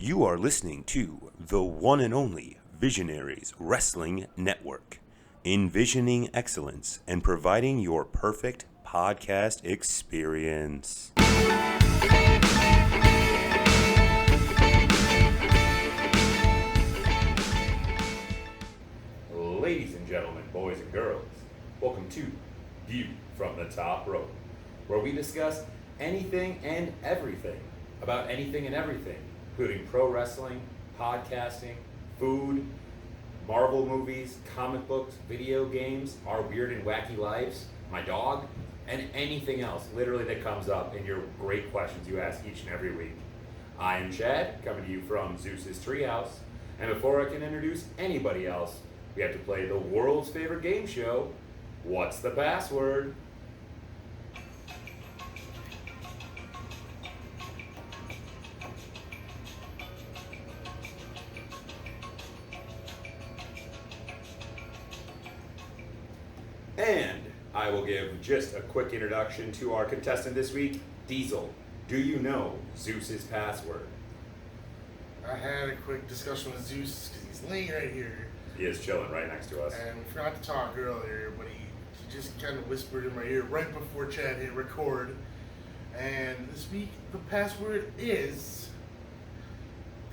You are listening to the one and only Visionaries Wrestling Network, envisioning excellence and providing your perfect podcast experience. Ladies and gentlemen, boys and girls, welcome to View from the Top Rope, where we discuss anything and everything about anything and everything, including pro wrestling, podcasting, food, Marvel movies, comic books, video games, our weird and wacky lives, my dog, and anything else literally that comes up in your great questions you ask each and every week. I am Chad, coming to you from Zeus's Treehouse, and before I can introduce anybody else, we have to play the world's favorite game show, What's the Password? And I will give just a quick introduction to our contestant this week, Diesel. Do you know Zeus's password? I had a quick discussion with Zeus because he's laying right here. He is chilling right next to us. And we forgot to talk earlier, but he just kind of whispered in my ear right before Chad hit record. And this week, the password is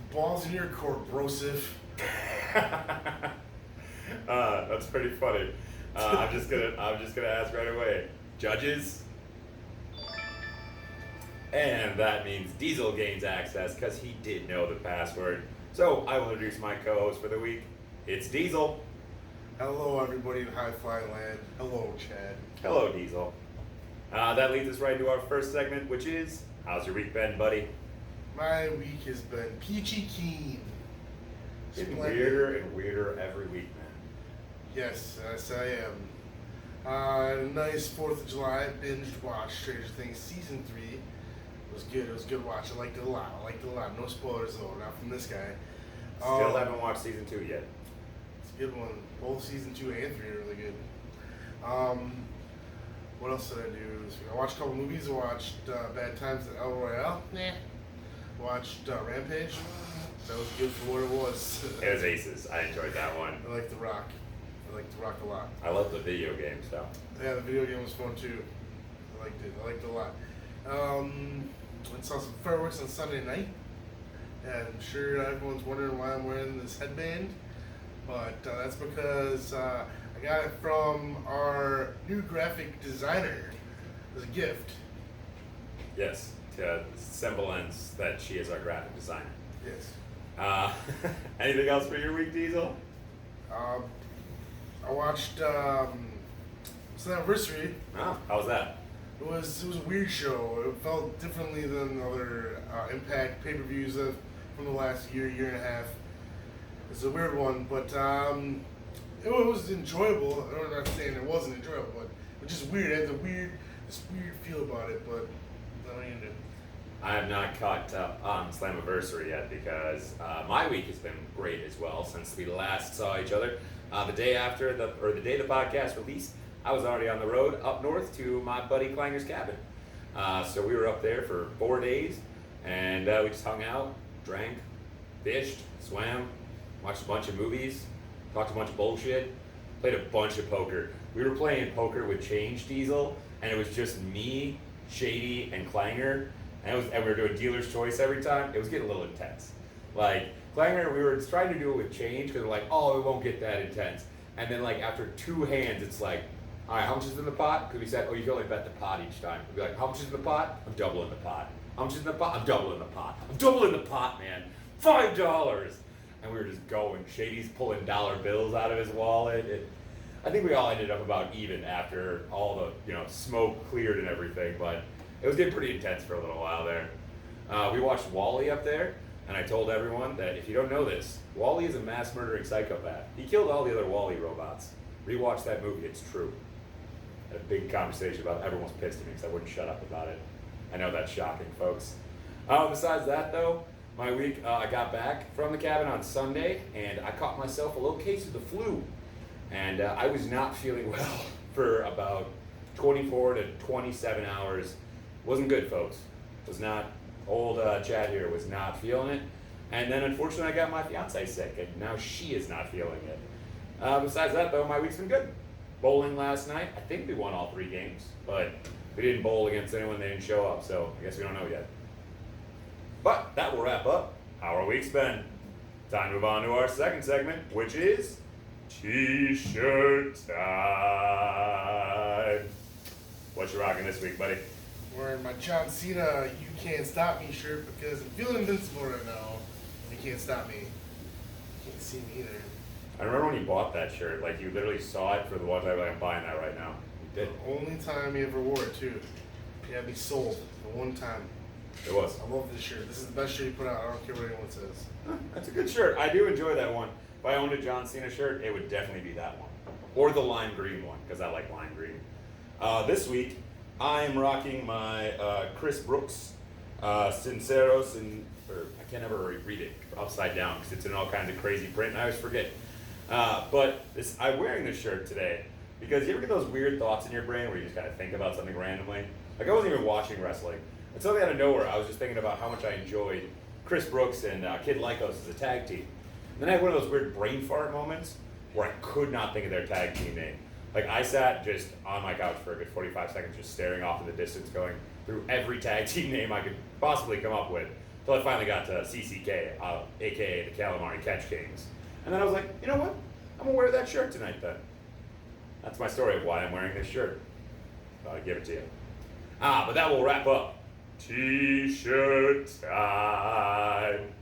the balls in your court, brosif. That's pretty funny. I'm just gonna ask right away. Judges? And that means Diesel gains access because he did know the password. So I will introduce my co-host for the week. It's Diesel. Hello, everybody in High Fly Land. Hello, Chad. Hello, Diesel. That leads us right to our first segment, which is, how's your week been, buddy? My week has been peachy keen. Getting weirder and weirder every week, man. Yes, I am. Nice 4th of July binge watch Stranger Things Season 3. It was good. It was a good watch. I liked it a lot. No spoilers though, not from this guy. Still haven't watched Season 2 yet. It's a good one. Both Season 2 and 3 are really good. What else did I do this week? I watched a couple movies. I watched Bad Times at El Royale. Watched Rampage. That was good for what it was. It was aces. I enjoyed that one. I liked The Rock. A lot. I love the video game stuff. Yeah, the video game was fun too. I liked it a lot. I saw some fireworks on Sunday night. And I'm sure everyone's wondering why I'm wearing this headband. But that's because I got it from our new graphic designer as a gift. Yes, to semblance that she is our graphic designer. Yes. Anything else for your week, Diesel? I watched it's an anniversary. Oh, how was that? It was a weird show. It felt differently than other Impact pay-per-views from the last year and a half. It's a weird one, but it was enjoyable. I'm not saying it wasn't enjoyable, but it was just weird. It had this weird feel about it, but I don't even know. I have not caught up on Slammiversary yet because my week has been great as well since we last saw each other. The day the podcast released, I was already on the road up north to my buddy Klanger's cabin. So we were up there for 4 days, and we just hung out, drank, fished, swam, watched a bunch of movies, talked a bunch of bullshit, played a bunch of poker. We were playing poker with Change Diesel, and it was just me, Shady, and Klanger, and we were doing dealer's choice every time. It was getting a little intense. Like, Klanger, we were trying to do it with Change because we're like, oh, it won't get that intense. And then, like, after 2 hands, it's like, all right, how much is in the pot? Because we said, oh, you can only bet the pot each time. We'd be like, how much is in the pot? I'm doubling the pot. How much is in the pot? I'm doubling the pot. I'm doubling the pot, man. $5. And we were just going. Shady's pulling dollar bills out of his wallet. I think we all ended up about even after all the smoke cleared and everything. But it was getting pretty intense for a little while there. We watched Wall-E up there. And I told everyone that if you don't know this, Wall-E is a mass murdering psychopath. He killed all the other Wall-E robots. Rewatch that movie, it's true. Had a big conversation about it. Everyone's pissed at me because I wouldn't shut up about it. I know that's shocking, folks. Besides that, though, my week, I got back from the cabin on Sunday, and I caught myself a little case of the flu. And I was not feeling well for about 24 to 27 hours. Wasn't good, folks. Was not. Old Chad here was not feeling it. And then unfortunately I got my fiance sick, and now she is not feeling it. Besides that though, my week's been good. Bowling last night, I think we won all 3 games, but we didn't bowl against anyone, they didn't show up, so I guess we don't know yet. But that will wrap up how our week's been. Time to move on to our second segment, which is T-shirt time. What you rocking this week, buddy? Wearing my John Cena "You Can't Stop Me" shirt because I'm feeling invincible right now. You can't stop me. You can't see me either. I remember when you bought that shirt, like you literally saw it for the one time, like I'm buying that right now. You did. The only time he ever wore it too. He had me sold the one time. It was. I love this shirt. This is the best shirt he put out. I don't care what anyone says. That's a good shirt. I do enjoy that one. If I owned a John Cena shirt, it would definitely be that one. Or the lime green one, because I like lime green. This week, I'm rocking my Chris Brooks Sinceros, or I can't ever read it upside down because it's in all kinds of crazy print and I always forget. But I'm wearing this shirt today because you ever get those weird thoughts in your brain where you just kind of think about something randomly? Like I wasn't even watching wrestling. And suddenly out of nowhere, I was just thinking about how much I enjoyed Chris Brooks and Kid Lycos as a tag team. And then I had one of those weird brain fart moments where I could not think of their tag team name. Like I sat just on my couch for a good 45 seconds just staring off in the distance going through every tag team name I could possibly come up with until I finally got to CCK, aka the Calamari Catch Kings. And then I was like, you know what? I'm gonna wear that shirt tonight then. That's my story of why I'm wearing this shirt. I'll give it to you. But that will wrap up T-shirt time.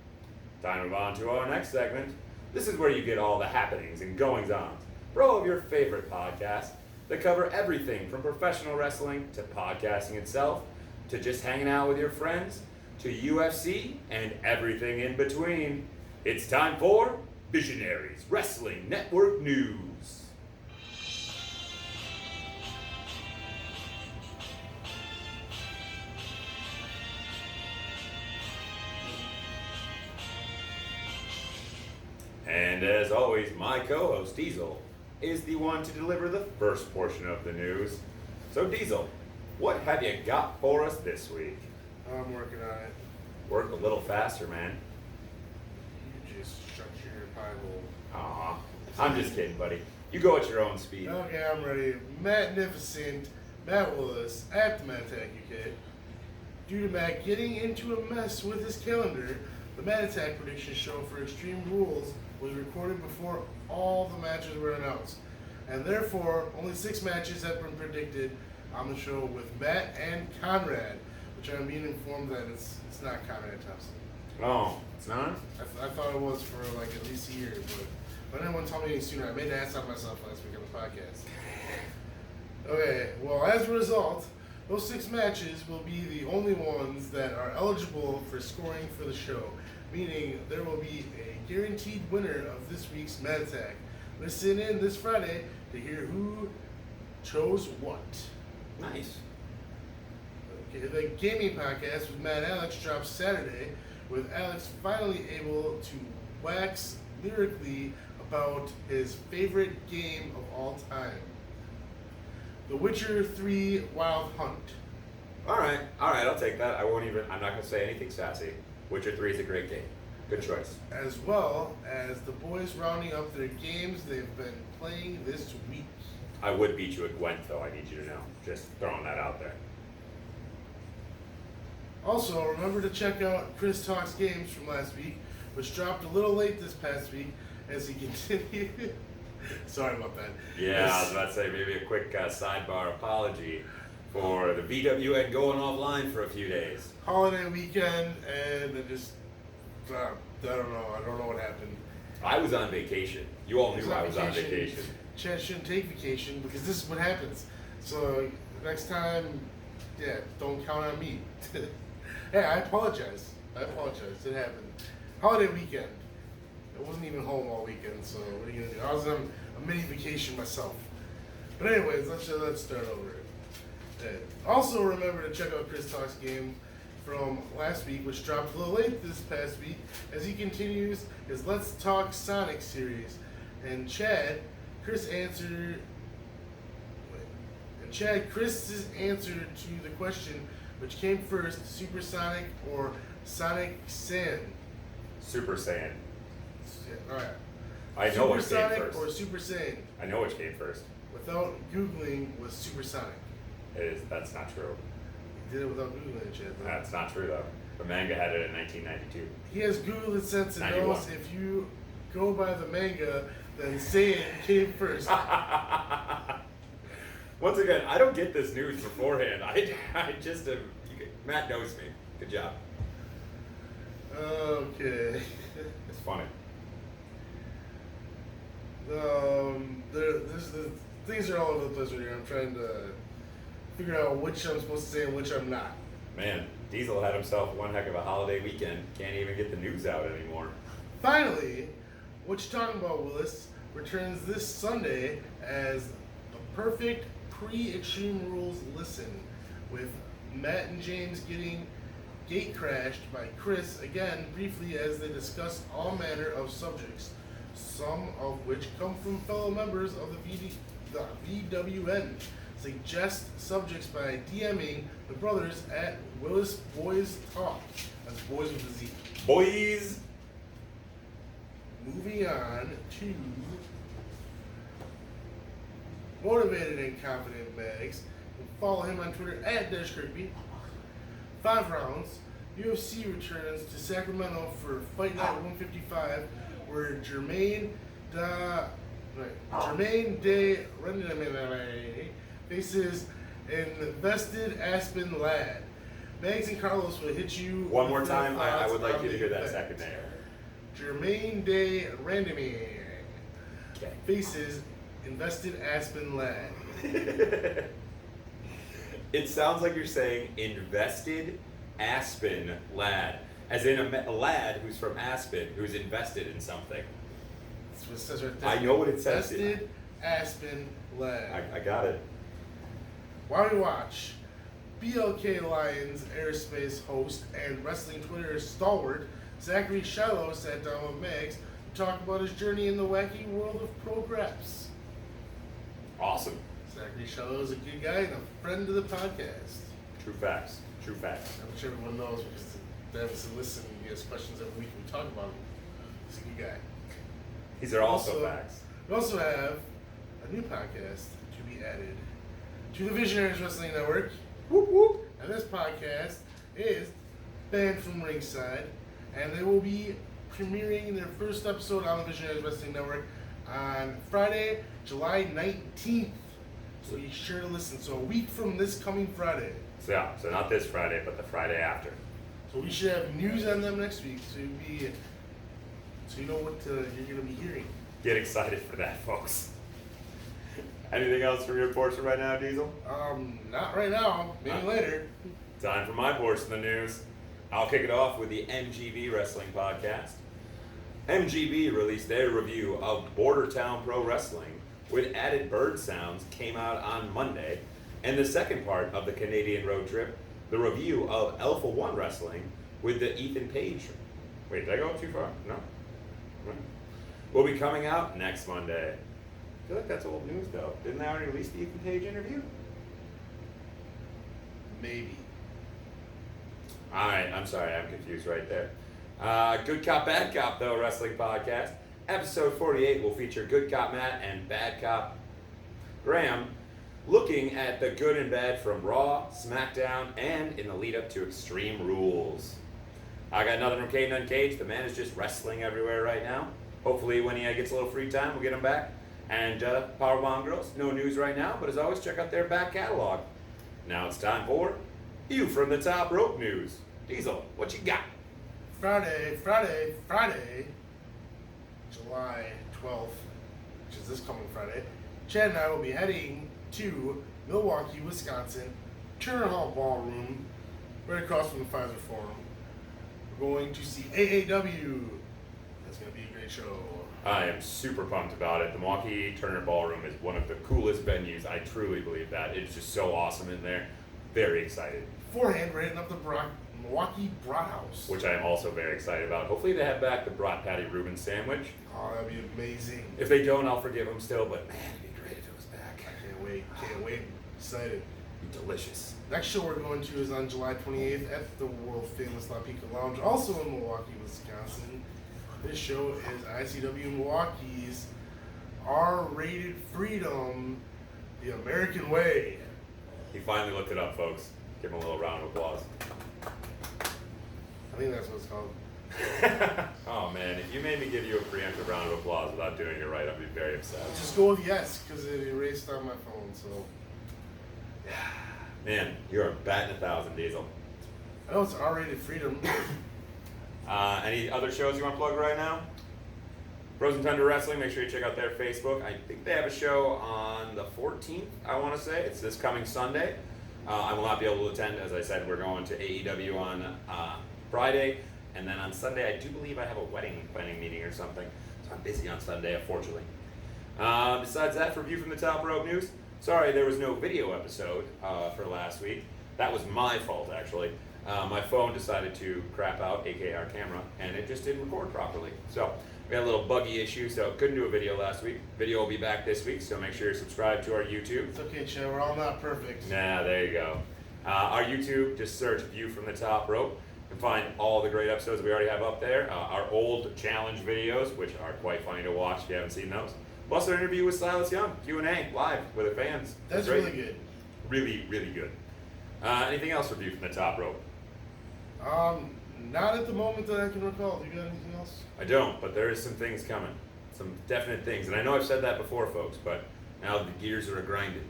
Time to move on to our next segment. This is where you get all the happenings and goings-on for all of your favorite podcasts that cover everything from professional wrestling to podcasting itself to just hanging out with your friends to UFC and everything in between. It's time for Visionaries Wrestling Network News. And as always, my co-host Diesel is the one to deliver the first portion of the news. So Diesel, what have you got for us this week? I'm working on it. Work a little faster, man. You just shut your pie hole. Aw, I'm just kidding, buddy. You go at your own speed. Okay, I'm ready. Magnificent Matt Willis at the Man Attack UK. Due to Matt getting into a mess with his calendar, the Man Attack prediction show for Extreme Rules was recorded before all the matches were announced. And therefore, only 6 matches have been predicted on the show with Matt and Conrad, which I'm being informed that it's not Conrad Thompson. Oh, it's not? I thought it was for like at least a year, but anyone told me any sooner. I made an ass out of myself last week on the podcast. Okay, well, as a result, those 6 matches will be the only ones that are eligible for scoring for the show, meaning there will be a guaranteed winner of this week's Mad Attack. Listen in this Friday to hear who chose what. Nice. Okay, the gaming podcast with Matt and Alex drops Saturday, with Alex finally able to wax lyrically about his favorite game of all time, The Witcher 3 Wild Hunt. All right, I'll take that. I'm not going to say anything sassy. Witcher 3 is a great game. Good choice. As well as the boys rounding up their games they've been playing this week. I would beat you at Gwent, though, I need you to know. Just throwing that out there. Also, remember to check out Chris Talks Games from last week, which dropped a little late this past week as he continued. Sorry about that. Yeah, I was about to say maybe a quick sidebar apology for the VWN going offline for a few days. Holiday weekend, and it just, I don't know what happened. I was on vacation. You all knew I was on vacation. Chad shouldn't take vacation because this is what happens. So next time, yeah, don't count on me. Hey, I apologize. It happened. Holiday weekend. I wasn't even home all weekend, so what are you gonna do? I was on a mini vacation myself. But anyways, let's start over. Also, remember to check out Chris Talks Game from last week, which dropped a little late this past week, as he continues his Let's Talk Sonic series. And Chris's answer to the question, which came first, Supersonic or Sonic Sand? Super Saiyan. All right. I know what came Supersonic first. or Super Saiyan? I know which came first. Without Googling, was Supersonic. That's not true. He did it without Googling shit. Though. That's not true though. The manga had it in 1992. He has Googled it since and 91. knows if you go by the manga, then Saiyan came first. Once again, I don't get this news beforehand. I just Matt knows me. Good job. Okay. It's funny. The things are all over the place right here. I'm trying to figure out which I'm supposed to say and which I'm not. Man, Diesel had himself one heck of a holiday weekend. Can't even get the news out anymore. Finally, What You Talking About, Willis returns this Sunday as the perfect pre-Extreme Rules listen, with Matt and James getting gate crashed by Chris again briefly as they discuss all manner of subjects, some of which come from fellow members of the VWN. Suggest subjects by DMing the brothers at Willis Boys Talk. That's boys with a Z. Boys! Moving on to Motivated and Confident Bags. You can follow him on Twitter at DashKirkby. 5 rounds. UFC returns to Sacramento for Fight Night 155, where Jermaine De Rendemay faces Invested Aspen Lad. Mags and Carlos will hit you One more with their time, I thoughts would like on you to the hear that event. second there. Jermaine De Rendemay Okay. faces Invested Aspen Lad. It sounds like you're saying invested Aspen lad, as in a lad who's from Aspen who's invested in something. That's what it says right there. I know what it says. Invested Aspen Lad. I got it. While we watch, BLK Lions Airspace host and wrestling Twitter stalwart Zachary Shiloh sat down with Megs to talk about his journey in the wacky world of pro graps. Awesome. Zachary Shiloh is a good guy and a friend of the podcast. True facts. True facts. Which everyone knows because they have to listen and he has questions every week we talk about him. He's a good guy. These are also facts. We also have a new podcast to be added to the Visionaries Wrestling Network. Whoop whoop. And this podcast is Banned from Ringside, and they will be premiering their first episode on the Visionaries Wrestling Network on Friday, July 19th. So be sure to listen. So a week from this coming Friday. So yeah, so not this Friday, but the Friday after. So we should have news on them next week. So you know what you're going to be hearing. Get excited for that, folks. Anything else from your portion right now, Diesel? Not right now. Maybe later. Time for my portion of the news. I'll kick it off with the MGB Wrestling Podcast. MGB released their review of Bordertown Pro Wrestling with added bird sounds, came out on Monday. And the second part of the Canadian road trip, the review of Alpha One Wrestling with the Ethan Page. Wait, did I go too far? No? Will be coming out next Monday. I feel like that's old news though. Didn't they already release the Ethan Page interview? Maybe. Alright, I'm sorry, I'm confused right there. Good Cop, Bad Cop, though, Wrestling Podcast. Episode 48 will feature Good Cop Matt and Bad Cop Graham looking at the good and bad from Raw, SmackDown, and in the lead up to Extreme Rules. I got nothing from Caden Uncaged. The man is just wrestling everywhere right now. Hopefully, when he gets a little free time, we'll get him back. And Powerbomb Girls, no news right now, but as always, check out their back catalog. Now it's time for You from the Top Rope News. Diesel, what you got? Friday, July 12th, which is this coming Friday, Chad and I will be heading to Milwaukee, Wisconsin, Turner Hall Ballroom, right across from the Pfizer Forum. We're going to see AAW. That's going to be a great show. I am super pumped about it. The Milwaukee Turner Ballroom is one of the coolest venues. I truly believe that. It's just so awesome in there. Very excited. Beforehand, we're hitting up the Milwaukee Brat House. Which I am also very excited about. Hopefully they have back the Brat Patty Reuben sandwich. Oh, that'd be amazing. If they don't, I'll forgive them still, but man, it'd be great if it was back. I can't wait. Excited. Delicious. Next show we're going to is on July 28th at the world famous La Pica Lounge, also in Milwaukee, Wisconsin. This show is ICW Milwaukee's R-rated Freedom, the American Way. He finally looked it up, folks. Give him a little round of applause. I think that's what it's called. Oh man, if you made me give you a preemptive round of applause without doing it right, I'd be very upset. Just go with yes, because it erased on my phone, so. Man, you're batting 1,000, Diesel. I know it's R-rated Freedom. Any other shows you want to plug right now? Frozen Thunder Wrestling, make sure you check out their Facebook. I think they have a show on the 14th, I want to say. It's this coming Sunday. I will not be able to attend. As I said, we're going to AEW on Friday. And then on Sunday, I do believe I have a wedding planning meeting or something. So I'm busy on Sunday, unfortunately. Besides that, for View from the Top Rope News, sorry there was no video episode for last week. That was my fault, actually. My phone decided to crap out, aka our camera, and it just didn't record properly. So we had a little buggy issue, so couldn't do a video last week. Video will be back this week, so make sure you're subscribed to our YouTube. It's okay, Chad, we're all not perfect. Nah, there you go. Our YouTube, just search View from the Top Rope. You can find all the great episodes we already have up there. Our old challenge videos, which are quite funny to watch if you haven't seen those. Plus our interview with Silas Young, Q&A, live with the fans. That's really good. Really, really good. Anything else for View from the Top Rope? Not at the moment that I can recall. Do you got anything else? I don't, but there is some things coming. Some definite things. And I know I've said that before, folks, but now the gears are grinding.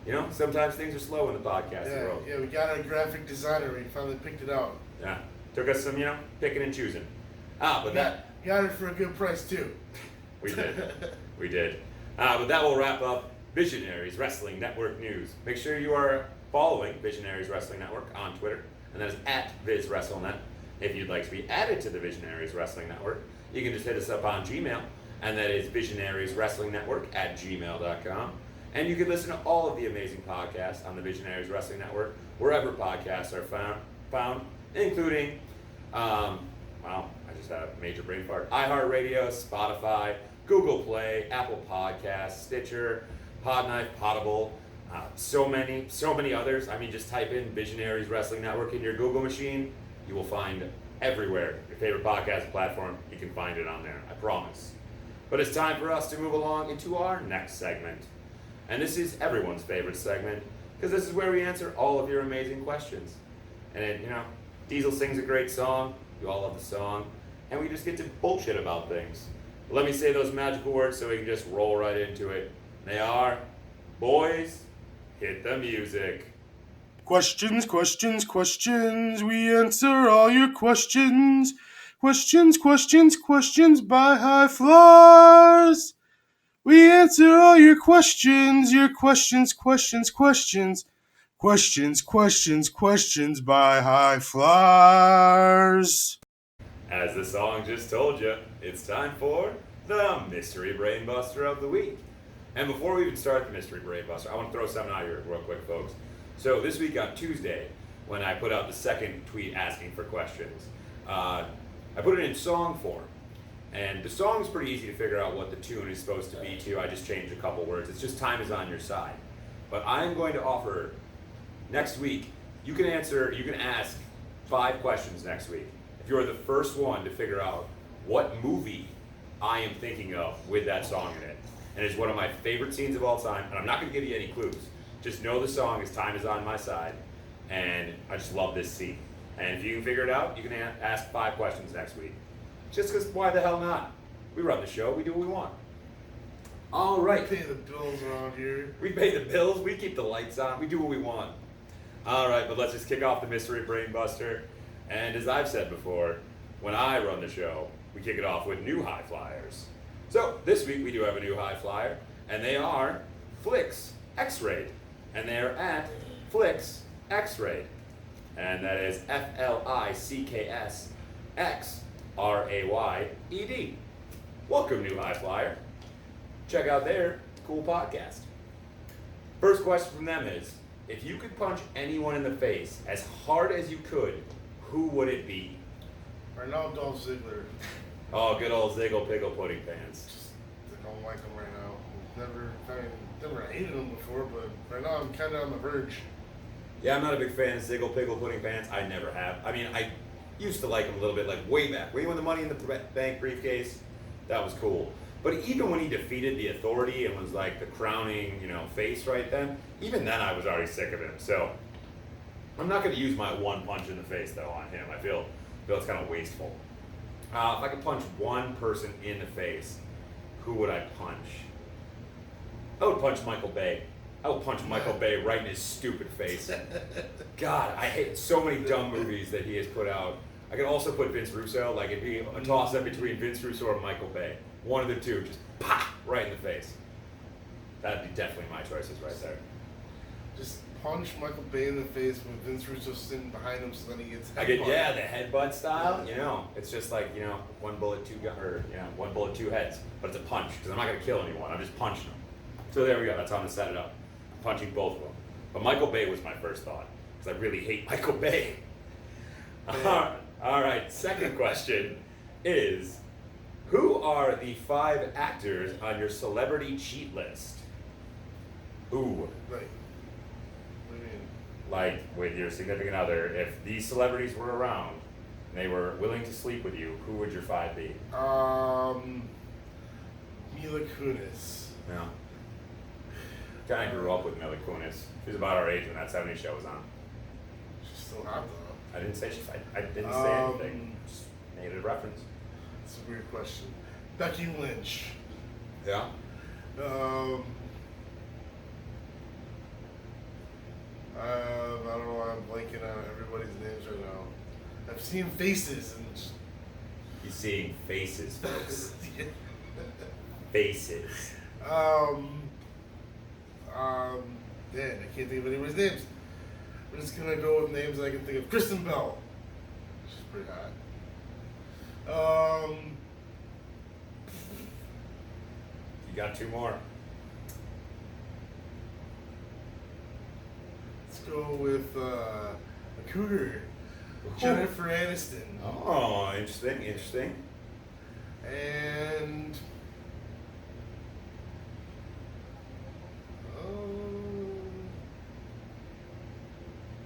You know, sometimes things are slow in the podcast world. Yeah, we got our graphic designer. We finally picked it out. Yeah. Took us some, picking and choosing. But got it for a good price, too. We did. We did. But that will wrap up Visionaries Wrestling Network news. Make sure you are following Visionaries Wrestling Network on Twitter, and that is at VizWrestleNet. If you'd like to be added to the Visionaries Wrestling Network, you can just hit us up on Gmail, and that is visionarieswrestlingnetwork@gmail.com. And you can listen to all of the amazing podcasts on the Visionaries Wrestling Network, wherever podcasts are found, including, I just had a major brain fart, iHeartRadio, Spotify, Google Play, Apple Podcasts, Stitcher, Podknife, Potable, so many others. I mean, just type in Visionaries Wrestling Network in your Google machine. You will find everywhere. Your favorite podcast platform, you can find it on there, I promise. But it's time for us to move along into our next segment. And this is everyone's favorite segment, because this is where we answer all of your amazing questions. And Diesel sings a great song, you all love the song, and we just get to bullshit about things. But let me say those magical words so we can just roll right into it. They are, boys, hit the music. Questions, questions, questions. We answer all your questions. Questions, questions, questions by High Flyers. We answer all your questions. Your questions, questions, questions. Questions, questions, questions by High Flyers. As the song just told you, it's time for the Mystery Brainbuster of the Week. And before we even start the Mystery Brainbuster, I want to throw something out here real quick, folks. So this week on Tuesday, when I put out the second tweet asking for questions, I put it in song form. And the song's pretty easy to figure out what the tune is supposed to be to. I just changed a couple words. It's just Time Is On Your Side. But I'm going to offer next week, you can ask 5 questions next week. If you're the first one to figure out what movie I am thinking of with that song in it. And it's one of my favorite scenes of all time, and I'm not going to give you any clues. Just know the song is Time Is On My Side, and I just love this scene. And if you can figure it out, you can ask 5 questions next week. Just because, why the hell not? We run the show, we do what we want. All right. We pay the bills around here. We pay the bills, we keep the lights on, we do what we want. All right, but let's just kick off the Mystery Brainbuster. And as I've said before, when I run the show, we kick it off with new high flyers. So this week we do have a new high flyer, and they are Flix X-Rayed. And they're at Flix X-Rayed. And that is FLICKS-XRAYED. Welcome, new high flyer. Check out their cool podcast. First question from them is, if you could punch anyone in the face as hard as you could, who would it be? Right now, Dolph Ziggler. Oh, good old Ziggle Piggle Pudding Pants. I don't like him right now. Never hated him before, but right now I'm kind of on the verge. Yeah, I'm not a big fan of Ziggle Piggle Pudding Pants. I never have. I mean, I used to like them a little bit, like way back. Way when the Money in the Bank briefcase, that was cool. But even when he defeated the Authority and was like the crowning, face right then, even then I was already sick of him. So I'm not going to use my one punch in the face though on him. I feel it's kind of wasteful. If I could punch one person in the face, who would I punch? I would punch Michael Bay. I would punch Michael Bay right in his stupid face. God, I hate so many dumb movies that he has put out. I could also put Vince Russo, like it'd be a toss-up between Vince Russo or Michael Bay. One of the two, just pop, right in the face. That'd be definitely my choices right there. Just punch Michael Bay in the face with Vince Russo sitting behind him so that he gets Yeah, the headbutt style, it's just like, one bullet, one bullet, two heads. But it's a punch, because I'm not going to kill anyone, I'm just punching them. So there we go, that's how I'm going to set it up. Punching both of them. But Michael Bay was my first thought, because I really hate Michael Bay. All right, second question is, who are the 5 actors on your celebrity cheat list? Ooh. Right. What do you mean? Like, with your significant other, if these celebrities were around and they were willing to sleep with you, who would your 5 be? Mila Kunis. Yeah. Kind of grew up with Mila Kunis. She was about our age when that 70s show was on. She's still hot though. I didn't say I didn't say anything. Just made a reference. It's a weird question. Becky Lynch. Yeah. I don't know why I'm blanking on everybody's names right now. I've seen faces and just... He's seeing faces, folks. Yeah. Faces. Man, I can't think of anybody's names. I'm just gonna go with names I can think of. Kristen Bell. She's pretty hot. You got 2 more. Let's go with a cougar. Jennifer Aniston. Oh, interesting. And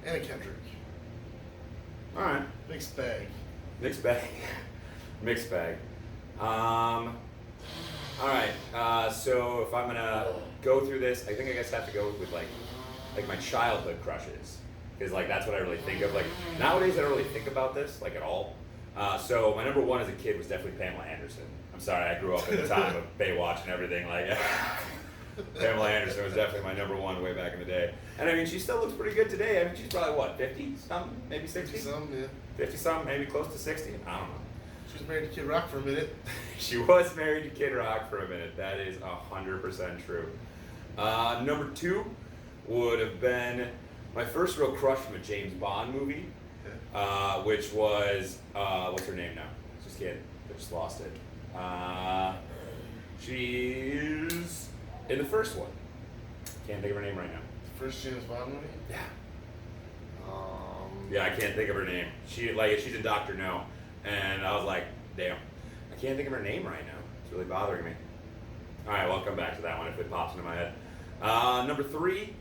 Anna Kendrick. All right. Mixed bag. Mixed bag. Mixed bag. All right. So if I'm gonna go through this, I think I guess I have to go with like my childhood crushes, because like that's what I really think of. Like nowadays, I don't really think about this like at all. So my number 1 as a kid was definitely Pamela Anderson. I'm sorry, I grew up at the time of Baywatch and everything. Like Pamela Anderson was definitely my number 1 way back in the day. And I mean, she still looks pretty good today. I mean, she's probably what, 50 something, maybe 60? 50 something, yeah. 50 something, maybe close to 60. I don't know. She was married to Kid Rock for a minute. She was married to Kid Rock for a minute. That is 100% true. Number 2 would have been my first real crush from a James Bond movie, which was, what's her name now? Just kidding. I just lost it. She's in the first one. Can't think of her name right now. The first James Bond movie? Yeah. Yeah, I can't think of her name. She's in Dr. No. And I was like, damn, I can't think of her name right now. It's really bothering me. All right, well, I'll come back to that one if it pops into my head. Number 3,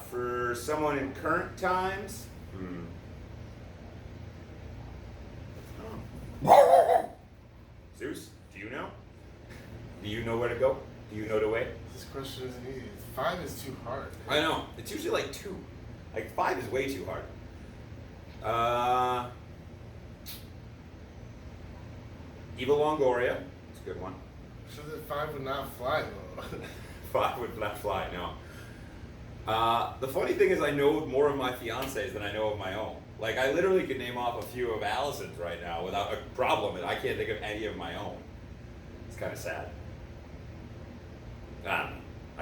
for someone in current times. Zeus, do you know? Do you know where to go? Do you know the way? This question isn't easy. 5 is too hard. I know. It's usually like 2. Like 5 is way too hard. Eva Longoria. It's a good one. So that 5 would not fly though. 5 would not fly, no. The funny thing is I know more of my fiancés than I know of my own. Like I literally could name off a few of Allison's right now without a problem, and I can't think of any of my own. It's kind of sad. I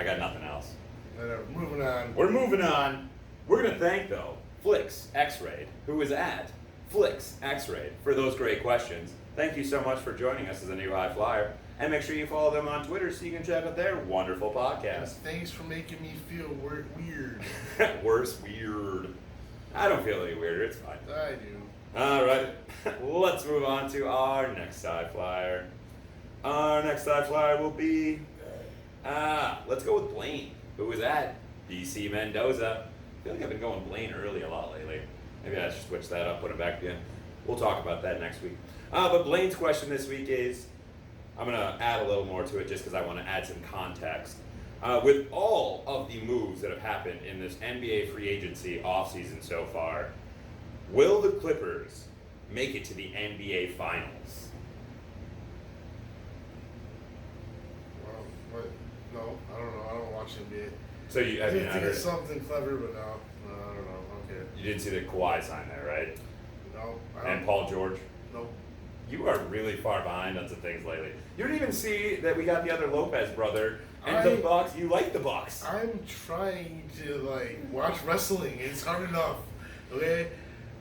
got nothing else. Whatever, moving on. We're moving on. We're going to thank, though, Flix X-Rayed, who is at Flix X-Rayed, for those great questions. Thank you so much for joining us as a new high flyer. And make sure you follow them on Twitter so you can check out their wonderful podcast. Thanks for making me feel weird. Worse, weird. I don't feel any weirder. It's fine. I do. All right. Let's move on to our next high flyer. Our next high flyer will be... let's go with Blaine, who is at BC Mendoza. feel like I've been going Blaine early a lot lately. Maybe I should switch that up, put him back again. We'll talk about that next week. But Blaine's question this week is, I'm going to add a little more to it just because I want to add some context. With all of the moves that have happened in this NBA free agency offseason so far, will the Clippers make it to the NBA Finals? Well, what? No, I don't know. I don't watch NBA. So you, I think it's something clever, but no, I don't know. Okay. You didn't see the Kawhi sign there, right? No. And Paul George? Nope. You are really far behind on some things lately. You didn't even see that we got the other Lopez brother and the Bucks. You like the Bucks. I'm trying to watch wrestling. It's hard enough. Okay?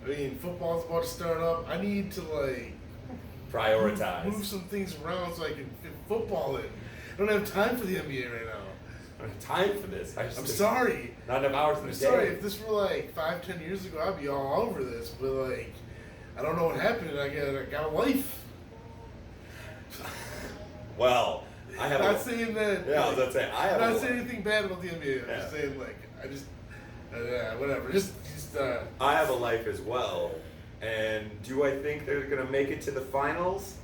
I mean, football's about to start up. I need to prioritize. Move some things around so I can fit football in. I don't have time for the NBA right now. I don't have time for this. I'm sorry. Not enough hours in the I'm day. sorry. If this were 5-10 years ago, I'd be all over this. But I don't know what happened. I got a life. Well, I have. Not saying that. Yeah, I was about to say I have. Not saying anything bad about the NBA. I'm Yeah. just saying I just whatever. I have a life as well, and do I think they're gonna make it to the finals?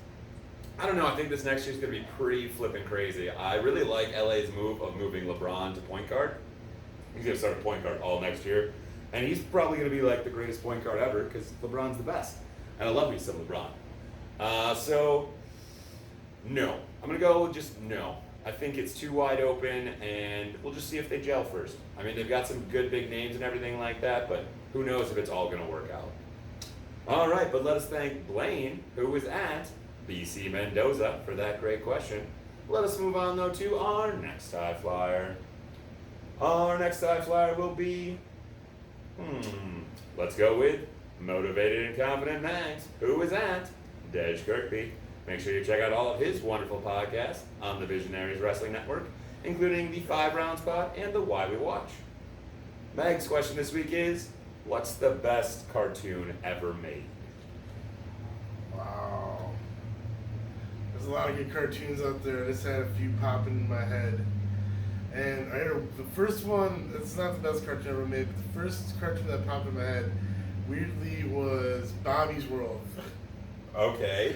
I don't know. I think this next year's gonna be pretty flippin' crazy. I really like LA's move of moving LeBron to point guard. He's gonna start a point guard all next year, and he's probably gonna be the greatest point guard ever because LeBron's the best, and I love me some LeBron. So no, I'm gonna go just no. I think it's too wide open, and we'll just see if they gel first. I mean, they've got some good big names and everything like that, but who knows if it's all gonna work out. All right, but let us thank Blaine, who was at BC Mendoza, for that great question. Let us move on, though, to our next high flyer. Our next high flyer will be, let's go with Motivated and Confident Max, who was at Dej Kirkby. Make sure you check out all of his wonderful podcasts on the Visionaries Wrestling Network, including the 5 Round Spot and the Why We Watch. Meg's question this week is, what's the best cartoon ever made? Wow. There's a lot of good cartoons out there. I just had a few pop in my head. And the first one, it's not the best cartoon ever made, but the first cartoon that popped in my head, weirdly, was Bobby's World. Okay,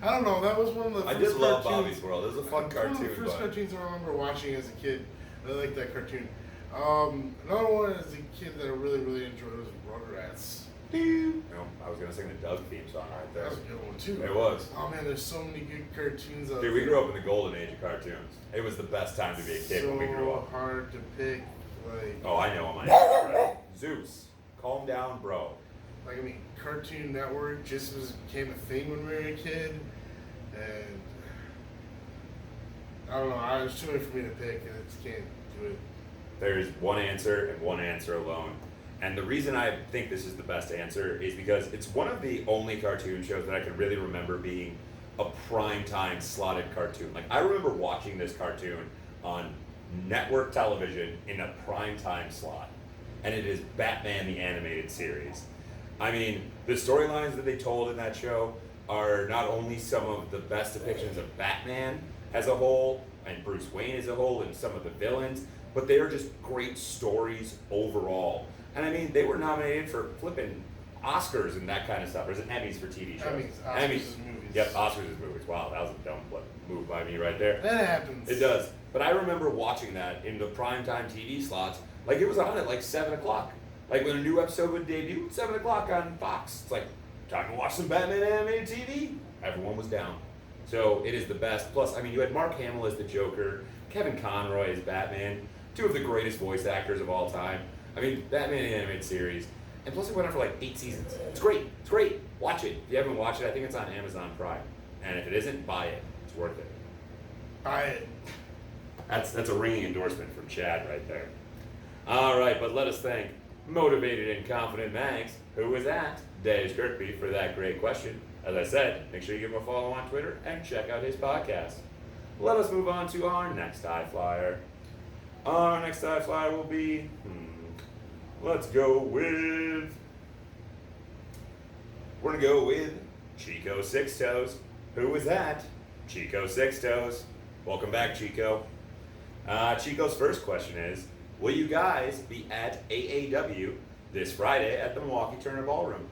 I don't know, that was one of the first I did love cartoons. Bobby's World. It was a fun cartoon. One of the first cartoons I remember watching as a kid. I liked that cartoon. Another one as a kid that I really, really enjoyed was Rugrats. No, I was going to sing the Doug theme song right there. That was a good one, too. It was. Oh, man, there's so many good cartoons out Dude, there. we grew up in the golden age of cartoons. It was the best time to be a kid when we grew up. So hard to pick. Oh, I know what my answer is. Zeus. Calm down, bro. Cartoon Network just became a thing when we were a kid, and I don't know. There's too many for me to pick, and I just can't do it. There's one answer and one answer alone. And the reason I think this is the best answer is because it's one of the only cartoon shows that I can really remember being a primetime slotted cartoon. I remember watching this cartoon on network television in a primetime slot. And it is Batman the Animated Series. I mean, the storylines that they told in that show are not only some of the best depictions of Batman as a whole, and Bruce Wayne as a whole, and some of the villains, but they are just great stories overall. And I mean, they were nominated for flipping Oscars and that kind of stuff. Or is it Emmys for TV shows? Oscars is movies. Yep, Oscars is movies. Wow, that was a dumb move by me right there. That happens. It does. But I remember watching that in the primetime TV slots. It was on at 7 o'clock. When a new episode would debut, 7 o'clock on Fox. It's time to watch some Batman animated TV. Everyone was down. So it is the best. Plus, I mean, you had Mark Hamill as the Joker, Kevin Conroy as Batman, 2 of the greatest voice actors of all time. I mean, Batman animated series. And plus it went on for 8 seasons. It's great. It's great. Watch it. If you haven't watched it, I think it's on Amazon Prime. And if it isn't, buy it. It's worth it. Buy it. That's a ringing endorsement from Chad right there. All right, but let us thank Motivated and Confident Max, who was at Dej Kirkby, for that great question. As I said, make sure you give him a follow on Twitter and check out his podcast. Let us move on to our next high flyer. Our next high flyer will be, let's go with, we're going to go with Chico Six Toes, who was at Chico Six Toes. Welcome back, Chico. Chico's first question is, will you guys be at AAW this Friday at the Milwaukee Turner Ballroom?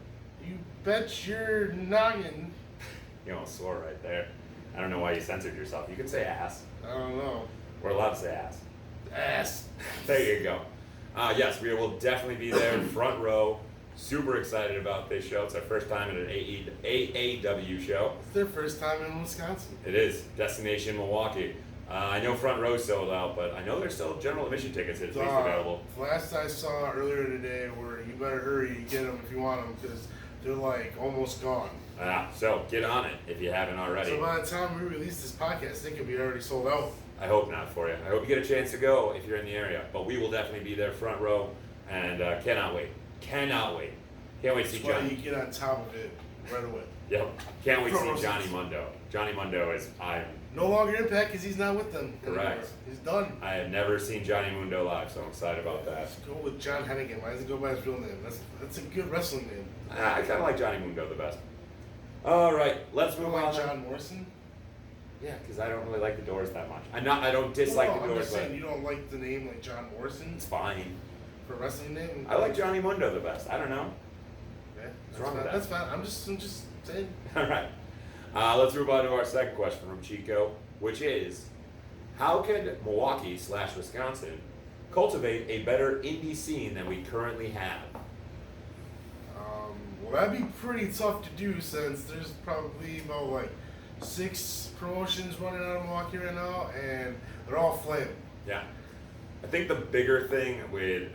You bet your noggin. You almost swore right there. I don't know why you censored yourself. You can say ass. I don't know. We're allowed to say ass. Ass. There you go. Yes, we will definitely be there, front row. Super excited about this show. It's our first time at an AAW show. It's their first time in Wisconsin. It is. Destination Milwaukee. I know front row sold out, but I know there's still general admission tickets at least available. Last I saw earlier today were you better hurry and get them if you want them because they're like almost gone. So get on it if you haven't already. So by the time we release this podcast, they could be already sold out. I hope not for you. I hope you get a chance to go if you're in the area. But we will definitely be there front row and cannot wait. Cannot wait. Can't wait to see That's why Johnny. you get on top of it right away. Yep. Can't wait to see Johnny Mundo. Johnny Mundo is no longer Impact because he's not with them. Correct. Anymore. He's done. I have never seen Johnny Mundo live, so I'm excited about that. Let's go with John Hennigan. Why does he go by his real name? That's a good wrestling name. I kind of like Johnny Mundo the best. All right, let's You move don't on. like John Morrison? Yeah, because I don't really like the Doors that much. I don't dislike the I'm Doors, just but saying you don't like the name like John Morrison it's fine. for a wrestling name. I like Johnny Mundo the best. I don't know. Yeah, What's wrong with that? That's fine. I'm just saying. All right. Let's move on to our second question from Chico, which is, how can Milwaukee/Wisconsin cultivate a better indie scene than we currently have? Well, that'd be pretty tough to do since there's probably about like 6 promotions running out of Milwaukee right now, and they're all flaming. Yeah. I think the bigger thing with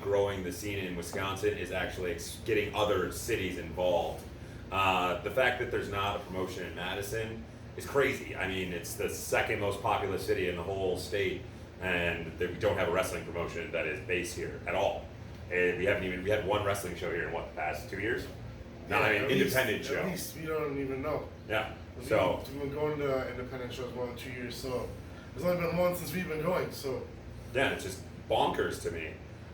growing the scene in Wisconsin is actually getting other cities involved. The fact that there's not a promotion in Madison is crazy. I mean, it's the second most populous city in the whole state, and we don't have a wrestling promotion that is based here at all. And we had one wrestling show here in the past 2 years? Not an independent show. At least we don't even know. Yeah. So we've been going to independent shows more than 2 years, so it's only been 1 since we've been going. So yeah, it's just bonkers to me.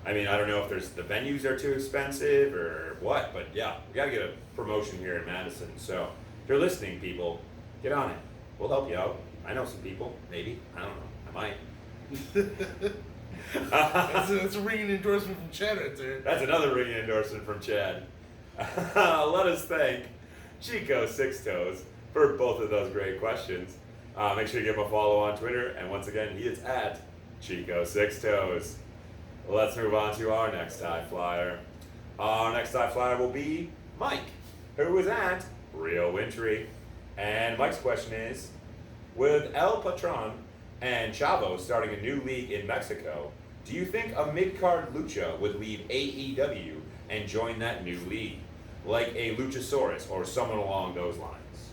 I mean, I don't know if the venues are too expensive or what, but yeah, we gotta get a promotion here in Madison. So if you're listening, people, get on it. We'll help you out. I know some people, maybe. I don't know. I might. that's a ringing endorsement from Chad right there. That's another ringing endorsement from Chad. Let us thank Chico Six Toes for both of those great questions. Make sure you give him a follow on Twitter, and once again, he is at Chico Six Toes. Let's move on to our next high flyer. Our next high flyer will be Mike, who is at Real Wintry. And Mike's question is, with El Patron and Chavo starting a new league in Mexico, do you think a mid-card lucha would leave AEW and join that new league, like a Luchasaurus or someone along those lines?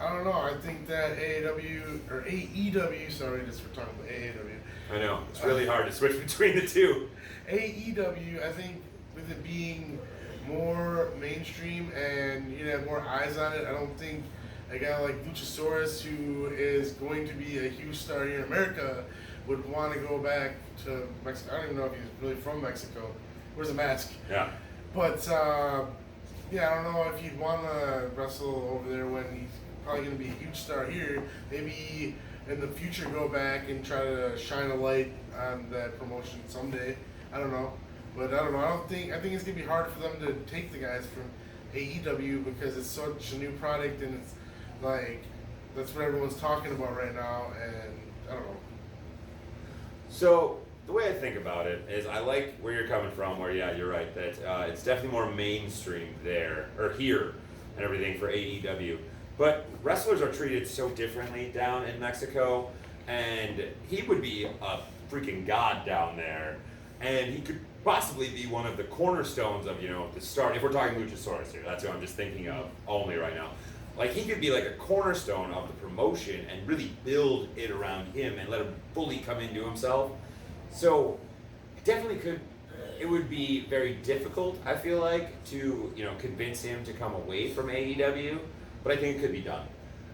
I don't know. I think that AEW, sorry, just for talking about AEW. I know, it's really hard to switch between the two. AEW, I think with it being more mainstream and you have more eyes on it, I don't think a guy like Luchasaurus, who is going to be a huge star here in America, would want to go back to Mexico. I don't even know if he's really from Mexico. Where's the mask? Yeah. But, yeah, I don't know if he'd want to wrestle over there when he's probably going to be a huge star here. Maybe in the future go back and try to shine a light on that promotion someday. I don't know. But I don't know. I think it's going to be hard for them to take the guys from AEW because it's such a new product and it's like that's what everyone's talking about right now, and I don't know. So the way I think about it is I like where you're coming from, where yeah, you're right, that it's definitely more mainstream there, or here, and everything for AEW. But wrestlers are treated so differently down in Mexico, and he would be a freaking god down there, and he could possibly be one of the cornerstones of, the start. If we're talking Luchasaurus here, that's what I'm just thinking of only right now. Like, he could be like a cornerstone of the promotion and really build it around him and let him fully come into himself. So, definitely it would be very difficult, I feel like, to, convince him to come away from AEW, but I think it could be done.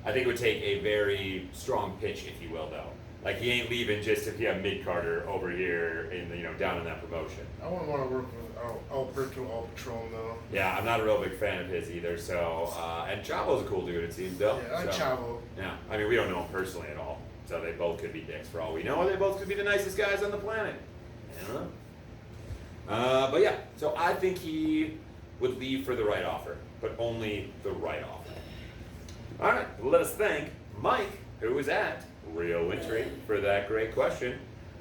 I think it would take a very strong pitch, if you will, though. Like he ain't leaving just if you have mid-carder over here in the, down in that promotion. I wouldn't want to work with Alberto Al Patron though. Yeah, I'm not a real big fan of his either. So, and Chavo's a cool dude, it seems though. Yeah, I like Chavo. Yeah, I mean we don't know him personally at all, so they both could be dicks for all we know. Or they both could be the nicest guys on the planet. I don't know. But yeah, so I think he would leave for the right offer, but only the right offer. All right, well, let us thank Mike, who was at Real Wintry, for that great question.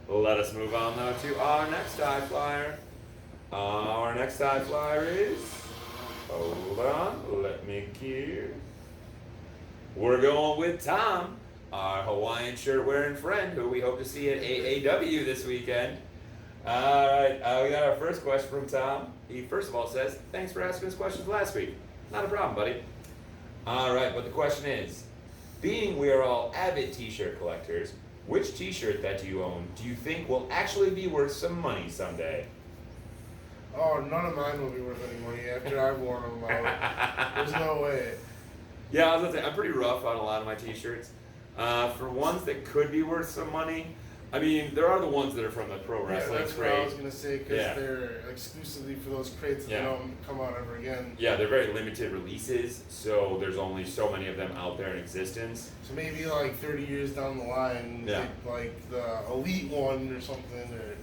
Let us move on though to our next high flyer. Our next high flyer is, hold on, let me gear. We're going with Tom, our Hawaiian shirt wearing friend, who we hope to see at AAW this weekend. All right, we got our first question from Tom. He first of all says, thanks for asking us questions last week. Not a problem, buddy. All right, but the question is, being we are all avid t-shirt collectors, which t-shirt that you own do you think will actually be worth some money someday? Oh, none of mine will be worth any money after I've worn them out. There's no way. Yeah, I was gonna say, I'm pretty rough on a lot of my t-shirts. For ones that could be worth some money, I mean, there are the ones that are from the pro wrestling that's crate. what I was going to say, because they're exclusively for those crates and they don't come out ever again. Yeah, they're very limited releases, so there's only so many of them out there in existence. So maybe like 30 years down the line, like the Elite one or something, or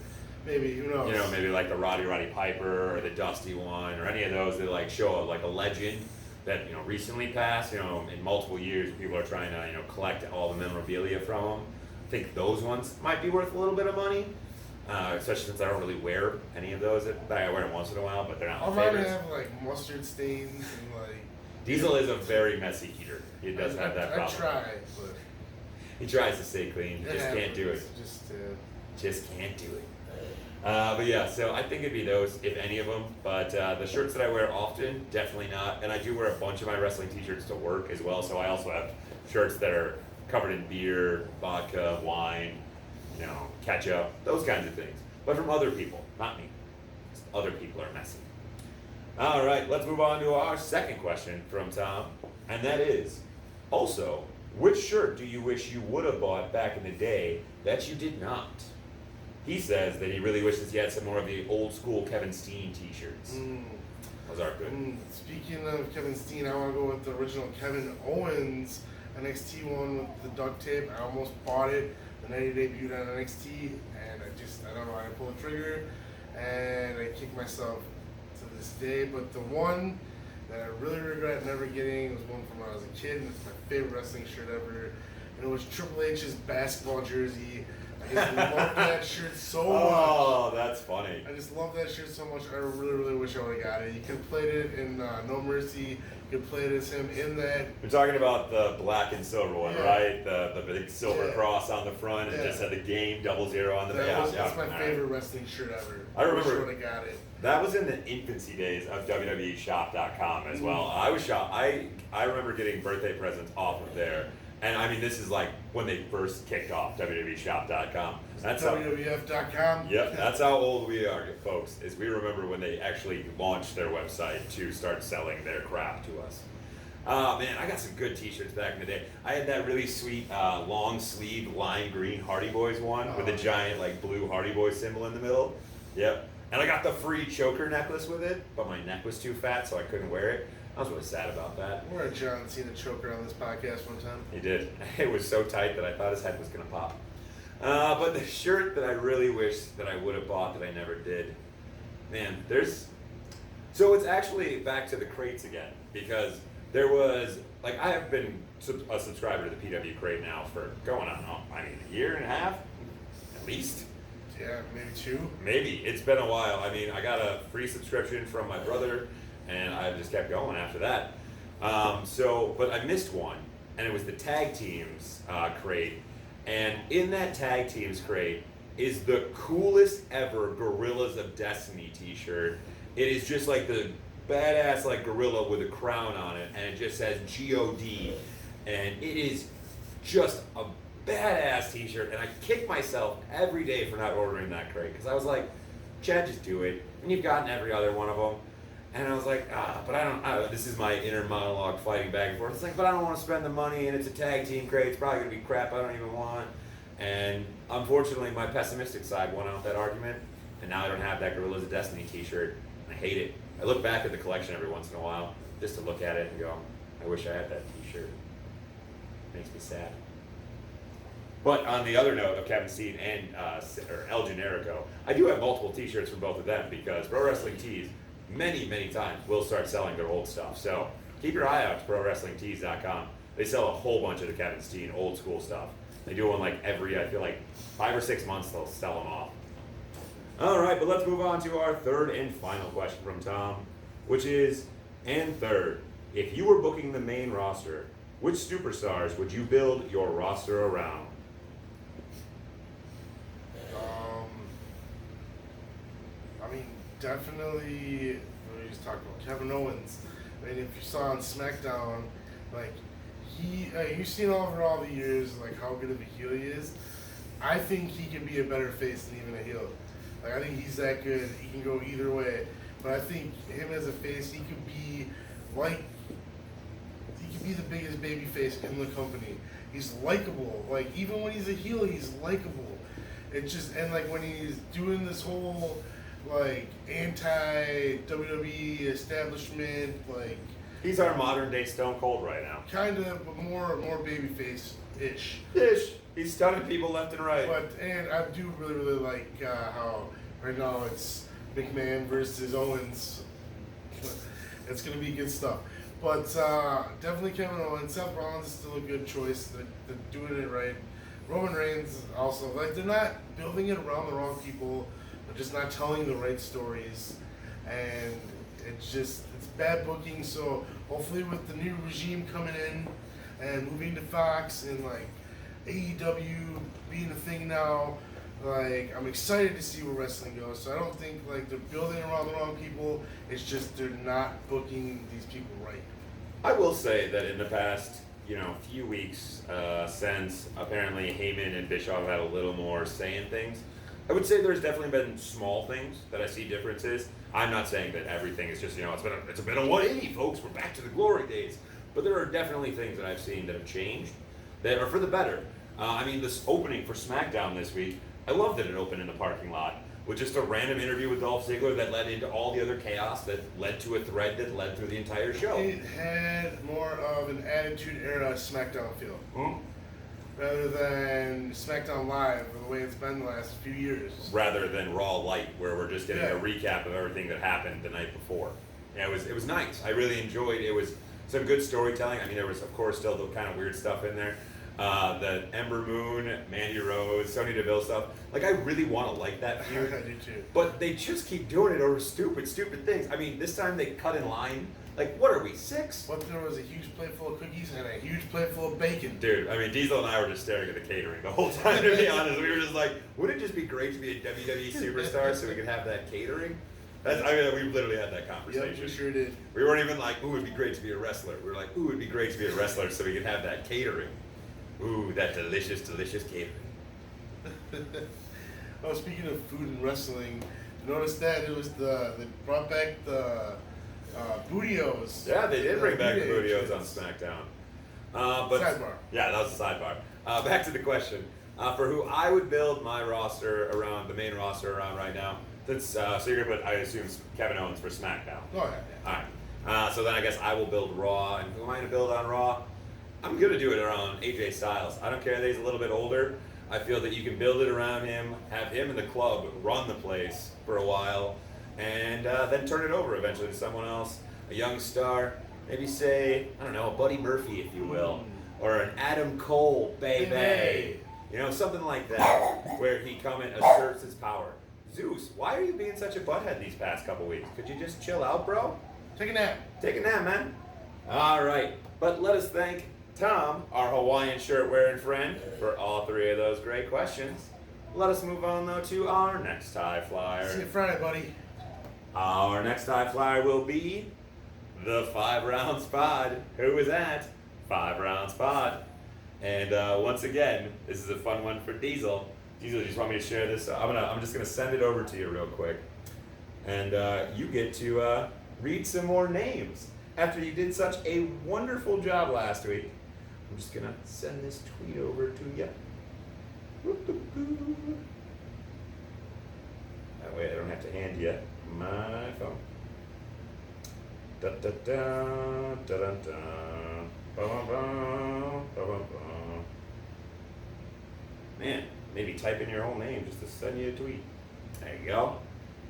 maybe, who knows? Maybe like the Roddy Piper or the Dusty one or any of those that like show like a legend that, recently passed, in multiple years people are trying to, collect all the memorabilia from them. I think those ones might be worth a little bit of money, especially since I don't really wear any of those. I wear them once in a while, but they're not my favorites. Have like mustard stains and like... Diesel is a very messy eater. He does have that problem. I try, but... He tries to stay clean, he just can't do it. Just can't do it. But yeah, so I think it'd be those, if any of them. But the shirts that I wear often, definitely not. And I do wear a bunch of my wrestling t-shirts to work as well, so I also have shirts that are covered in beer, vodka, wine, ketchup, those kinds of things. But from other people, not me. Other people are messy. All right, let's move on to our second question from Tom. And that is, also, which shirt do you wish you would have bought back in the day that you did not? He says that he really wishes he had some more of the old school Kevin Steen t-shirts. Those are good. Speaking of Kevin Steen, I want to go with the original Kevin Owens NXT one with the duct tape. I almost bought it the night he debuted on NXT, and I don't know how to pull the trigger, and I kicked myself to this day. But the one that I really regret never getting was one from when I was a kid, and it's my favorite wrestling shirt ever. And it was Triple H's basketball jersey. I just love that shirt so much. Oh, that's funny. I just love that shirt so much. I really, really wish I would have got it. You could have played it in No Mercy. You could play it as him in that. We're talking about the black and silver one, right? The big silver cross on the front and just had the game 00 on the back. That's my favorite wrestling shirt ever. I remember. I wish I would have got it. That was in the infancy days of WWEshop.com as well. I was shocked. I remember getting birthday presents off of there. And I mean, this is like when they first kicked off WWEshop.com. That's WWF.com. Yep, that's how old we are, folks. Is we remember when they actually launched their website to start selling their crap to us. Man, I got some good t-shirts back in the day. I had that really sweet long sleeve lime green Hardy Boys one with a giant like blue Hardy Boys symbol in the middle. Yep. And I got the free choker necklace with it, but my neck was too fat, so I couldn't wear it. I was really sad about that. I wore John Cena choker on this podcast one time. He did. It was so tight that I thought his head was going to pop. But the shirt that I really wish that I would have bought that I never did, man, so it's actually back to the crates again, because there was, like, I have been a subscriber to the PW crate now for going on, a year and a half, at least. Yeah, maybe 2. Maybe. It's been a while. I mean, I got a free subscription from my brother, and I just kept going after that. But I missed one, and it was the tag teams crate. And in that tag teams crate is the coolest ever Gorillas of Destiny t-shirt. It is just like the badass like gorilla with a crown on it, and it just says G-O-D. And it is just a badass t-shirt, and I kick myself every day for not ordering that crate, because I was like, Chad, just do it. And you've gotten every other one of them. And I was like, but I don't, this is my inner monologue fighting back and forth. It's like, but I don't want to spend the money, and it's a tag team crate. It's probably going to be crap I don't even want. And unfortunately, my pessimistic side won out that argument, and now I don't have that Gorillas of Destiny t-shirt. I hate it. I look back at the collection every once in a while just to look at it and go, I wish I had that t-shirt. Makes me sad. But on the other note of Kevin Steen and El Generico, I do have multiple t-shirts from both of them because Pro Wrestling Tees many times will start selling their old stuff. So keep your eye out to ProWrestlingTees.com. They sell a whole bunch of the Kevin Steen old school stuff. They do one like every, I feel like 5 or 6 months they'll sell them off. All right, but let's move on to our third and final question from Tom, which is, and third, if you were booking the main roster, which superstars would you build your roster around? I mean, definitely, we just talked about Kevin Owens. I mean, if you saw on SmackDown, like, you've seen over all the years, like, how good of a heel he is. I think he can be a better face than even a heel. Like, I think he's that good. He can go either way. But I think him as a face, he could be, like, he could be the biggest baby face in the company. He's likable. Like, even when he's a heel, he's likable. It's just, and, like, when he's doing this whole, like, anti-WWE establishment, like... He's our modern day Stone Cold right now. Kind of, but more babyface-ish. He's stunning people left and right. And I do really like how right now it's McMahon versus Owens. It's going to be good stuff. But definitely Kevin Owens. Seth Rollins is still a good choice. They're doing it right. Roman Reigns also. Like, they're not building it around the wrong people. They're just not telling the right stories. And it's bad booking. So hopefully with the new regime coming in and moving to Fox and, like, AEW being a thing now, like, I'm excited to see where wrestling goes. So I don't think, like, they're building around the wrong people. It's just they're not booking these people right. I will say that in the past, few weeks, since apparently Heyman and Bischoff had a little more say in things, I would say there's definitely been small things that I see differences. I'm not saying that everything is just, it's been a 180, folks. We're back to the glory days. But there are definitely things that I've seen that have changed that are for the better. I mean, this opening for SmackDown this week, I love that it opened in the parking lot with just a random interview with Dolph Ziggler that led into all the other chaos that led to a thread that led through the entire show. It had more of an Attitude Era SmackDown feel. Rather than SmackDown Live, the way it's been the last few years. Rather than Raw Light, where we're just getting a recap of everything that happened the night before. Yeah, it was nice. I really enjoyed it. It was some good storytelling. I mean, there was, of course, still the kind of weird stuff in there. The Ember Moon, Mandy Rose, Sonya Deville stuff. Like, I really want to like that feud. I do too. But they just keep doing it over stupid things. I mean, this time they cut in line. Like, what are we, 6? But there was a huge plate full of cookies and a huge plate full of bacon. Dude, I mean, Diesel and I were just staring at the catering the whole time, to be honest. We were just like, would it just be great to be a WWE superstar so we could have that catering? We literally had that conversation. Yep, we sure did. We weren't even like, ooh, it'd be great to be a wrestler. We were like, ooh, it'd be great to be a wrestler so we could have that catering. Ooh, that delicious catering. Oh, speaking of food and wrestling, notice that it was they brought back the Bootios. Yeah, they did bring back the Bootios on SmackDown. But sidebar. Yeah, that was the sidebar. Back to the question. For who I would build my roster around, the main roster around right now, so you're going to put, I assume, Kevin Owens for SmackDown. Oh, yeah. Alright. So then I guess I will build Raw. And who am I going to build on Raw? I'm going to do it around AJ Styles. I don't care that he's a little bit older. I feel that you can build it around him, have him and the club run the place for a while, and then turn it over eventually to someone else, a young star, maybe say, I don't know, a Buddy Murphy, if you will, or an Adam Cole, baby. Something like that, where he come and asserts his power. Zeus, why are you being such a butthead these past couple weeks? Could you just chill out, bro? Take a nap. Take a nap, man. All right, but let us thank Tom, our Hawaiian shirt-wearing friend, for all 3 of those great questions. Let us move on, though, to our next high flyer. See you Friday, buddy. Our next high flyer will be the 5 Rounds Pod. Who is that? 5 Rounds Pod. And once again, this is a fun one for Diesel. Diesel, you just want me to share this? I'm just gonna send it over to you real quick, and you get to read some more names after you did such a wonderful job last week. I'm just gonna send this tweet over to you. That way I don't have to hand you my phone. Da da da da da da. Man, maybe type in your whole name just to send you a tweet. There you go.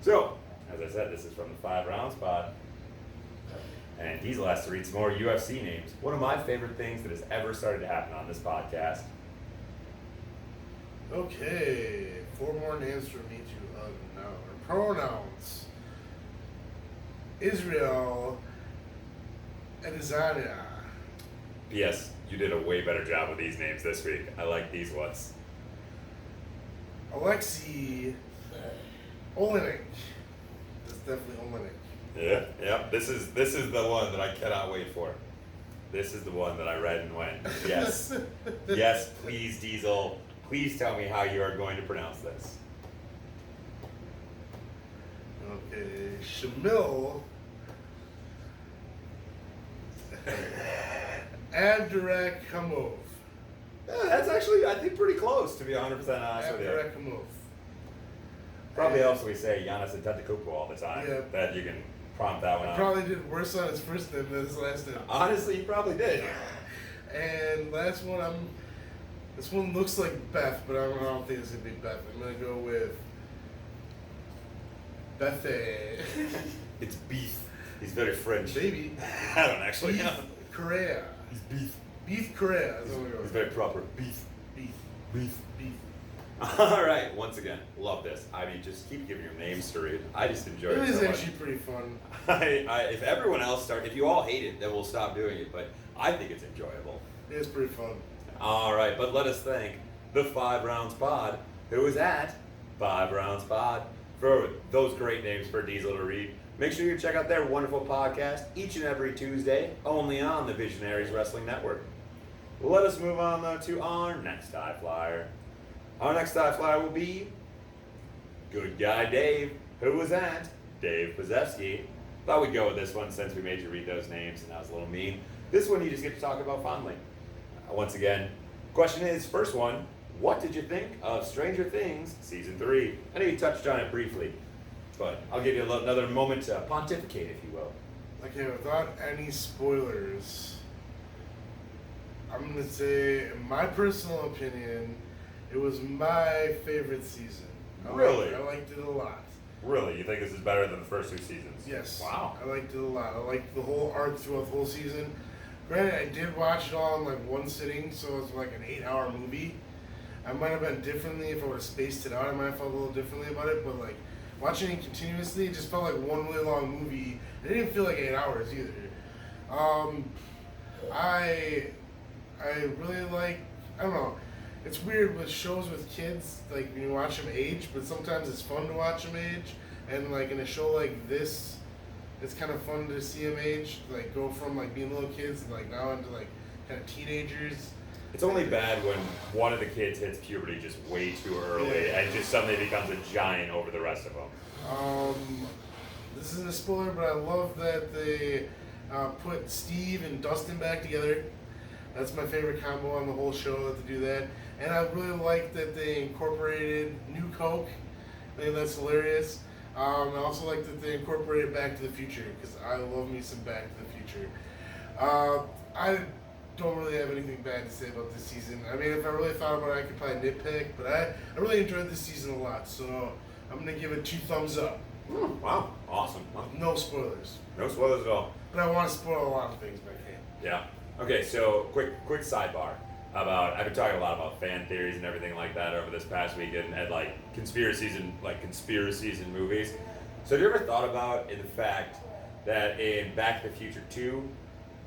So, as I said, this is from the 5 Round Spot. And Diesel has to read some more UFC names. One of my favorite things that has ever started to happen on this podcast. Okay, 4 more names for me to know. Pronouns. Israel Adesanya. P.S. You did a way better job with these names this week. I like these ones. Alexei Olenek. That's definitely Olenek. Yeah. This is the one that I cannot wait for. This is the one that I read and went, yes. Yes, please, Diesel. Please tell me how you are going to pronounce this. Okay, Shamil Abdurakhimov. That's actually, I think, pretty close, to be 100% honest with you. Abdurakhimov. Probably else we say Giannis Antetokounmpo all the time. Yeah. That you can prompt that one I out. probably did worse on his first name than his last name. Honestly, you probably did. And last one, this one looks like Beth, but I don't think it's gonna be Beth. I'm gonna go with Bethe. It's beef. He's very French. Baby. I don't actually Beef know. Correa. He's beef. Beef Correa. That's what I'm going He's with. very proper. Beef. Beef. Beef. Beef. All right. Once again, love this. I mean, just keep giving your names to read. I just enjoy It it is so much. actually pretty fun. If everyone else if you all hate it, then we'll stop doing it. But I think it's enjoyable. It is pretty fun. All right, but let us thank the 5 Rounds Pod, who is at 5 Rounds Pod, for those great names for Diesel to read. Make sure you check out their wonderful podcast each and every Tuesday, only on the Visionaries Wrestling Network. Let us move on, though, to our next high flyer. Our next high flyer will be Good Guy Dave, who is at Dave Pozevsky. Thought we'd go with this one since we made you read those names, and that was a little mean. This one you just get to talk about fondly. Once again, question is, first one, what did you think of Stranger Things Season 3? I know you touched on it briefly, but I'll give you another moment to pontificate, if you will. Okay, without any spoilers, I'm gonna say, in my personal opinion, it was my favorite season. Really? I liked it a lot. Really? You think this is better than the first 2 seasons? Yes. Wow. I liked it a lot. I liked the whole arc throughout the whole season. Granted, I did watch it all in like one sitting, so it was like an 8-hour movie. I might have been differently if I would have spaced it out. I might have felt a little differently about it, but like watching it continuously, it just felt like one really long movie. It didn't feel like 8 hours either. I really like, I don't know. It's weird with shows with kids, like when you watch them age, but sometimes it's fun to watch them age. And like in a show like this, it's kind of fun to see them age, like go from like being little kids and like now into like kind of teenagers. It's only bad when one of the kids hits puberty just way too early and just suddenly becomes a giant over the rest of them. This isn't a spoiler, but I love that they put Steve and Dustin back together. That's my favorite combo on the whole show, that they do that. And I really like that they incorporated New Coke. I think that's hilarious. I also like that they incorporated Back to the Future, because I love me some Back to the Future. I don't really have anything bad to say about this season. I mean, if I really thought about it, I could probably nitpick, but I really enjoyed this season a lot, so I'm going to give it 2 thumbs up. Wow, awesome. Wow. No spoilers. No spoilers at all. But I want to spoil a lot of things, but I can't. Yeah. Okay, so quick sidebar about, I've been talking a lot about fan theories and everything like that over this past weekend and like conspiracies in movies. So have you ever thought about in the fact that in Back to the Future 2,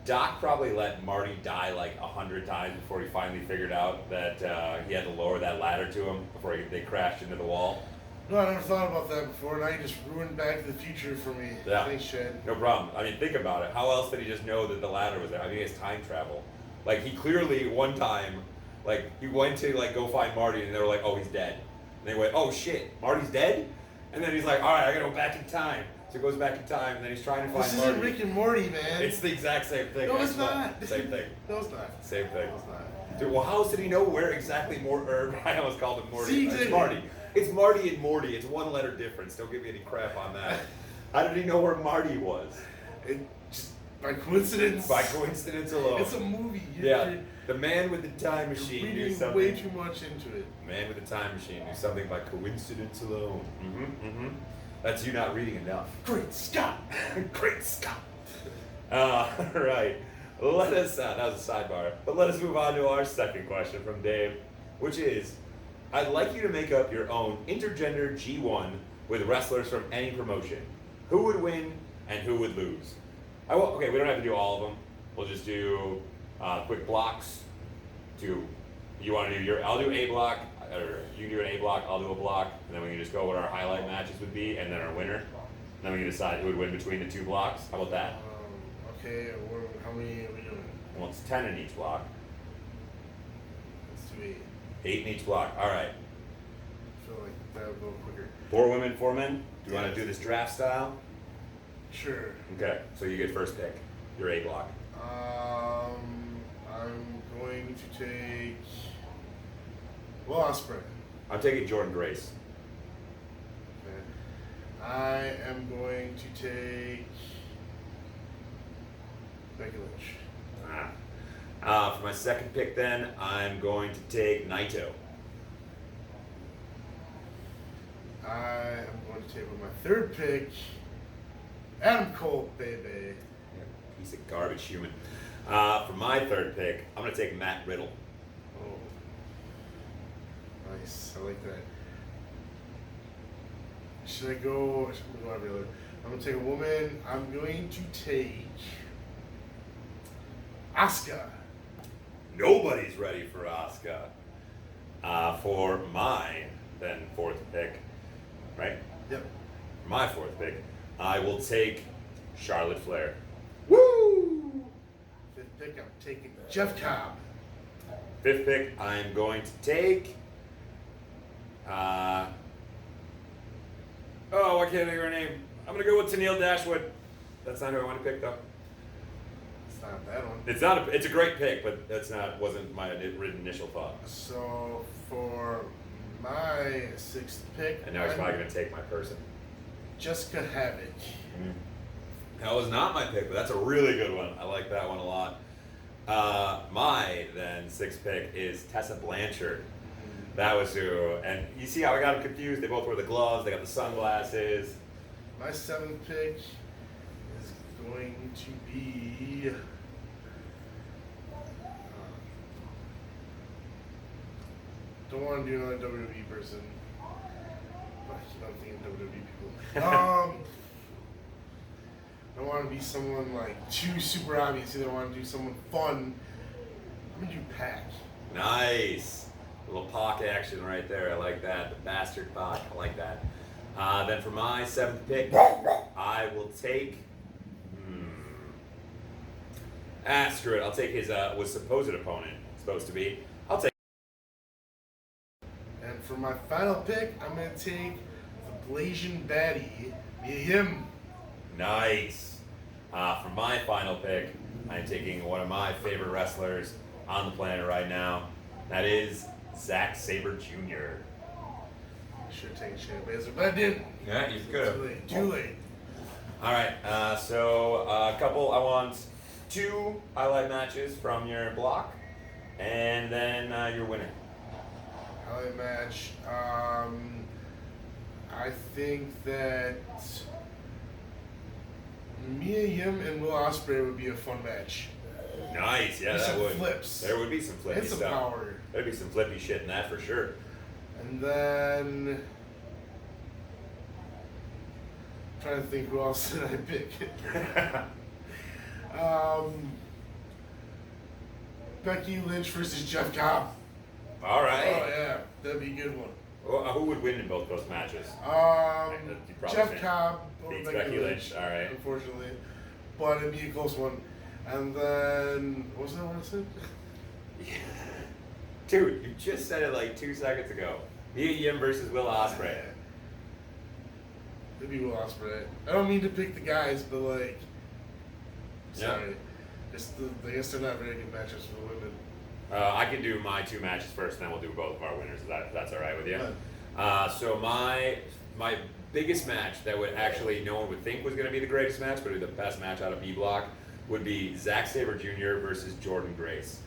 Doc probably let Marty die like 100 times before he finally figured out that he had to lower that ladder to him before they crashed into the wall? No, I never thought about that before. Now you just ruined Back to the Future for me. Yeah. Thanks, Shad. No problem. I mean, think about it. How else did he just know that the ladder was there? I mean, it's time travel. Like, he clearly, one time, like, he went to, like, go find Marty, and they were like, oh, he's dead. And they went, oh, shit, Marty's dead? And then he's like, all right, I gotta go back in time. So he goes back in time, and then he's trying to find This Marty. isn't Rick and Morty, man. It's the exact same thing. No, Guess it's what? not. Same thing. No, it's not. Same thing. No, it's not. Dude, well, how else did he know where exactly I almost called him Morty. See, It's exactly. Marty. It's Marty and Morty. It's one letter difference. Don't give me any crap on that. How did he know where Marty was? It just by coincidence. By coincidence alone. It's a movie. Yeah. The man with the time You're machine knew reading something. way too much into it. The man with the time machine knew something by coincidence alone. That's you not reading enough. Great Scott! Great Scott! Right. Let us, that was a sidebar, but let us move on to our second question from Dave, which is, I'd like you to make up your own intergender G1 with wrestlers from any promotion. Who would win and who would lose? Okay, we don't have to do all of them. We'll just do quick blocks. You want to do I'll do A block, or you do an A block, I'll do a block, and then we can just go what our highlight matches would be, and then our winner. And then we can decide who would win between the two blocks. How about that? Okay, how many are we doing? Well, it's 10 in each block. Let's do 8. 8 in each block. All right. I feel like that would go quicker. 4 women, 4 men. Do you want to do this draft style? Sure. Okay. So you get first pick. Your A block. I'm going to take Will Ospreay. I'm taking Jordan Grace. Okay. I am going to take Becky Lynch. For my second pick, then I'm going to take Naito. I am going to take with my third pick Adam Cole, baby. Piece of garbage human. For my third pick, I'm going to take Matt Riddle. Oh, nice. I like that. Should I go every other? I'm going to take a woman. I'm going to take Asuka. Nobody's ready for Asuka. For my then fourth pick, right? Yep. For my fourth pick, I will take Charlotte Flair. Woo! Fifth pick, I'm taking Jeff Cobb. Fifth pick, I'm going to take. I can't think of her name. I'm gonna go with Tennille Dashwood. That's not who I want to pick though. It's not a bad one. It's a great pick, but wasn't my initial thought. So for my sixth pick, And now he's probably gonna take my person. Jessica Havoc. That was not my pick, but that's a really good one. I like that one a lot. My then sixth pick is Tessa Blanchard. That was who, and you see how I got them confused? They both wear the gloves, they got the sunglasses. My seventh pick is going to be don't want to do another WWE person. But I keep on thinking WWE people. I want to be someone like too super obvious. Either I want to do someone fun. I'm gonna do Pac. Nice. A little Pac action right there. I like that. The bastard Pac. I like that. Then for my seventh pick, I will take. Screw it. I'll take his was supposed opponent. Supposed to be. I'll take. And for my final pick, I'm gonna take the Blasian baddie, him. Nice. For my final pick, I'm taking one of my favorite wrestlers on the planet right now. That is Zack Sabre Jr. I should have taken Shayna Baszler, but I didn't. Yeah, you could have. Too late. Too late. All right. So a couple. I want 2 highlight matches from your block, and then your winner. Highlight match. I think that Mia Yim and Will Ospreay would be a fun match. Nice. Yeah, There's that some would. flips. There would be some flippy And some stuff. power. There'd be some flippy shit in that for sure. And then trying to think who else did I pick. Becky Lynch versus Jeff Cobb. All right. Oh yeah, that'd be a good one. Well, who would win in both those matches? You probably Jeff can't. Cobb or Beats Becky Lynch. All right. Unfortunately, but it'd be a close one. And then what was that one I said? Dude, you just said it like 2 seconds ago. Mia Yim versus Will Ospreay. It'd be Will Ospreay. I don't mean to pick the guys, but like, sorry, I guess they're not very good matchups for the women. I can do my 2 matches first, and then we'll do both of our winners. If that's all right with you. So my biggest match that would actually no one would think was going to be the greatest match, but would be the best match out of B Block would be Zack Sabre Jr. versus Jordan Grace,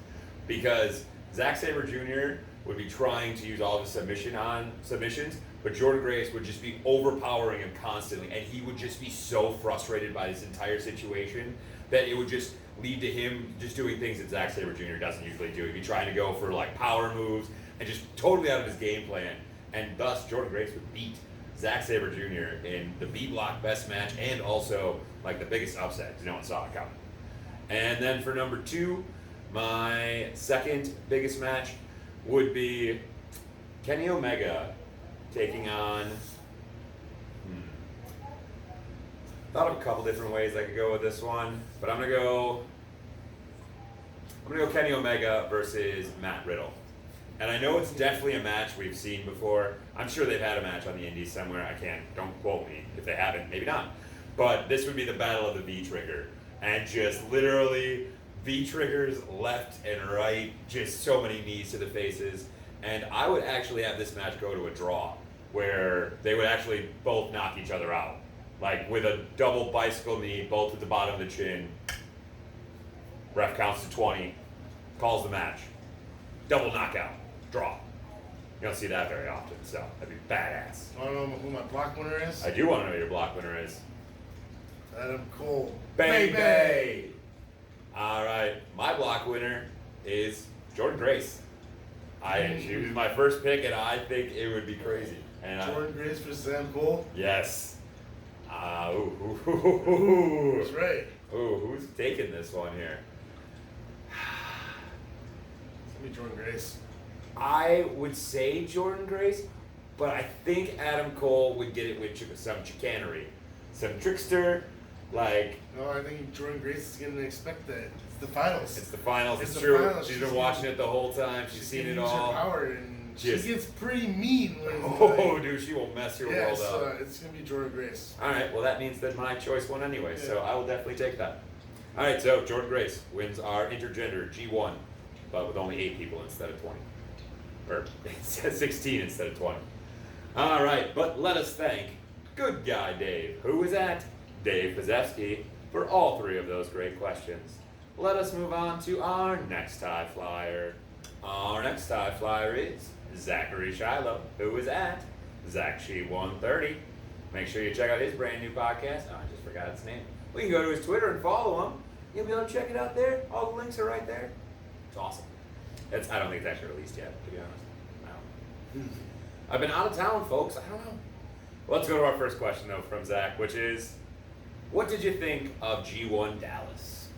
because Zack Sabre Jr. would be trying to use all of his submissions, but Jordan Grace would just be overpowering him constantly, and he would just be so frustrated by this entire situation that it would just lead to him just doing things that Zack Sabre Jr. doesn't usually do. He'd be trying to go for like power moves and just totally out of his game plan, and thus Jordan Grace would beat Zack Sabre Jr. in the B Block best match and also like the biggest upset because no one saw it coming. And then for number 2, my second biggest match would be Kenny Omega taking on. Thought of a couple different ways I could go with this one, but I'm gonna go Kenny Omega versus Matt Riddle. And I know it's definitely a match we've seen before. I'm sure they've had a match on the indies somewhere. Don't quote me. If they haven't, maybe not. But this would be the battle of the V-Trigger. And just literally V-Triggers left and right, just so many knees to the faces. And I would actually have this match go to a draw, where they would actually both knock each other out. Like with a double bicycle knee, both at the bottom of the chin. Ref counts to 20, calls the match. Double knockout, draw. You don't see that very often, so that'd be badass. I don't know who my block winner is. I do want to know who your block winner is. Adam Cole. Baby! All right, my block winner is Jordan Grace. She was my first pick, and I think it would be crazy. And Jordan Grace versus Adam Cole? Yes. That's right. Ooh, who's taking this one here? It's going to be Jordan Grace. I would say Jordan Grace, but I think Adam Cole would get it with some chicanery. Some trickster, like... No, I think Jordan Grace is going to expect that. It's the finals. It's the finals. It's the true. finals. She's been watching it the whole time. She's seen it all. Her power, and she gets pretty mean when dude, she will mess your world up. So it's going to be Jordan Grace. All right, well, that means that my choice won anyway, so I will definitely take that. All right, so Jordan Grace wins our intergender G1, but with only 8 people instead of 20. Or 16 instead of 20. All right, but let us thank good guy Dave, who is at Dave Pazewski, for all 3 of those great questions. Let us move on to our next high flyer. Our next high flyer is Zachary Shiloh, who is at ZachShe130. Make sure you check out his brand new podcast. Oh, I just forgot its name. We can go to his Twitter and follow him. You'll be able to check it out there. All the links are right there. It's awesome. I don't think it's actually released yet, to be honest. I've been out of town, folks. I don't know. Well, let's go to our first question, though, from Zach, which is, what did you think of G1 Dallas?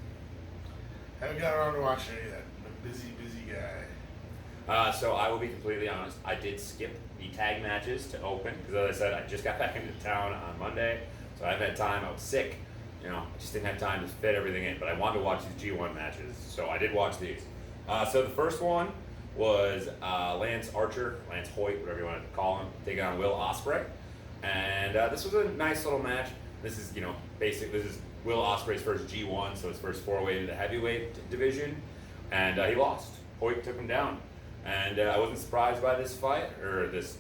Haven't got around to watching it yet. I'm a busy guy. So I will be completely honest. I did skip the tag matches to open, because as I said, I just got back into town on Monday, so I haven't had time. I was sick. I just didn't have time to fit everything in, but I wanted to watch these G1 matches, so I did watch these. So the first one was Lance Hoyt, whatever you want to call him, taking on Will Ospreay. And this was a nice little match. This is, this is Will Ospreay's first G1, so his first 4-way into the heavyweight division. And he lost. Hoyt took him down. And I wasn't surprised by this fight, or this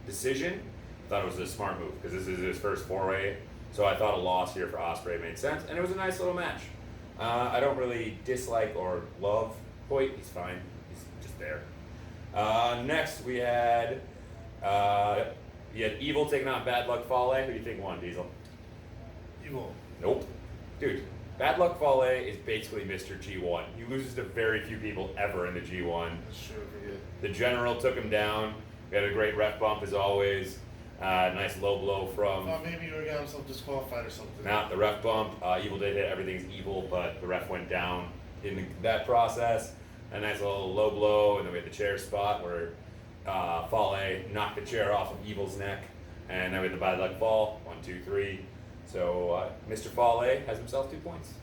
decision. I thought it was a smart move, because this is his first 4-way. So I thought a loss here for Ospreay made sense. And it was a nice little match. I don't really dislike or love Hoyt. He's fine. He's just there. Next, we had Evil taking on Bad Luck Fale. Who do you think won, Diesel? Evil. Nope. Dude, Bad Luck Fale is basically Mr. G1. He loses to very few people ever in the G1. That's true. The General took him down. We had a great ref bump as always. Nice low blow from... I thought maybe he would have got himself disqualified or something. Nah, the ref bump. Evil did hit Everything's Evil, but the ref went down in that process. A nice little low blow, and then we had the chair spot where Fale knocked the chair off of Evil's neck, and then we had the Bad Luck Fall, 1, 2, 3. So Mr. Fale has himself 2 points.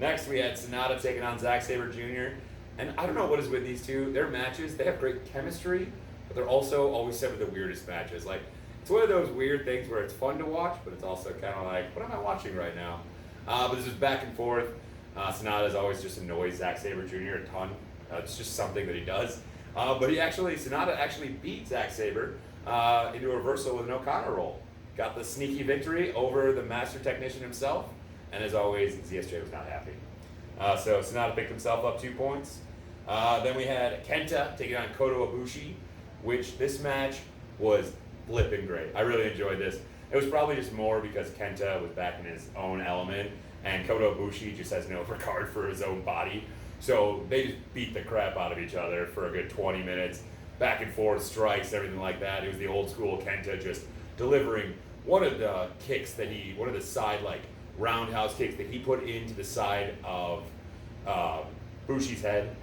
Next, we had Sonata taking on Zack Sabre Jr. And I don't know what is with these two. Their matches, they have great chemistry, but they're also always some of the weirdest matches. Like, It's one of those weird things where it's fun to watch, but it's also kind of like, what am I watching right now? But this is back and forth. Sonata's always just annoys Zack Sabre Jr. a ton. It's just something that he does. But Sonata actually beat Zack Sabre into a reversal with an O'Connor roll. Got the sneaky victory over the master technician himself, and as always, ZSJ was not happy. So Sonata picked himself up 2 points. Then we had Kenta taking on Kota Ibushi, which this match was flipping great. I really enjoyed this. It was probably just more because Kenta was back in his own element, and Kota Ibushi just has no regard for his own body. So they just beat the crap out of each other for a good 20 minutes, back and forth strikes, everything like that. It was the old school Kenta just delivering one of the side like roundhouse kicks that he put into the side of Ibushi's head.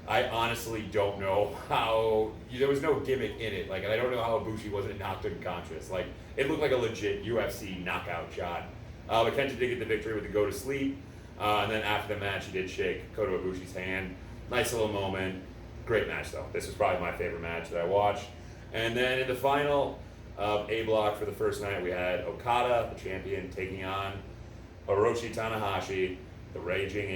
I honestly don't know how, there was no gimmick in it. Like, and I don't know how Ibushi wasn't knocked unconscious. Like, it looked like a legit UFC knockout shot. But Kenta did get the victory with the go to sleep. And then after the match, he did shake Kota Ibushi's hand. Nice little moment. Great match, though. This was probably my favorite match that I watched. And then in the final A block for the first night, we had Okada, the champion, taking on Hiroshi Tanahashi, the aging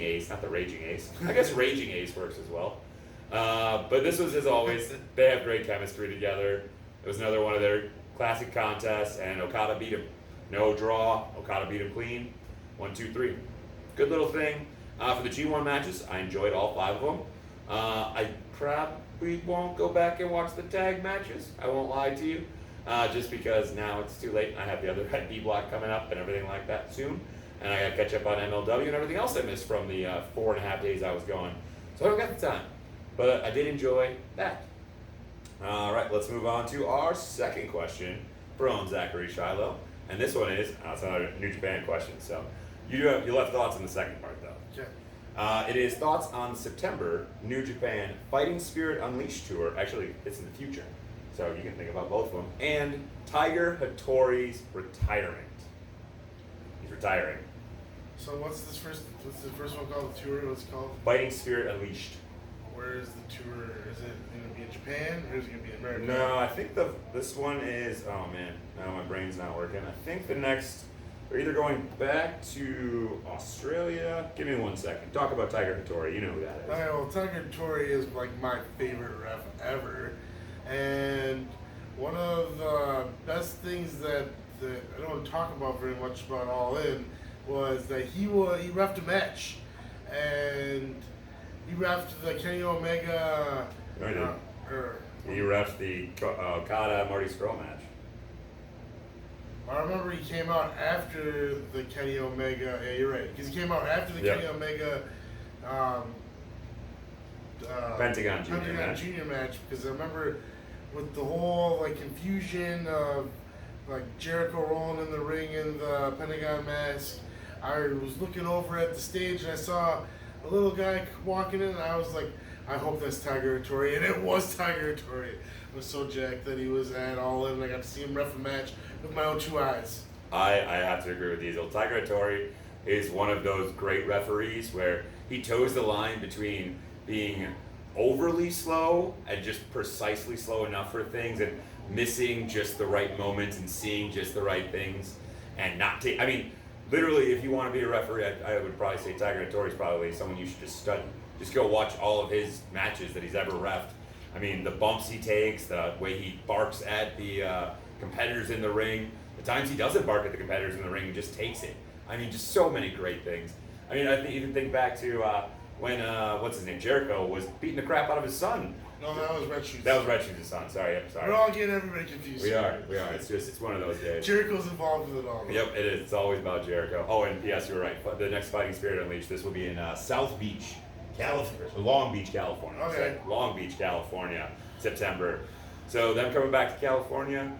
ace, not the raging ace. I guess raging ace works as well. But this was, as always, they have great chemistry together. It was another one of their classic contests, and Okada beat him. No draw. Okada beat him clean. 1, 2, 3. Good little thing. For the G1 matches, I enjoyed all 5 of them. I probably won't go back and watch the tag matches. I won't lie to you. Just because now it's too late and I have the other B block coming up and everything like that soon. And I got to catch up on MLW and everything else I missed from the 4.5 days I was gone. So I don't got the time. But I did enjoy that. All right, let's move on to our second question from Zachary Shiloh. And this one is, it's another New Japan question. So you left thoughts on the second part, though. Okay. It is thoughts on September New Japan Fighting Spirit Unleashed tour. Actually, it's in the future. So you can think about both of them. And Tiger Hattori's retirement. He's retiring. So what's the first one called? The tour? What's it called? Fighting Spirit Unleashed. Where is the tour? Is it going to be in Japan or is it going to be in America? No, I think this one is. Oh man, now my brain's not working. I think the next. They're either going back to Australia. Give me 1 second. Talk about Tiger Hattori. You know who that is. Alright, well, Tiger Hattori is like my favorite ref ever, and one of the best things that I don't talk about very much about All In was that he reffed a match, and he reffed the Kenny Omega. No, he didn't. He reffed the Okada Marty Scurll match. I remember he came out after the Kenny Omega. Yeah, you're right, because he came out after the Kenny Omega. Pentagon Junior match, because I remember with the whole like confusion of like Jericho rolling in the ring in the Pentagon mask. I was looking over at the stage and I saw a little guy walking in, and I was like, I hope that's Tiger Hattori, and it was Tiger Hattori. I was so jacked that he was at All In, and I got to see him ref a match with my own 2 eyes. I have to agree with Diesel. Tiger Hattori is one of those great referees where he toes the line between being overly slow and just precisely slow enough for things and missing just the right moments and seeing just the right things and not take. I mean, literally, if you want to be a referee, I would probably say Tiger Hattori is probably someone you should just study. Just go watch all of his matches that he's ever reffed. I mean, the bumps he takes, the way he barks at the competitors in the ring, the times he doesn't bark at the competitors in the ring and just takes it. I mean, just so many great things. I mean, even think back to when, what's his name, Jericho was beating the crap out of his son. No, that was Red Shoes. That was Red Shoes' son. Sorry. We're all getting everybody confused. We are. It's one of those days. Jericho's involved with it all. Yep, it is. It's always about Jericho. Oh, and P.S., you were right. The next Fighting Spirit Unleashed, this will be in South Beach, California. Long Beach, California. Okay. Long Beach, California, September. So them coming back to California,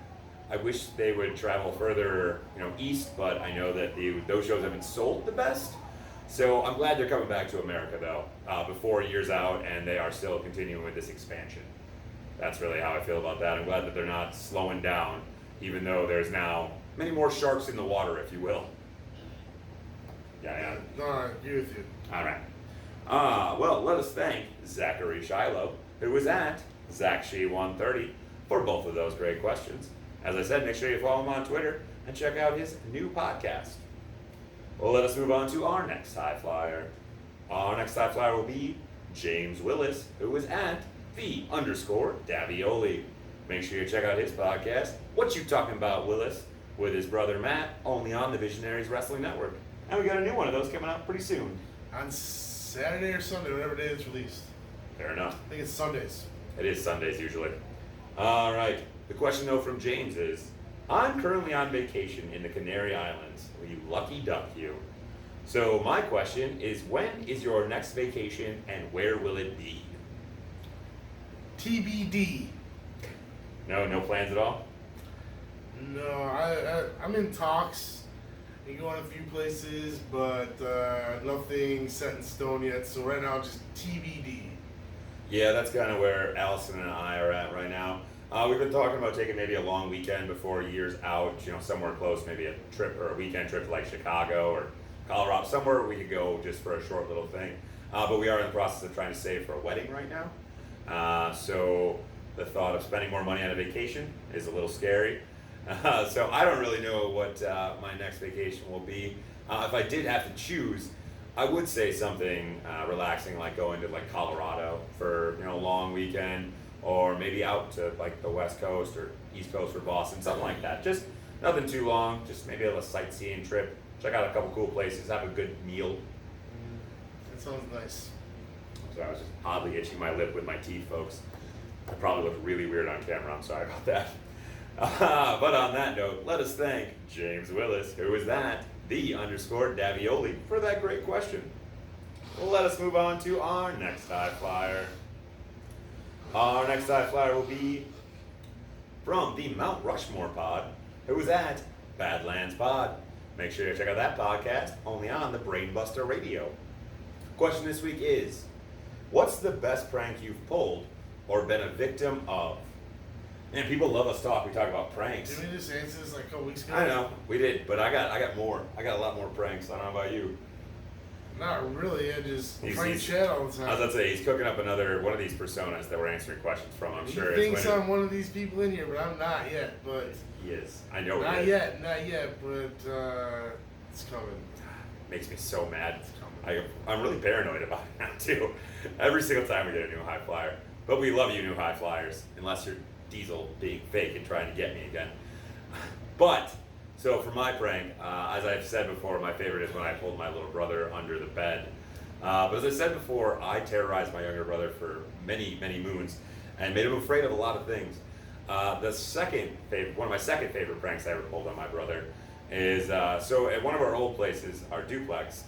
I wish they would travel further, east, but I know that those shows haven't sold the best. So I'm glad they're coming back to America, though, before a year's out, and they are still continuing with this expansion. That's really how I feel about that. I'm glad that they're not slowing down, even though there's now many more sharks in the water, if you will. Yeah. No, I agree with you. All right. Well, let us thank Zachary Shiloh, who was at ZachShee130 for both of those great questions. As I said, make sure you follow him on Twitter and check out his new podcast. Well, let us move on to our next high flyer. Our next high flyer will be James Willis, who is at _Davioli. Make sure you check out his podcast, What You Talking About, Willis, with his brother Matt, only on the Visionaries Wrestling Network. And we got a new one of those coming out pretty soon. On Saturday or Sunday, whatever day it's released. Fair enough. I think it's Sundays. It is Sundays usually. All right. The question though from James is, I'm currently on vacation in the Canary Islands. You lucky duck, you. So my question is, when is your next vacation and where will it be? TBD. No plans at all? No, I'm in talks. I'm going a few places, but nothing set in stone yet. So right now, just TBD. Yeah, that's kind of where Allison and I are at right now. We've been talking about taking maybe a long weekend before year's out, somewhere close, maybe a trip or a weekend trip to like Chicago or Colorado, somewhere we could go just for a short little thing. But we are in the process of trying to save for a wedding right now. So the thought of spending more money on a vacation is a little scary. So I don't really know what my next vacation will be. If I did have to choose, I would say something relaxing, like going to like Colorado for a long weekend, or maybe out to like the West Coast or East Coast for Boston, something like that. Just nothing too long, just maybe a little sightseeing trip, check out a couple cool places, have a good meal. That sounds nice. So I was just oddly itching my lip with my teeth, folks. I probably look really weird on camera, I'm sorry about that. But on that note, let us thank James Willis, who is that, _Davioli, for that great question. Well, let us move on to our next high flyer. Our next high flyer will be from the Mount Rushmore pod, who is at Badlands Pod. Make sure you check out that podcast, only on the Brainbuster radio. Question this week is, what's the best prank you've pulled or been a victim of? And people love us talk. We talk about pranks. Didn't we just answer this like a couple weeks ago? I know, we did, but I got more. I got a lot more pranks. I don't know about you. Not really. I just He's- prank chat all the time. I was about to say, he's cooking up another one of these personas that we're answering questions from. I'm sure He it's thinks when I'm one of these people in here, but I'm not yet. But he is. I know not he is. yet. But it's coming. Makes me so mad. It's coming. I'm really paranoid about it now too. Every single time we get a new high flyer. But we love you, new high flyers, unless you're Diesel being fake and trying to get me again. But so for my prank, as I've said before, my favorite is when I pulled my little brother under the bed. But as I said before, I terrorized my younger brother for many moons and made him afraid of a lot of things. One of my second favorite pranks I ever pulled on my brother is so at one of our old places, our duplex,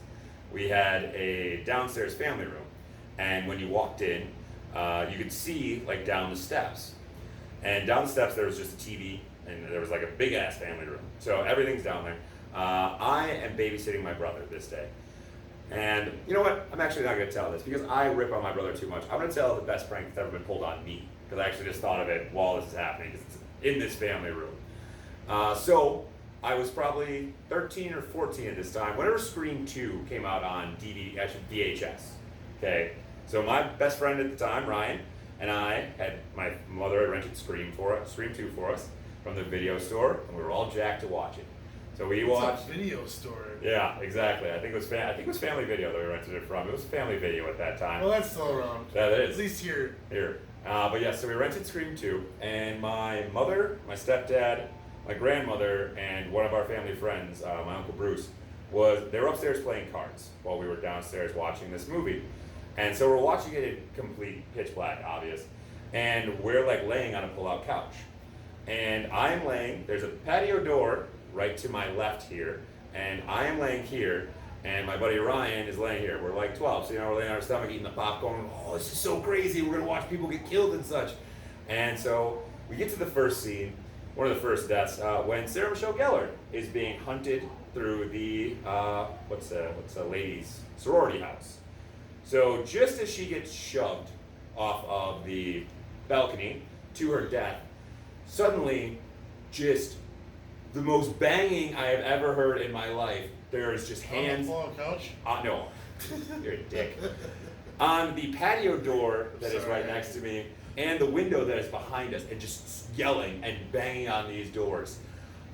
we had a downstairs family room, and when you walked in, you could see like down the steps. And down the steps there was just a TV, and there was like a big ass family room. So everything's down there. I am babysitting my brother this day. And you know what? I'm actually not going to tell this because I rip on my brother too much. I'm going to tell the best prank that's ever been pulled on me, because I actually just thought of it while this is happening, because it's in this family room. So I was probably 13 or 14 at this time, whenever Scream 2 came out on DVD, actually VHS. Okay, so my best friend at the time, Ryan, and I had, my mother had rented Scream 2 for us from the video store, and we were all jacked to watch it. So we watched. It's a video store. Yeah, exactly. I think it was Family Video that we rented it from. It was Family Video at that time. Well, that's still around. That is. At least here. But yeah, so we rented Scream 2, and my mother, my stepdad, my grandmother, and one of our family friends, my Uncle Bruce, they were upstairs playing cards while we were downstairs watching this movie. And so we're watching it in complete pitch black, obvious, and we're like laying on a pull-out couch. And I'm laying, there's a patio door right to my left here, and I am laying here, and my buddy Ryan is laying here. We're like 12, so we're laying on our stomach eating the popcorn. Oh, this is so crazy. We're gonna watch people get killed and such. And so we get to the first scene, one of the first deaths, when Sarah Michelle Gellar is being hunted through the what's a ladies' sorority house. So just as she gets shoved off of the balcony to her death, suddenly, just the most banging I have ever heard in my life. There is just hands. On the couch? No, you're a dick. On the patio door that is right next to me, and the window that is behind us, and just yelling and banging on these doors.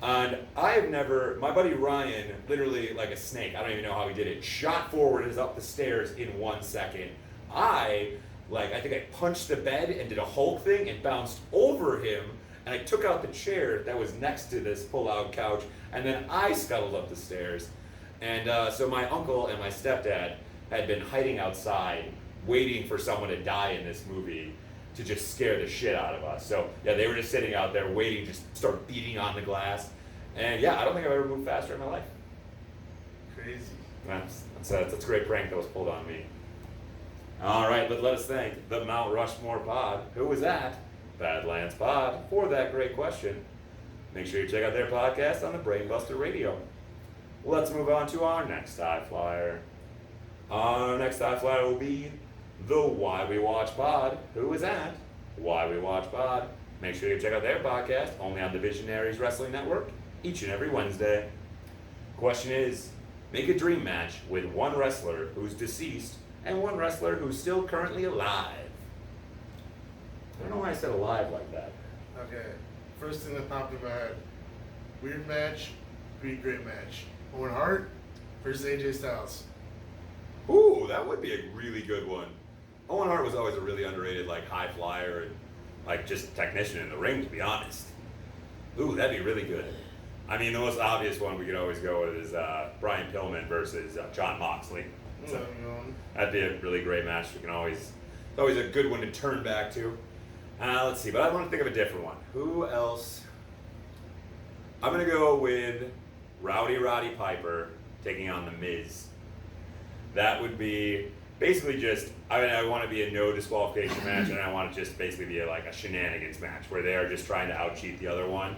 And I have never, my buddy Ryan, literally like a snake, I don't even know how he did it, shot forward and is up the stairs in 1 second. I think I punched the bed and did a Hulk thing and bounced over him, and I took out the chair that was next to this pull-out couch, and then I scuttled up the stairs. And so my uncle and my stepdad had been hiding outside, waiting for someone to die in this movie to just scare the shit out of us. So yeah, they were just sitting out there waiting, just start beating on the glass. And yeah, I don't think I've ever moved faster in my life. Crazy. That's a great prank that was pulled on me. All right, but let us thank the Mount Rushmore Pod, who was at Badlands Pod, for that great question. Make sure you check out their podcast on the Brainbuster Radio. Let's move on to our next high flyer. Our next high flyer will be the Why We Watch Pod, who is at Why We Watch Pod. Make sure you check out their podcast, only on the Visionaries Wrestling Network, each and every Wednesday. Question is, make a dream match with one wrestler who's deceased and one wrestler who's still currently alive. I don't know why I said alive like that. Okay, first thing that popped in my head. Weird match, great match. Owen Hart versus AJ Styles. Ooh, that would be a really good one. Owen Hart was always a really underrated, high flyer and, just technician in the ring, to be honest. Ooh, that'd be really good. I mean, the most obvious one we could always go with is Brian Pillman versus Jon Moxley. So, that'd be a really great match. It's always a good one to turn back to. Let's see, but I want to think of a different one. Who else? I'm going to go with Roddy Piper taking on The Miz. That would be basically just, I want to be a no disqualification match, and I want it just basically be a shenanigans match where they are just trying to out-cheat the other one.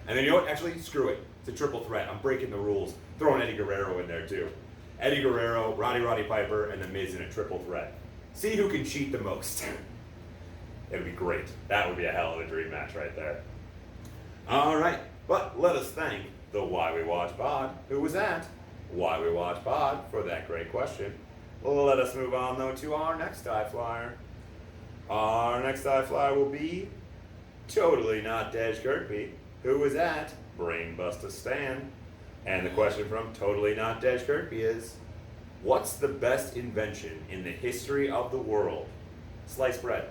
And then you know what? Actually, screw it. It's a triple threat. I'm breaking the rules. Throwing Eddie Guerrero in there too. Eddie Guerrero, Roddy Piper, and The Miz in a triple threat. See who can cheat the most. It would be great. That would be a hell of a dream match right there. All right, but let us thank the Why We Watch Pod, who was at Why We Watch Pod, for that great question. Let us move on, though, to our next high flyer. Our next high flyer will be Totally Not Dej Kirkby, who was at Brainbuster Stan. And the question from Totally Not Dej Kirkby is, what's the best invention in the history of the world? Sliced bread.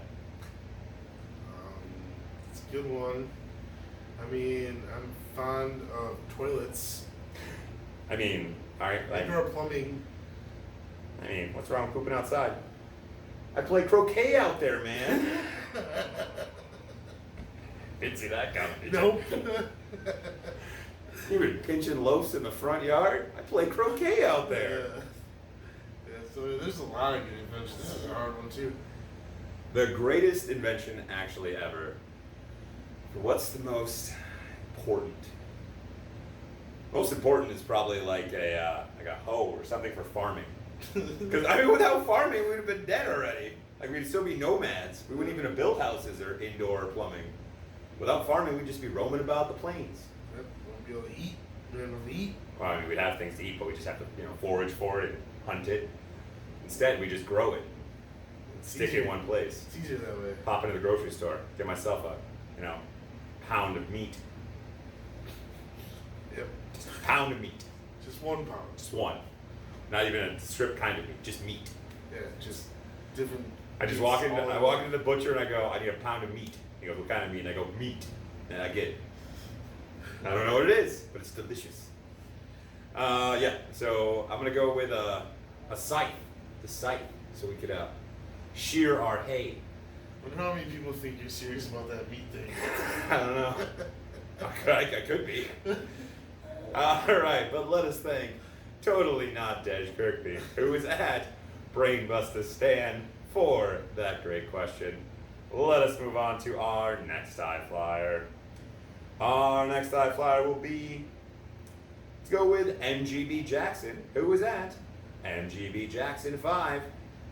It's a good one. I mean, I'm fond of toilets. I mean, alright. Indoor plumbing. I mean, what's wrong with pooping outside? I play croquet out there, man. Didn't see that coming, did you? Nope. You were pinching loafs in the front yard? I play croquet out there. Yeah, so there's a lot of good inventions. This is a hard one, too. The greatest invention actually ever. What's the most important? Most important is probably like a hoe or something for farming. Because without farming, we would have been dead already. We'd still be nomads. We wouldn't even have built houses or indoor plumbing. Without farming, we'd just be roaming about the plains. Yep, won't be able to eat. We don't have to eat. Well, I mean, we'd have things to eat, but we just have to, forage for it, hunt it. Instead, we just grow it, stick it in one place. It's easier that way. Pop into the grocery store, get myself a, pound of meat. Yep. Just a pound of meat. Just 1 pound. Just one. Not even a strip kind of meat, just meat. Yeah, just different. I just walk into the butcher and I go, I need a pound of meat. He goes, what kind of meat? And I go, meat. And I get it. I don't know what it is, but it's delicious. Yeah, so I'm going to go with a scythe. The scythe. So we could shear our hay. I wonder how many people think you're serious about that meat thing. I don't know. I could be. Alright, but let us thank Totally Not Dej Kirkby, who was at Brainbuster Stan, for that great question. Let us move on to our next high flyer. Our next high flyer will be, let's go with MGB Jackson, who was at MGB Jackson 5.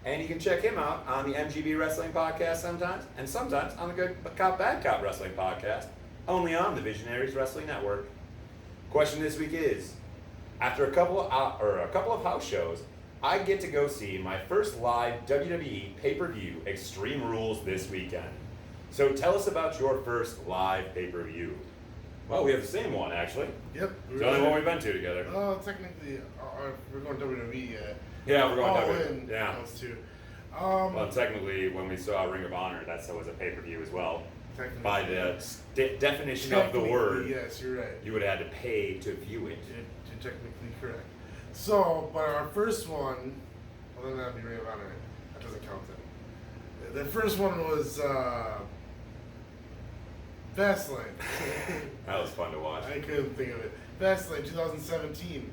And you can check him out on the MGB Wrestling Podcast sometimes, and sometimes on the Good Cop, Bad Cop Wrestling Podcast, only on the Visionaries Wrestling Network. Question this week is, after a couple of house shows, I get to go see my first live WWE pay-per-view Extreme Rules this weekend. So tell us about your first live pay-per-view. Well, we have the same one, actually. Yep. It's the only one we've been to together. Technically, we're going WWE. Yeah, we're going all WWE. in Yeah. counts too. Well, technically, when we saw Ring of Honor, that was a pay-per-view as well. By the definition of the word, yes, you're right. you would have had to pay to view it. You're technically correct. So, but our first one, well, then that'd be Ring of Honor. That doesn't count then. The first one was Fastlane. That was fun to watch. I couldn't think of it. Fastlane 2017.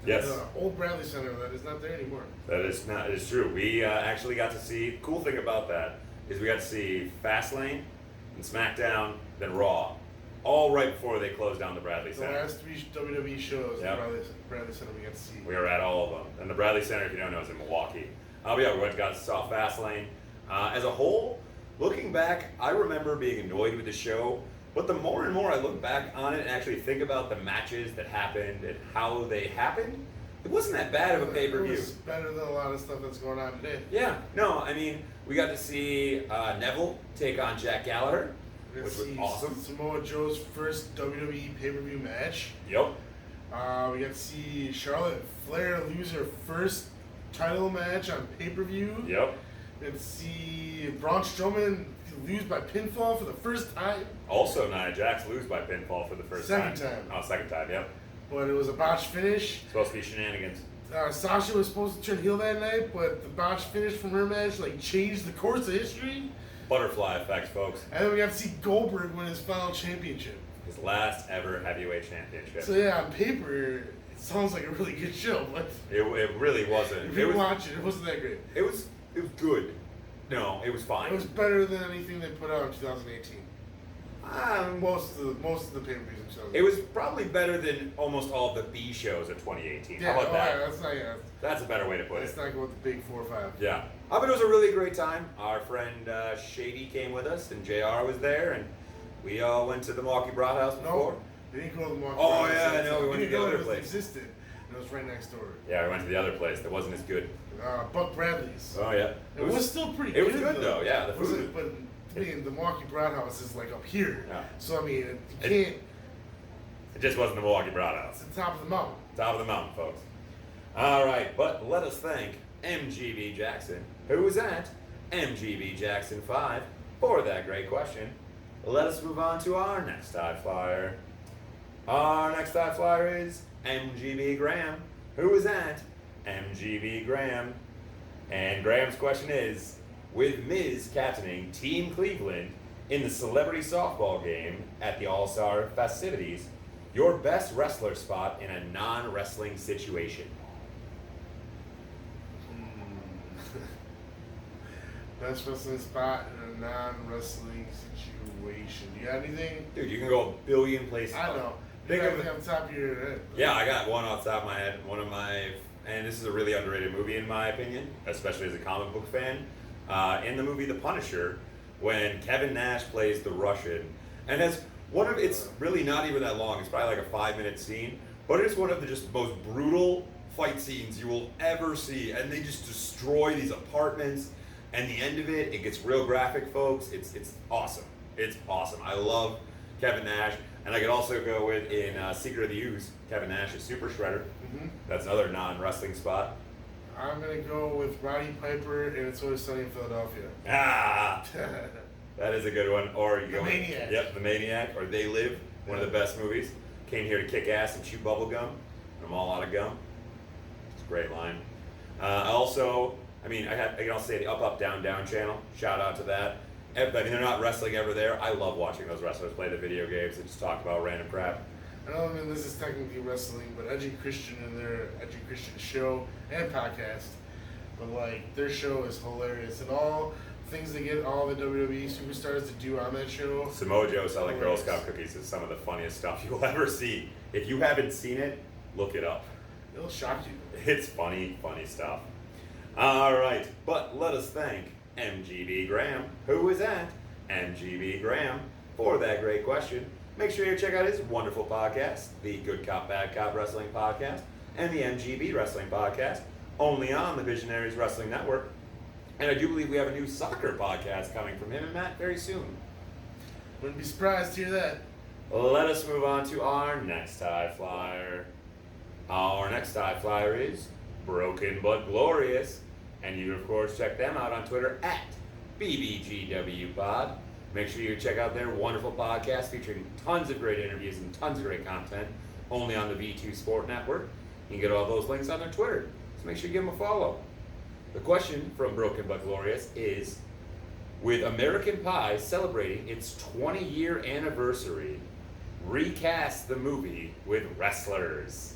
Yes. The old Bradley Center that is not there anymore. That is not. It is true. We actually got to see. The cool thing about that is we got to see Fastlane and SmackDown, then Raw, all right before they closed down the Bradley The Center. last 3 WWE shows Yep. at Bradley Center we got to see. We were at all of them. And the Bradley Center, if you don't know, is in Milwaukee. But yeah, we went and saw Fastlane. As a whole, looking back, I remember being annoyed with the show. But the more and more I look back on it and actually think about the matches that happened and how they happened, it wasn't that bad of a pay-per-view. It was better than a lot of stuff that's going on today. Yeah, no, I mean, we got to see Neville take on Jack Gallagher, We which got was to see awesome. Samoa Joe's first WWE pay-per-view match. Yep. We got to see Charlotte Flair lose her first title match on pay-per-view. Yep. We got to see Braun Strowman lose by pinfall for the first time. Also, Nia Jax lose by pinfall for the first time. Second time. Oh, second time, yep. But it was a botch finish. Supposed to be shenanigans. Sasha was supposed to turn heel that night, but the botch finish from her match changed the course of history. Butterfly effects, folks. And then we got to see Goldberg win his final championship. His last ever heavyweight championship. So yeah, on paper, it sounds like a really good show, but It really wasn't. if you watch it, it wasn't that great. It was good. No, it was fine. It was better than anything they put out in 2018. Most of the pay-per-views in 2018. It was probably better than almost all of the B shows of 2018. Yeah, How about that? yeah, that's not. Yeah, That's a better way to put let's it. not go with the big 4 or 5. Yeah. But it was a really great time. Our friend Shady came with us, and JR was there, and we all went to the Milwaukee Broadhouse before. No, we didn't go to the Milwaukee. Oh, Brothers. yeah, I know, we went to didn't the go other there, place. It existed, and it was right next door. Yeah, we went to the other place that wasn't as good. Buck Bradley's. Oh, yeah. It was still pretty It good. was good, though, yeah. The Was food. it? But I mean, the Milwaukee Broadhouse is up here. Yeah. So I mean, you can't. It just wasn't the Milwaukee Broadhouse. It's the top of the mountain. Top of the mountain, folks. All right, but let us thank MGB Jackson, who was at MGB Jackson 5, for that great question. Let us move on to our next high flyer. Our next high flyer is MGB Graham, who was at MGB Graham. And Graham's question is, with Miz captaining Team Cleveland in the celebrity softball game at the All-Star festivities, your best wrestler spot in a non-wrestling situation. Best wrestling spot in a non-wrestling situation. Do you have anything? Dude, you can go a billion places. I know. Think You of got anything on top of your head? Yeah, I got one off the top of my head. One of my, and this is a really underrated movie in my opinion, especially as a comic book fan. In the movie The Punisher, when Kevin Nash plays the Russian, and it's really not even that long. It's probably like a 5-minute scene, but it's one of the just most brutal fight scenes you will ever see. And they just destroy these apartments. And the end of it gets real graphic, folks. It's awesome. It's awesome. I love Kevin Nash. And I could also go with in Secret of the Ooze, Kevin Nash is Super Shredder. Mm-hmm. That's another non-wrestling spot. I'm gonna go with Roddy Piper and It's Always Sunny in Philadelphia. Ah, that is a good one. Or you The go with- Maniac. Yep, The Maniac. Or They Live, one of the best movies. Came here to kick ass and chew bubble gum. And I'm all out of gum. It's a great line. I can also say the Up, Up, Down, Down channel. Shout out to that. I mean, they're not wrestling ever there. I love watching those wrestlers play the video games and just talk about random crap. I don't mean this is technically wrestling, but Edgy Christian and their Edgy Christian show and podcast, but their show is hilarious and all things they get all the WWE superstars to do on that show. Samoa Joe selling Girl Hilarious. Scout cookies is some of the funniest stuff you'll ever see. If you haven't seen it, look it up. It'll shock you. It's funny stuff. All right, but let us thank MGB Graham, who was at MGB Graham, for that great question. Make sure you check out his wonderful podcast, the Good Cop, Bad Cop Wrestling Podcast, and the MGB Wrestling Podcast, only on the Visionaries Wrestling Network. And I do believe we have a new soccer podcast coming from him and Matt very soon. Wouldn't be surprised to hear that. Let us move on to our next high flyer. Our next high flyer is Broken But Glorious. And you, of course, check them out on Twitter at BBGWPod. Make sure you check out their wonderful podcast featuring tons of great interviews and tons of great content only on the V2 Sport Network. You can get all those links on their Twitter, so make sure you give them a follow. The question from Broken But Glorious is, with American Pie celebrating its 20-year anniversary, recast the movie with wrestlers.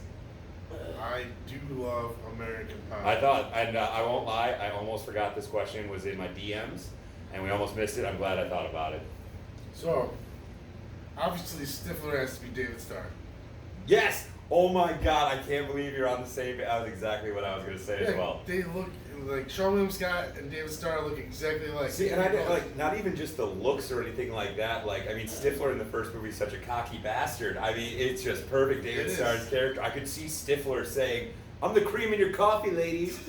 I do love American Pie. I thought, and I won't lie, I almost forgot this question was in my DMs, and we almost missed it. I'm glad I thought about it. So, obviously Stifler has to be David Starr. Yes! Oh my god, I can't believe you're on the same page. That was exactly what I was going to say as well. They look like Sean William Scott and David Starr look exactly like. See, and I didn't, like, not even just the looks or anything like that. Like, I mean, Stifler in the first movie is such a cocky bastard. I mean, it's just perfect. David Starr's character. I could see Stifler saying, "I'm the cream in your coffee, ladies."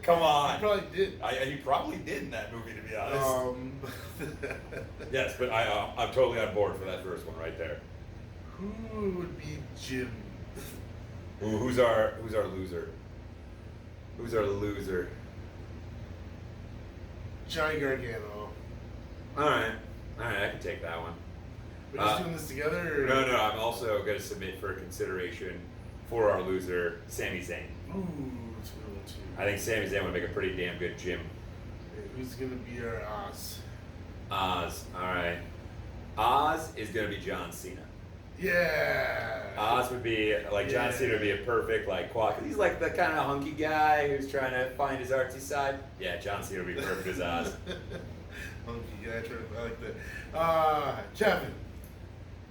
Come on. He probably did. He probably did in that movie, to be honest. Yes, but I'm totally on board for that first one right there. Who would be Jim? Ooh, who's our loser? Who's our loser? Johnny Gargano. All right, I can take that one. We're just doing this together? Or? No, I'm also going to submit for consideration for our loser, Sami Zayn. Ooh, that's a good one too. I think Sami Zayn would make a pretty damn good Jim. Okay, who's going to be our Oz? Oz, all right. Oz is going to be John Cena. Yeah. Oz would be, like, John Cena would be a perfect, like, quad. He's like the kind of hunky guy who's trying to find his artsy side. Yeah, John Cena would be perfect as Oz. Hunky guy, I like that. Kevin.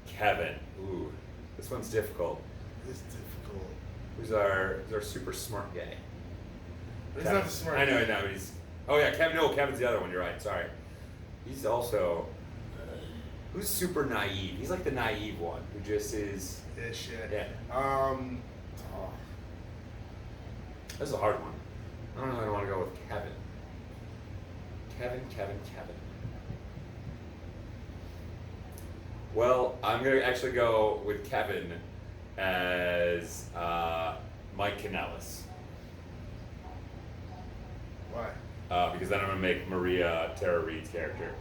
Kevin. Ooh, this one's difficult. It's difficult. Who's our super smart guy? He's not the smart I know, guy. no, he's... Oh, yeah, Kevin. No, Kevin's the other one. You're right. Sorry. He's also... Who's super naive? He's like the naive one who just is... Yeah, shit. Yeah. Oh. This is a hard one. I don't know if I want to go with Kevin. Kevin. Well, I'm going to actually go with Kevin as Mike Kanellis. Why? Because then I'm going to make Maria Tara Reid's character.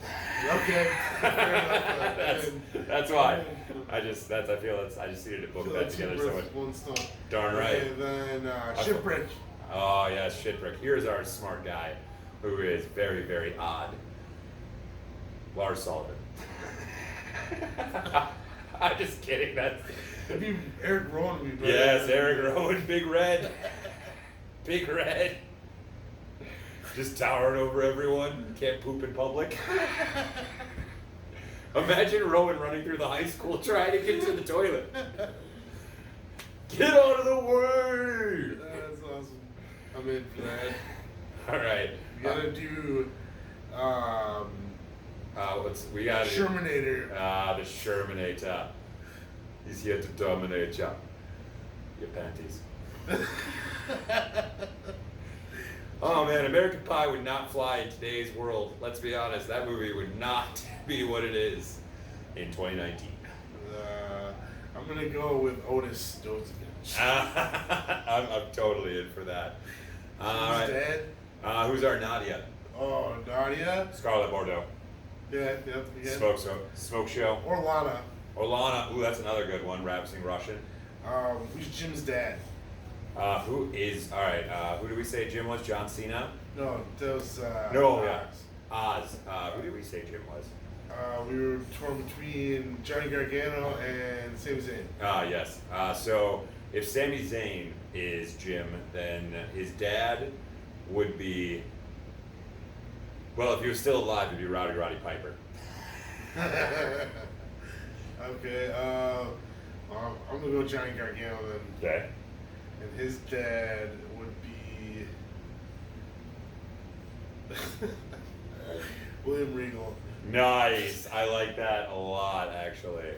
Okay. Fair enough. That's why. I just needed to book that together so much. One stone. Darn right. Okay, then Shipwreck. Oh, yes, Shitbrick. Here's our smart guy who is very, very odd. Lars Sullivan. I'm just kidding. It'd be Eric Rowan would be better. Yes, Eric Rowan, Big Red. Big Red. Just towering over everyone. Can't poop in public. Imagine Rowan running through the high school trying to get to the toilet. Get out of the way! That's awesome. I'm in for that. All right. We gotta do. We got Shermanator. The Shermanator. He's here to dominate ya. Your panties. Oh man, American Pie would not fly in today's world. Let's be honest, that movie would not be what it is in 2019. I'm gonna go with Otis Dozovich. I'm totally in for that. All right. Dad? Who's our Nadia? Oh, Nadia? Scarlett Bordeaux. Yeah. Smoke show. Or Lana. Orlana. Ooh, that's another good one. Rapping Russian. Who's Jim's dad? Who do we say Jim was? John Cena? No, that was Oz. Who did we say Jim was? We were torn between Johnny Gargano and Sami Zayn. Yes. So if Sami Zayn is Jim, then his dad would be... Well, if he was still alive, it'd be Roddy Piper. Okay, I'm gonna go Johnny Gargano then. Okay. And his dad would be William Regal. Nice. I like that a lot, actually.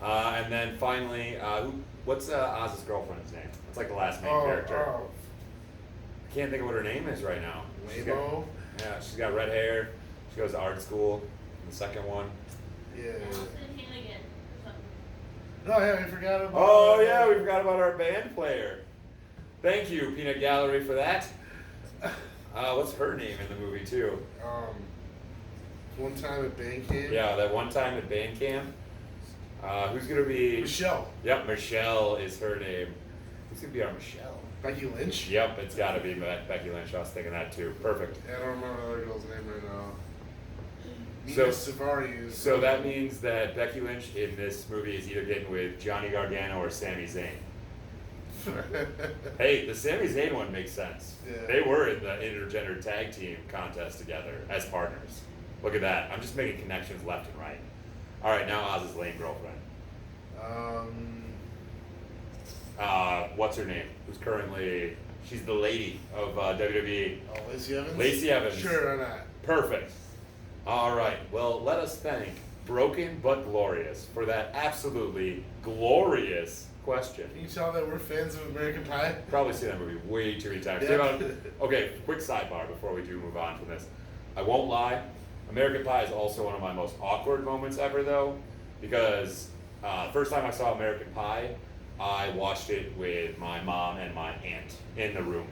And then finally, what's Oz's girlfriend's name? It's like the last main character. I can't think of what her name is right now. Waymo. Yeah, she's got red hair. She goes to art school. The second one. Yeah. Allison Hannigan or something. No, yeah, we forgot about. Oh yeah, we forgot about our band player. Thank you, Peanut Gallery, for that. What's her name in the movie too? One time at band camp. Yeah, that one time at band camp. Who's gonna be? Michelle. Yep, Michelle is her name. Who's gonna be our Michelle? Becky Lynch. Yep, it's gotta be Becky Lynch. I was thinking that too. Perfect. Yeah, I don't remember the other girl's name right now. So- Nina Savari is. So that means that Becky Lynch in this movie is either getting with Johnny Gargano or Sami Zayn. Hey, the Sami Zayn one makes sense. Yeah. They were in the intergender tag team contest together as partners. Look at that. I'm just making connections left and right. All right, now Oz's lame girlfriend. What's her name? Who's currently? She's the lady of WWE. Oh, Lacey Evans. Lacey Evans. Sure, why not? Perfect. All right. Well, let us thank Broken but Glorious for that absolutely glorious question. Can you tell that we're fans of American Pie? Probably seen that movie way too many times. Yeah. Okay, quick sidebar before we do move on from this. I won't lie. American Pie is also one of my most awkward moments ever, though, because first time I saw American Pie, I watched it with my mom and my aunt in the room.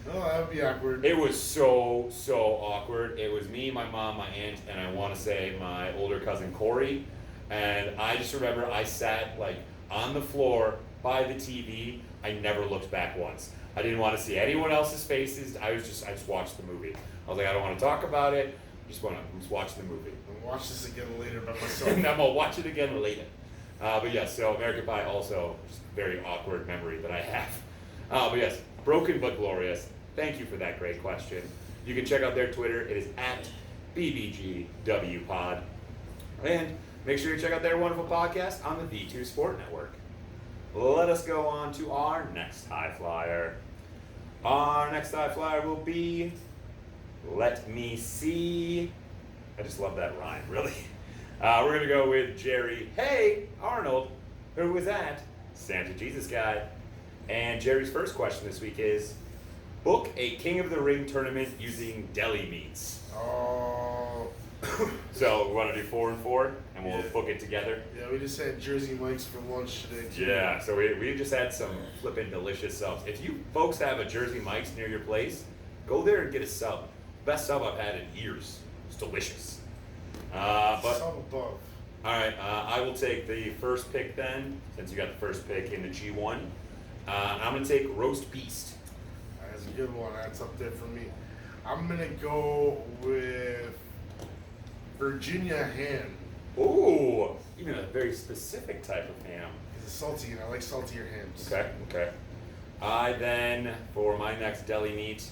Oh, that would be awkward. It was so awkward. It was me, my mom, my aunt, and I want to say my older cousin Corey. And I just remember I sat like on the floor by the TV. I never looked back once. I didn't want to see anyone else's faces. I just watched the movie. I was like, I don't want to talk about it. I just want to watch the movie. I'll watch this again later by myself. And I'm gonna watch it again later. But yes, so American Pie also just a very awkward memory that I have. But yes, Broken but Glorious. Thank you for that great question. You can check out their Twitter. It is at BBGWPod. And make sure you check out their wonderful podcast on the V2 Sport Network. Let us go on to our next high flyer. Our next high flyer will be, let me see. I just love that rhyme, really. We're going to go with Jerry, hey, Arnold, who was at Santa Jesus Guy. And Jerry's first question this week is, book a King of the Ring tournament using deli meats. Oh. So we want to do 4 and 4, and we'll Yeah. book it together. Yeah, we just had Jersey Mike's for lunch today, too. Yeah, so we just had some flippin' delicious subs. If you folks have a Jersey Mike's near your place, go there and get a sub. Best sub I've had in years. It's delicious. But Sub above. all right, I will take the first pick then, since you got the first pick in the G1. I'm gonna take Roast Beast. That's a good one. That's up there for me. I'm going to go with Virginia ham. Ooh, even a very specific type of ham. It's salty, and I like saltier hams. Okay. I then, for my next deli meat,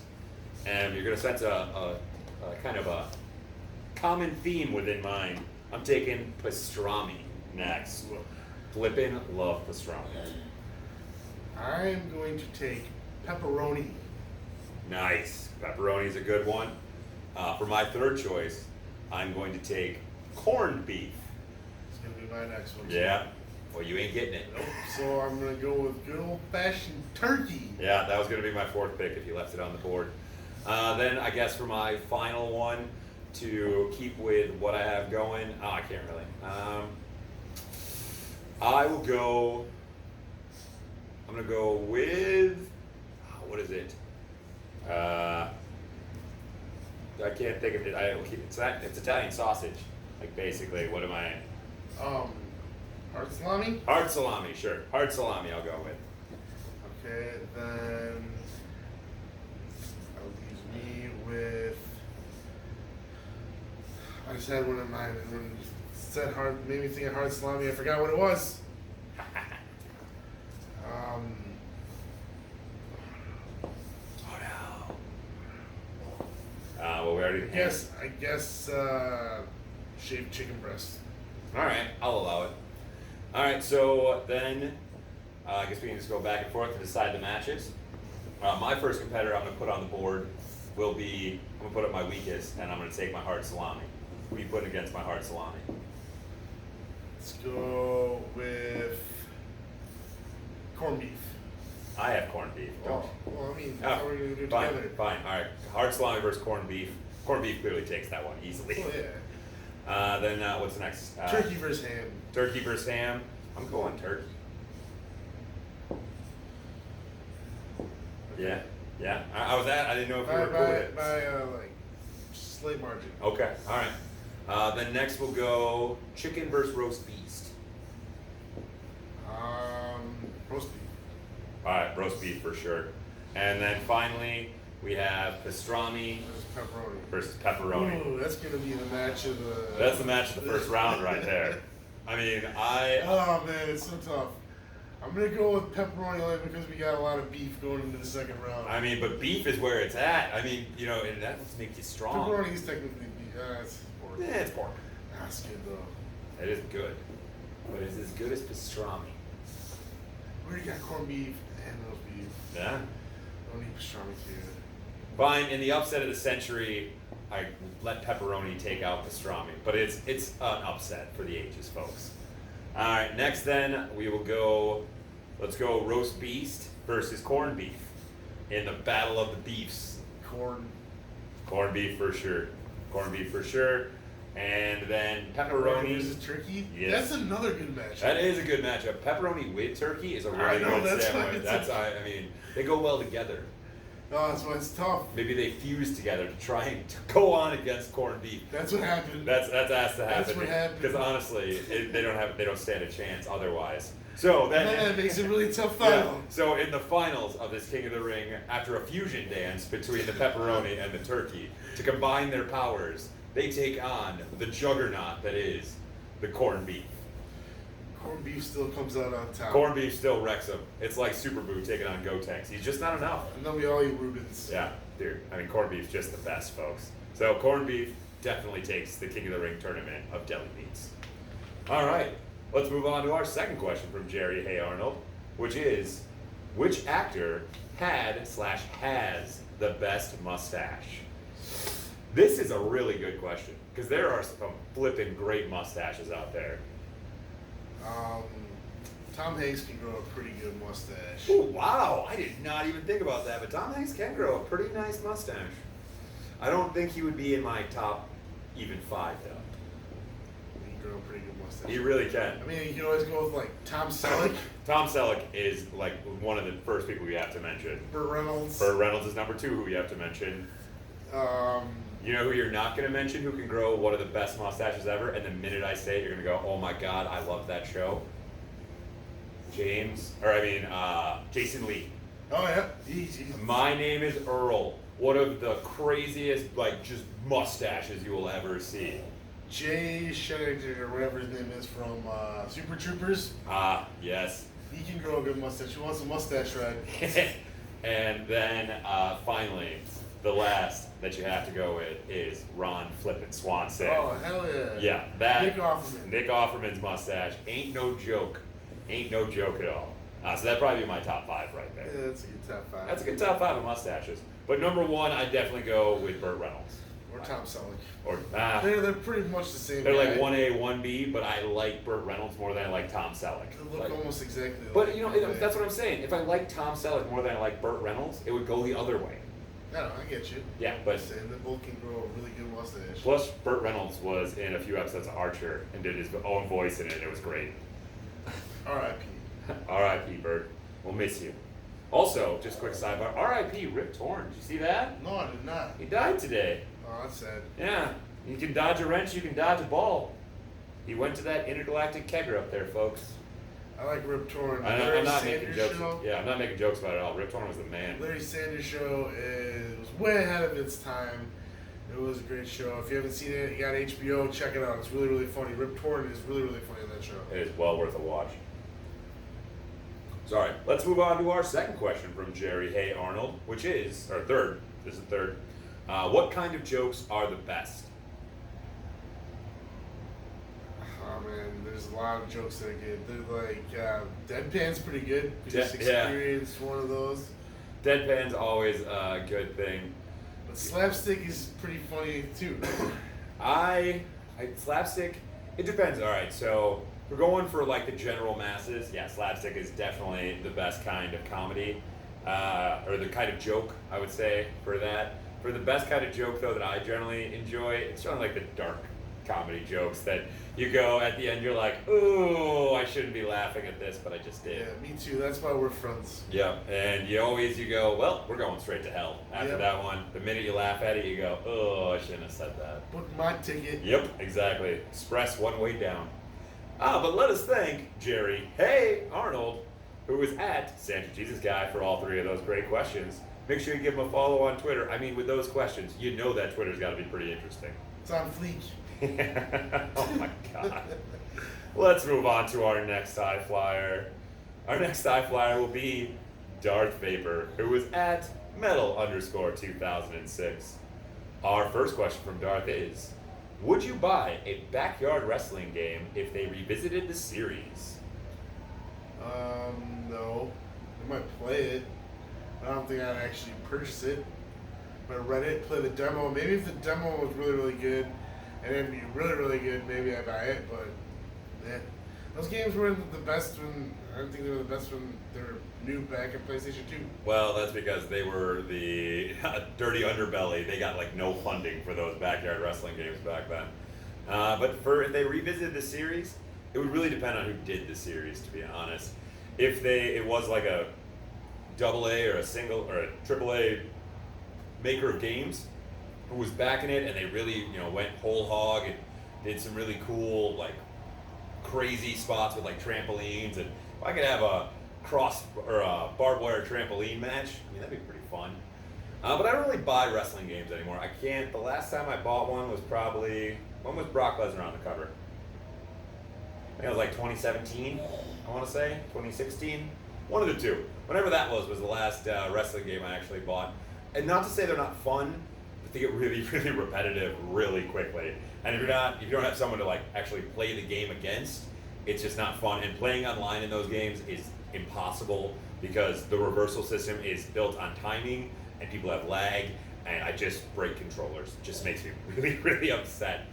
and you're gonna sense a kind of a common theme within mine. I'm taking pastrami next. Flippin' love pastrami. I'm going to take pepperoni. Nice. Pepperoni's a good one. For my third choice, I'm going to take corned beef. It's going to be my next one. Yeah. Well, you ain't getting it. Nope. So I'm going to go with good old-fashioned turkey. Yeah, that was going to be my fourth pick if you left it on the board. Then I guess for my final one, to keep with what I have going, I can't really. I will go, I'm going to go with, what is it? I can't think of it. It's Italian sausage. Like basically, what am I? Hard salami? Hard salami, sure. Hard salami I'll go with. Okay, then that leaves me with. I just had one in mind, and when you said hard, made me think of hard salami. I forgot what it was. Well, we already. I guess shaved chicken breast. All right, I'll allow it. All right, so then I guess we can just go back and forth to decide the matches. My first competitor I'm going to put on the board will be, I'm going to put up my weakest, and I'm going to take my hard salami. Who are you putting against my hard salami? Let's go with corned beef. I have corned beef. Well, I mean, Oh, how are we going to do it fine, together? fine. All right. Hard salami versus corned beef. Corned beef clearly takes that one easily. Oh, yeah. Then what's next? Turkey versus ham. Turkey versus ham. I'm going turkey. Yeah, yeah. I was at. I didn't know if you were cool with it. By like, slight margin. Okay. All right. Then next we'll go chicken versus roast beef. Roast beef. All right, roast beef for sure. And then finally we have pastrami versus pepperoni. Ooh, that's gonna be the match of the. That's the match of the first round right there. I mean, Oh man, it's so tough. I'm gonna go with pepperoni only because we got a lot of beef going into the second round. I mean, but beef is where it's at. I mean, and that will make you strong. Pepperoni is technically beef. It's pork. Yeah, it's pork. That's good though. It is good, but it's as good as pastrami. We already got corned beef and roast beef. Yeah. Don't need pastrami too. Fine. In the upset of the century, I let pepperoni take out pastrami, but it's an upset for the ages, folks. All right. Next, then we will go. Let's go roast beef versus corned beef in the battle of the beefs. Corned beef for sure. Corned beef for sure. And then pepperoni versus turkey. Yes. That's another good matchup. That is a good matchup. Pepperoni with turkey is a really good sandwich. I mean, they go well together. Oh, that's why it's tough. Maybe they fuse together to try and go on against corned beef. That's what happened. That's has to happen. That's what happened. Because honestly, they don't stand a chance otherwise. So then that makes it really tough yeah, final. so in the finals of this King of the Ring, after a fusion dance between the pepperoni and the turkey to combine their powers, they take on the juggernaut that is the corned beef. Corned beef still comes out on top. Corned beef still wrecks him. It's like Super Boo taking on Gotenks. He's just not enough. And then we all eat Rubens. Yeah, dude. I mean, corned beef's just the best, folks. So corned beef definitely takes the King of the Ring tournament of deli meats. All right, let's move on to our second question from Jerry Hey Arnold, which is, which actor had/has the best mustache? This is a really good question because there are some flipping great mustaches out there. Tom Hanks can grow a pretty good mustache. Oh wow! I did not even think about that, but Tom Hanks can grow a pretty nice mustache. I don't think he would be in my top even 5 though. He can grow a pretty good mustache. He really can. I mean, you can always go with like Tom Selleck. Tom Selleck is like one of the first people we have to mention. Burt Reynolds. Burt Reynolds is number 2 who we have to mention. You know who you're not going to mention who can grow one of the best mustaches ever, and the minute I say it, you're going to go, oh my god, I love that show. Jason Lee. Oh yeah. Easy. My Name is Earl. One of the craziest, just mustaches you will ever see. Jay Shetty or whatever his name is from Super Troopers. Yes. He can grow a good mustache. He wants a mustache ride. And then finally, the last that you have to go with is Ron Flippin' Swanson. Oh, hell yeah. Yeah, that Nick Offerman. Nick Offerman's mustache ain't no joke. Ain't no joke at all. So that'd probably be my top 5 right there. Yeah, that's a good top 5. That's a good top 5 of mustaches. But number 1, I'd definitely go with Burt Reynolds. Or Tom Selleck. Or They're pretty much the same. they're guy. like 1A, 1B, but I like Burt Reynolds more than I like Tom Selleck. They look almost exactly But like that's what I'm saying. If I like Tom Selleck more than I like Burt Reynolds, it would go the other way. No, I get you. Yeah, but And they both can grow a really good mustache. plus Burt Reynolds was in a few episodes of Archer and did his own voice in it, and it was great. R.I.P. R.I.P. Burt. We'll miss you. Also, just quick sidebar, R.I.P. Rip Torn. Did you see that? No, I did not. He died today. Oh, that's sad. Yeah. You can dodge a wrench, you can dodge a ball. He went to that intergalactic kegger up there, folks. I like Rip Torn. I'm not making Sanders jokes. show. Yeah, I'm not making jokes about it at all. Rip Torn was the man. Larry Sanders show was way ahead of its time. It was a great show. If you haven't seen it, you got HBO, check it out. It's really, really funny. Rip Torn is really, really funny on that show. It is well worth a watch. Sorry, let's move on to our second question from Jerry Hey Arnold, which is, or third, this is third. What kind of jokes are the best? Oh man, there's a lot of jokes that are good. They're like, Deadpan's pretty good. We just Yeah. experienced one of those. Deadpan's always a good thing. But slapstick is pretty funny too. I slapstick, it depends. All right, so we're going for like the general masses, yeah, slapstick is definitely the best kind of comedy, or the kind of joke, I would say, for that. For the best kind of joke, though, that I generally enjoy, it's generally like the dark comedy jokes that you go at the end, you're like, ooh, I shouldn't be laughing at this, but I just did. Yeah, me too. That's why we're friends. Yeah, and you go, well, we're going straight to hell after that one. The minute you laugh at it, you go, oh, I shouldn't have said that. Book my ticket. Yep, exactly. Express one way down. But let us thank Jerry, hey, Arnold, who was at Santa Jesus Guy for all three of those great questions. Make sure you give him a follow on Twitter. I mean, with those questions, you know that Twitter's got to be pretty interesting. It's on fleek. Oh my God. Let's move on to our next high flyer. Our next high flyer will be Darth Vapor, who was at metal_2006. Our first question from Darth is, would you buy a backyard wrestling game if they revisited the series? No. I might play it. I don't think I'd actually purchase it. I read it, play the demo. Maybe if the demo was really, really good, and it'd be really, really good, maybe I'd buy it, but yeah. Those games were the best when, I don't think they were the best when they were new back in PlayStation 2. Well, that's because they were the dirty underbelly. They got like no funding for those backyard wrestling games back then. But if they revisited the series, it would really depend on who did the series, to be honest. If it was like a AA or a single or a AAA maker of games who was backing it and they really, went whole hog and did some really cool, like, crazy spots with like trampolines, and if I could have a barbed wire trampoline match, I mean, that'd be pretty fun. But I don't really buy wrestling games anymore. I can't. The last time I bought one was when was Brock Lesnar on the cover? I think it was like 2017, I want to say, 2016. One of the two. Whenever that was the last wrestling game I actually bought. And not to say they're not fun, but they get really, really repetitive really quickly. And if you don't have someone to like actually play the game against, it's just not fun. And playing online in those games is impossible because the reversal system is built on timing and people have lag, and I just break controllers. It just makes me really, really upset.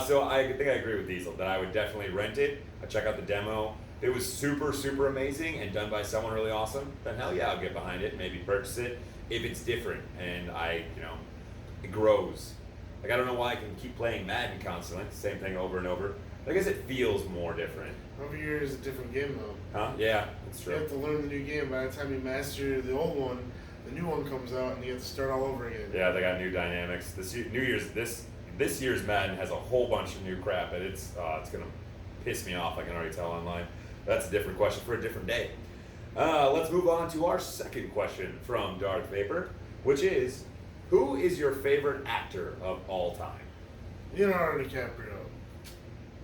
So I think I agree with Diesel that I would definitely rent it. I'd check out the demo. If it was super, super amazing and done by someone really awesome, then hell yeah, I'll get behind it, maybe purchase it. If it's different and it grows. Like, I don't know why I can keep playing Madden constantly, same thing over and over. I guess it feels more different. Every year is a different game though. Huh? Yeah, that's true. You have to learn the new game. By the time you master the old one, the new one comes out and you have to start all over again. Yeah, they got new dynamics. This year's Madden has a whole bunch of new crap, and it's gonna piss me off. I can already tell online. That's a different question for a different day. Let's move on to our second question from Darth Vapor, which is, who is your favorite actor of all time? Leonardo DiCaprio.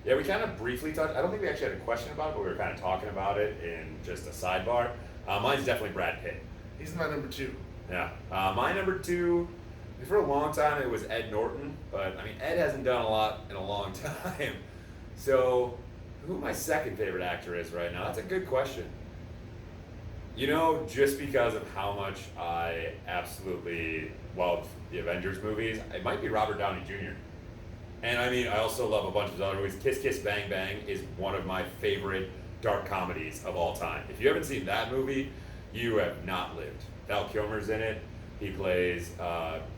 Yeah, we kind of briefly touched. I don't think we actually had a question about it, but we were kind of talking about it in just a sidebar. Mine's definitely Brad Pitt. He's my number 2. Yeah. My number 2, for a long time, it was Ed Norton, but I mean, Ed hasn't done a lot in a long time. So, who my second favorite actor is right now? That's a good question. Just because of how much I absolutely love the Avengers movies, it might be Robert Downey Jr. And I mean, I also love a bunch of his other movies. Kiss Kiss Bang Bang is one of my favorite dark comedies of all time. If you haven't seen that movie, you have not lived. Val Kilmer's in it. He plays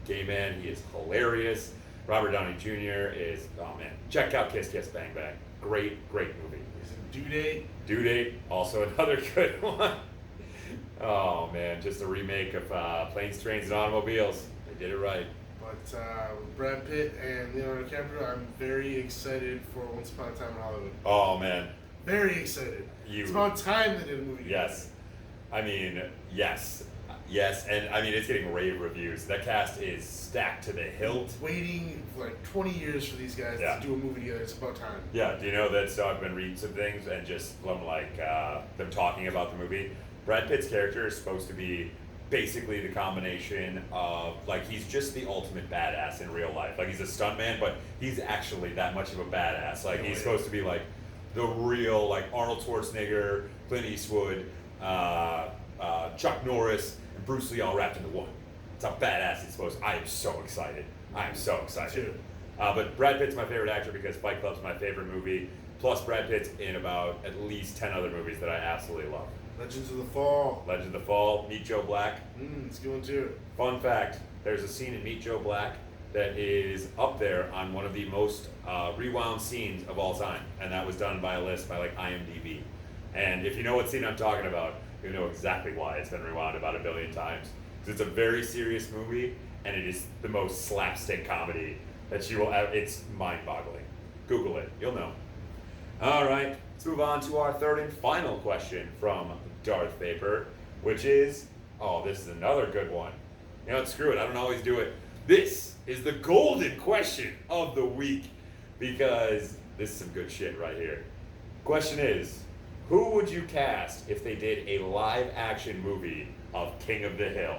gay man. He is hilarious. Robert Downey Jr. is, oh man, check out Kiss Kiss Bang Bang. Great, great movie. He's in Due Date. Due Date, also another good one. Oh man, just a remake of Planes, Trains, and Automobiles. They did it right. But with Brad Pitt and Leonardo DiCaprio, I'm very excited for Once Upon a Time in Hollywood. Oh man. Very excited. It's about time they did a movie. Yes. I mean, yes. Yes, and I mean, it's getting rave reviews. That cast is stacked to the hilt. Waiting for like 20 years for these guys to do a movie together. It's about time. Yeah, do you know that? So I've been reading some things and just from like them talking about the movie. Brad Pitt's character is supposed to be basically the combination of, like, he's just the ultimate badass in real life. Like, he's a stuntman, but he's actually that much of a badass. Like, he's supposed to be like the real, like, Arnold Schwarzenegger, Clint Eastwood, Chuck Norris, and Bruce Lee all wrapped into one. It's how badass he's supposed to. I am so excited. I am so excited. Too. But Brad Pitt's my favorite actor because Fight Club's my favorite movie. Plus Brad Pitt's in about at least 10 other movies that I absolutely love. Legends of the Fall. Legend of the Fall, Meet Joe Black. It's going too. Fun fact, there's a scene in Meet Joe Black that is up there on one of the most rewound scenes of all time. And that was done by a list by like IMDb. And if you know what scene I'm talking about, you know exactly why it's been rewound about 1 billion times. Because it's a very serious movie, and it is the most slapstick comedy that you will ever, it's mind-boggling. Google it, you'll know. All right, let's move on to our third and final question from Darth Vapor, which is, oh, this is another good one. You know what, screw it, I don't always do it. This is the golden question of the week, because this is some good shit right here. Question is, who would you cast if they did a live action movie of King of the Hill?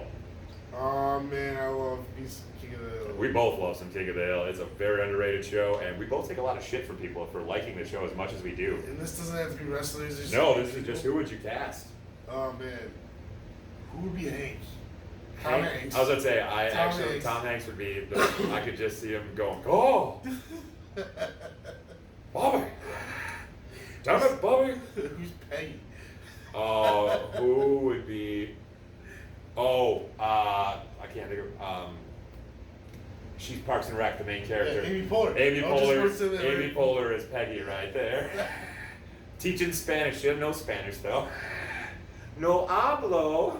Oh man, I love King of the Hill. We both love some King of the Hill. It's a very underrated show, and we both take a lot of shit from people for liking the show as much as we do. And this doesn't have to be wrestlers. No, this is just who would you cast? Oh man, who would be Hank? Tom Hanks. I was gonna say, Hanks. Tom Hanks would be. I could just see him going, "Oh, Bobby, damn it, Bobby." Who's Peggy? Who would be? I can't think of. She's Parks and Rec, the main character. Amy Poehler. Amy Poehler. Amy Poehler is Peggy right there. Teaching Spanish. She doesn't know Spanish though. No hablo.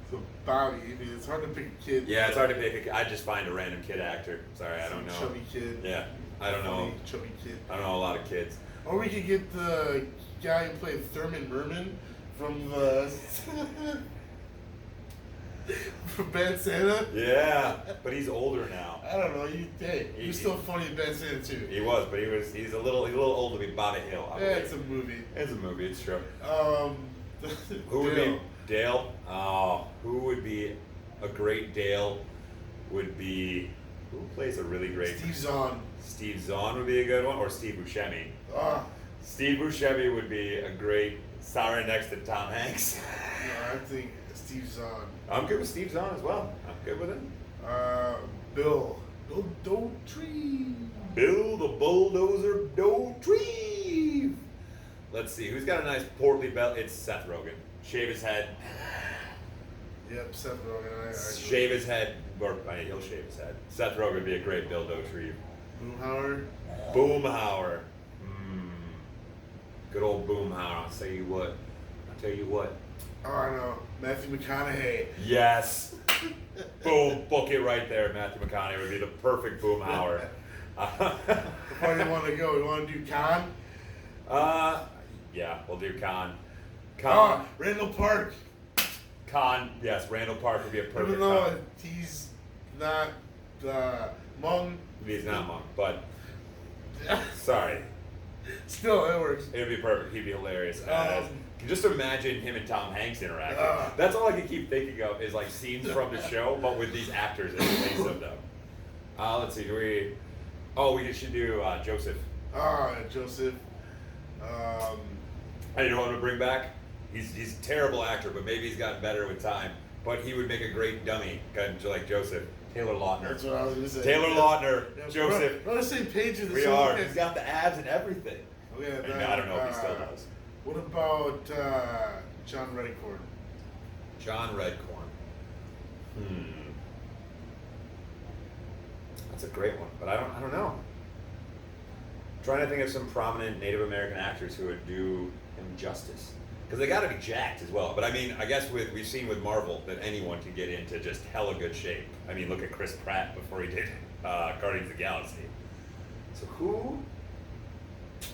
So Bobby, I mean, it's hard to pick a kid. Yeah, it's hard to pick. I just find a random kid actor. Sorry, I don't know. Chubby kid. Yeah, I don't know. Funny, chubby kid. I don't know a lot of kids. Or we could get the guy who played Thurman Merman from the from Bad Santa. Yeah, but he's older now. I don't know. He was still funny in Bad Santa too. He was, but he's a little old to be Bobby Hill. I Yeah, believe. it's a movie. It's a movie. It's true. Who Would be Dale? Who would be a great Dale? Would be who plays a really great Steve Zahn. Steve Zahn would be a good one, or Steve Buscemi. Ah, Steve Buscemi would be a great. Sorry, next to Tom Hanks. no, I think Steve Zahn. I'm good with Steve Zahn as well. I'm good with him. Bill Dotree. Bill the Bulldozer Dotree. Let's see, who's got a nice portly belt? It's Seth Rogen. Shave his head. Yep, Seth Rogen. Shave his head, or he'll shave his head. Seth Rogen would be a great Bill Dotree. Boomhauer. Boomhauer. Good old Boomhauer. I'll tell you what. Oh, I know. Matthew McConaughey. Yes. Boom. Book it right there. Matthew McConaughey would be the perfect Boomhauer. Where do you want to go? You want to do Khan? Yeah, we'll do Khan. Oh, Randall Park. Khan, yes, Randall Park would be a perfect Even though Khan. he's not Hmong. He's not Monk, but sorry. Still, it works. It would be perfect. He'd be hilarious. Just imagine him and Tom Hanks interacting. That's all I can keep thinking of is like scenes from the show, but with these actors in place of them. Let's see. We should do Joseph. Joseph. You know what I'm gonna bring back? He's a terrible actor, but maybe he's gotten better with time. But he would make a great dummy, kind of like Joseph. Taylor Lautner. That's what I was gonna say. Taylor Lautner, Yeah, Joseph. We're on the same page of the We show. are. He's got the abs and everything. Okay, I don't know if he still does. What about John Redcorn? John Redcorn. That's a great one, but I don't know. I'm trying to think of some prominent Native American actors who would do him justice. Because they got to be jacked as well. But I mean, I guess we've seen with Marvel that anyone can get into just hella good shape. I mean, look at Chris Pratt before he did Guardians of the Galaxy. So who?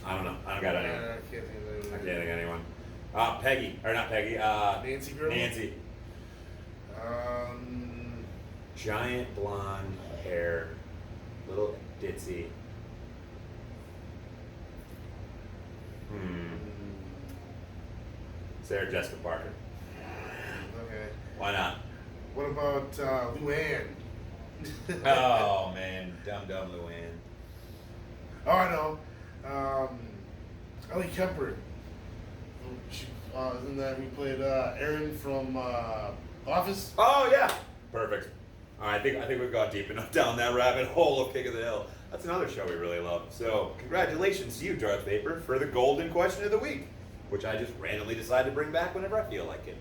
I don't know. I don't got anyone. I can't think of anyone. Peggy, or not Peggy. Nancy Girl? Nancy. Giant blonde hair, little ditzy. Sarah Jessica Parker. Okay. Why not? What about Luann? Oh man, dumb Luann. Oh, I know. Ellie Kemper. She, isn't that who played Erin from Office? Oh yeah, perfect. I think we've got deep enough down that rabbit hole of King of the Hill. That's another show we really love. So congratulations to you, Darth Vapor, for the golden question of the week, which I just randomly decide to bring back whenever I feel like it.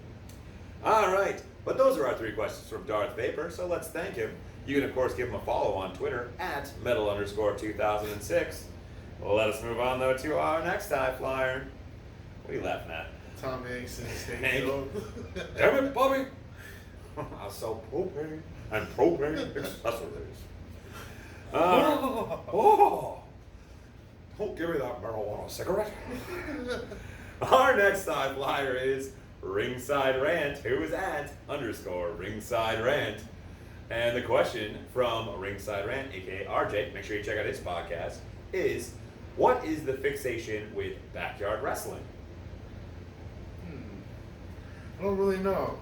All right, but those are our 3 questions from Darth Vapor, so let's thank him. You can, of course, give him a follow on Twitter at metal_2006. Well, let us move on, though, to our next high flyer. What are you laughing at? Tom Hanks and his Hank. Damn Damn it, Bobby! I sell propane and propane accessories. Don't give me that marijuana cigarette. Our next high flyer is Ringside Rant, who is at _Ringside Rant. And the question from Ringside Rant, aka RJ, make sure you check out his podcast, is what is the fixation with backyard wrestling? I don't really know.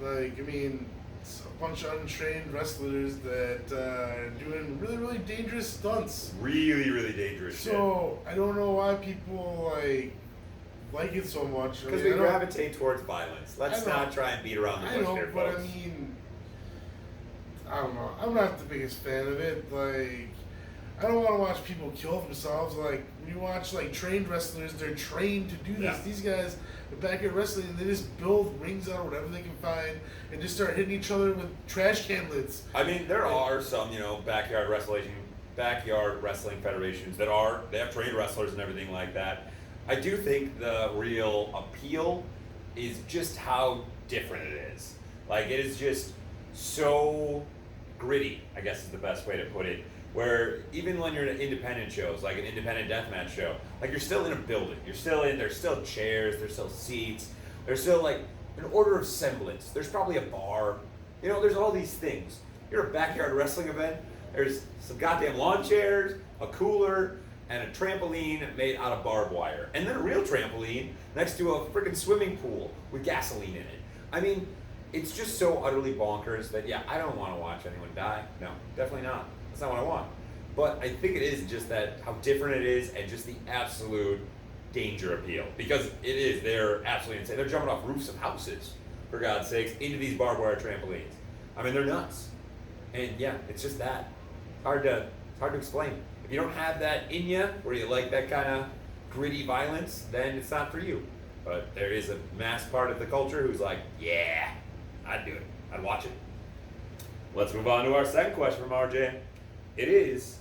Like, I mean, it's a bunch of untrained wrestlers that are doing really, really dangerous stunts. Really, really dangerous shit. So, I don't know why people, like it so much. Because we gravitate towards violence. Let's not try and beat around the bush here, but folks. I mean, I don't know. I'm not the biggest fan of it. Like, I don't want to watch people kill themselves. Like, when you watch, trained wrestlers, they're trained to do this. Yeah. These guys are back at wrestling, and they just build rings out of whatever they can find and just start hitting each other with trash can lids. I mean, there are some, backyard wrestling federations they have trained wrestlers and everything like that. I do think the real appeal is just how different it is. Like, it is just so gritty, I guess is the best way to put it. Where even when you're in independent shows, like an independent deathmatch show, like you're still in a building. There's still chairs, there's still seats, there's still an order of semblance. There's probably a bar. There's all these things. You're a backyard wrestling event, there's some goddamn lawn chairs, a cooler, and a trampoline made out of barbed wire. And then a real trampoline next to a freaking swimming pool with gasoline in it. I mean, it's just so utterly bonkers that, yeah, I don't want to watch anyone die. No, definitely not. That's not what I want. But I think it is just that how different it is and just the absolute danger appeal. Because it is, they're absolutely insane. They're jumping off roofs of houses, for God's sakes, into these barbed wire trampolines. I mean, they're nuts. And yeah, it's just that. It's hard to explain. If you don't have that in you, where you like that kind of gritty violence, then it's not for you. But there is a mass part of the culture who's like, yeah, I'd do it. I'd watch it. Let's move on to our second question from RJ. It is,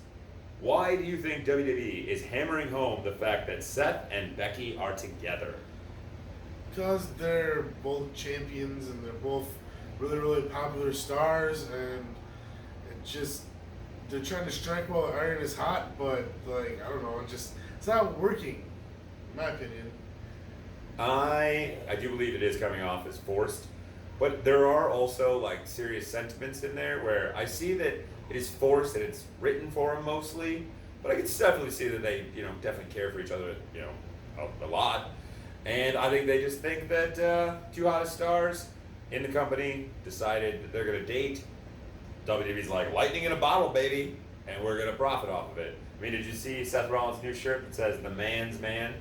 why do you think WWE is hammering home the fact that Seth and Becky are together? Because they're both champions and they're both really, really popular stars, and they're trying to strike while the iron is hot, but I don't know, it's not working, in my opinion. I do believe it is coming off as forced, but there are also serious sentiments in there where I see that it is forced and it's written for them mostly, but I can definitely see that they, definitely care for each other, a lot. And I think they just think that 2 hottest stars in the company decided that they're going to date. WWE's like, lightning in a bottle, baby, and we're going to profit off of it. I mean, did you see Seth Rollins' new shirt that says the man's man?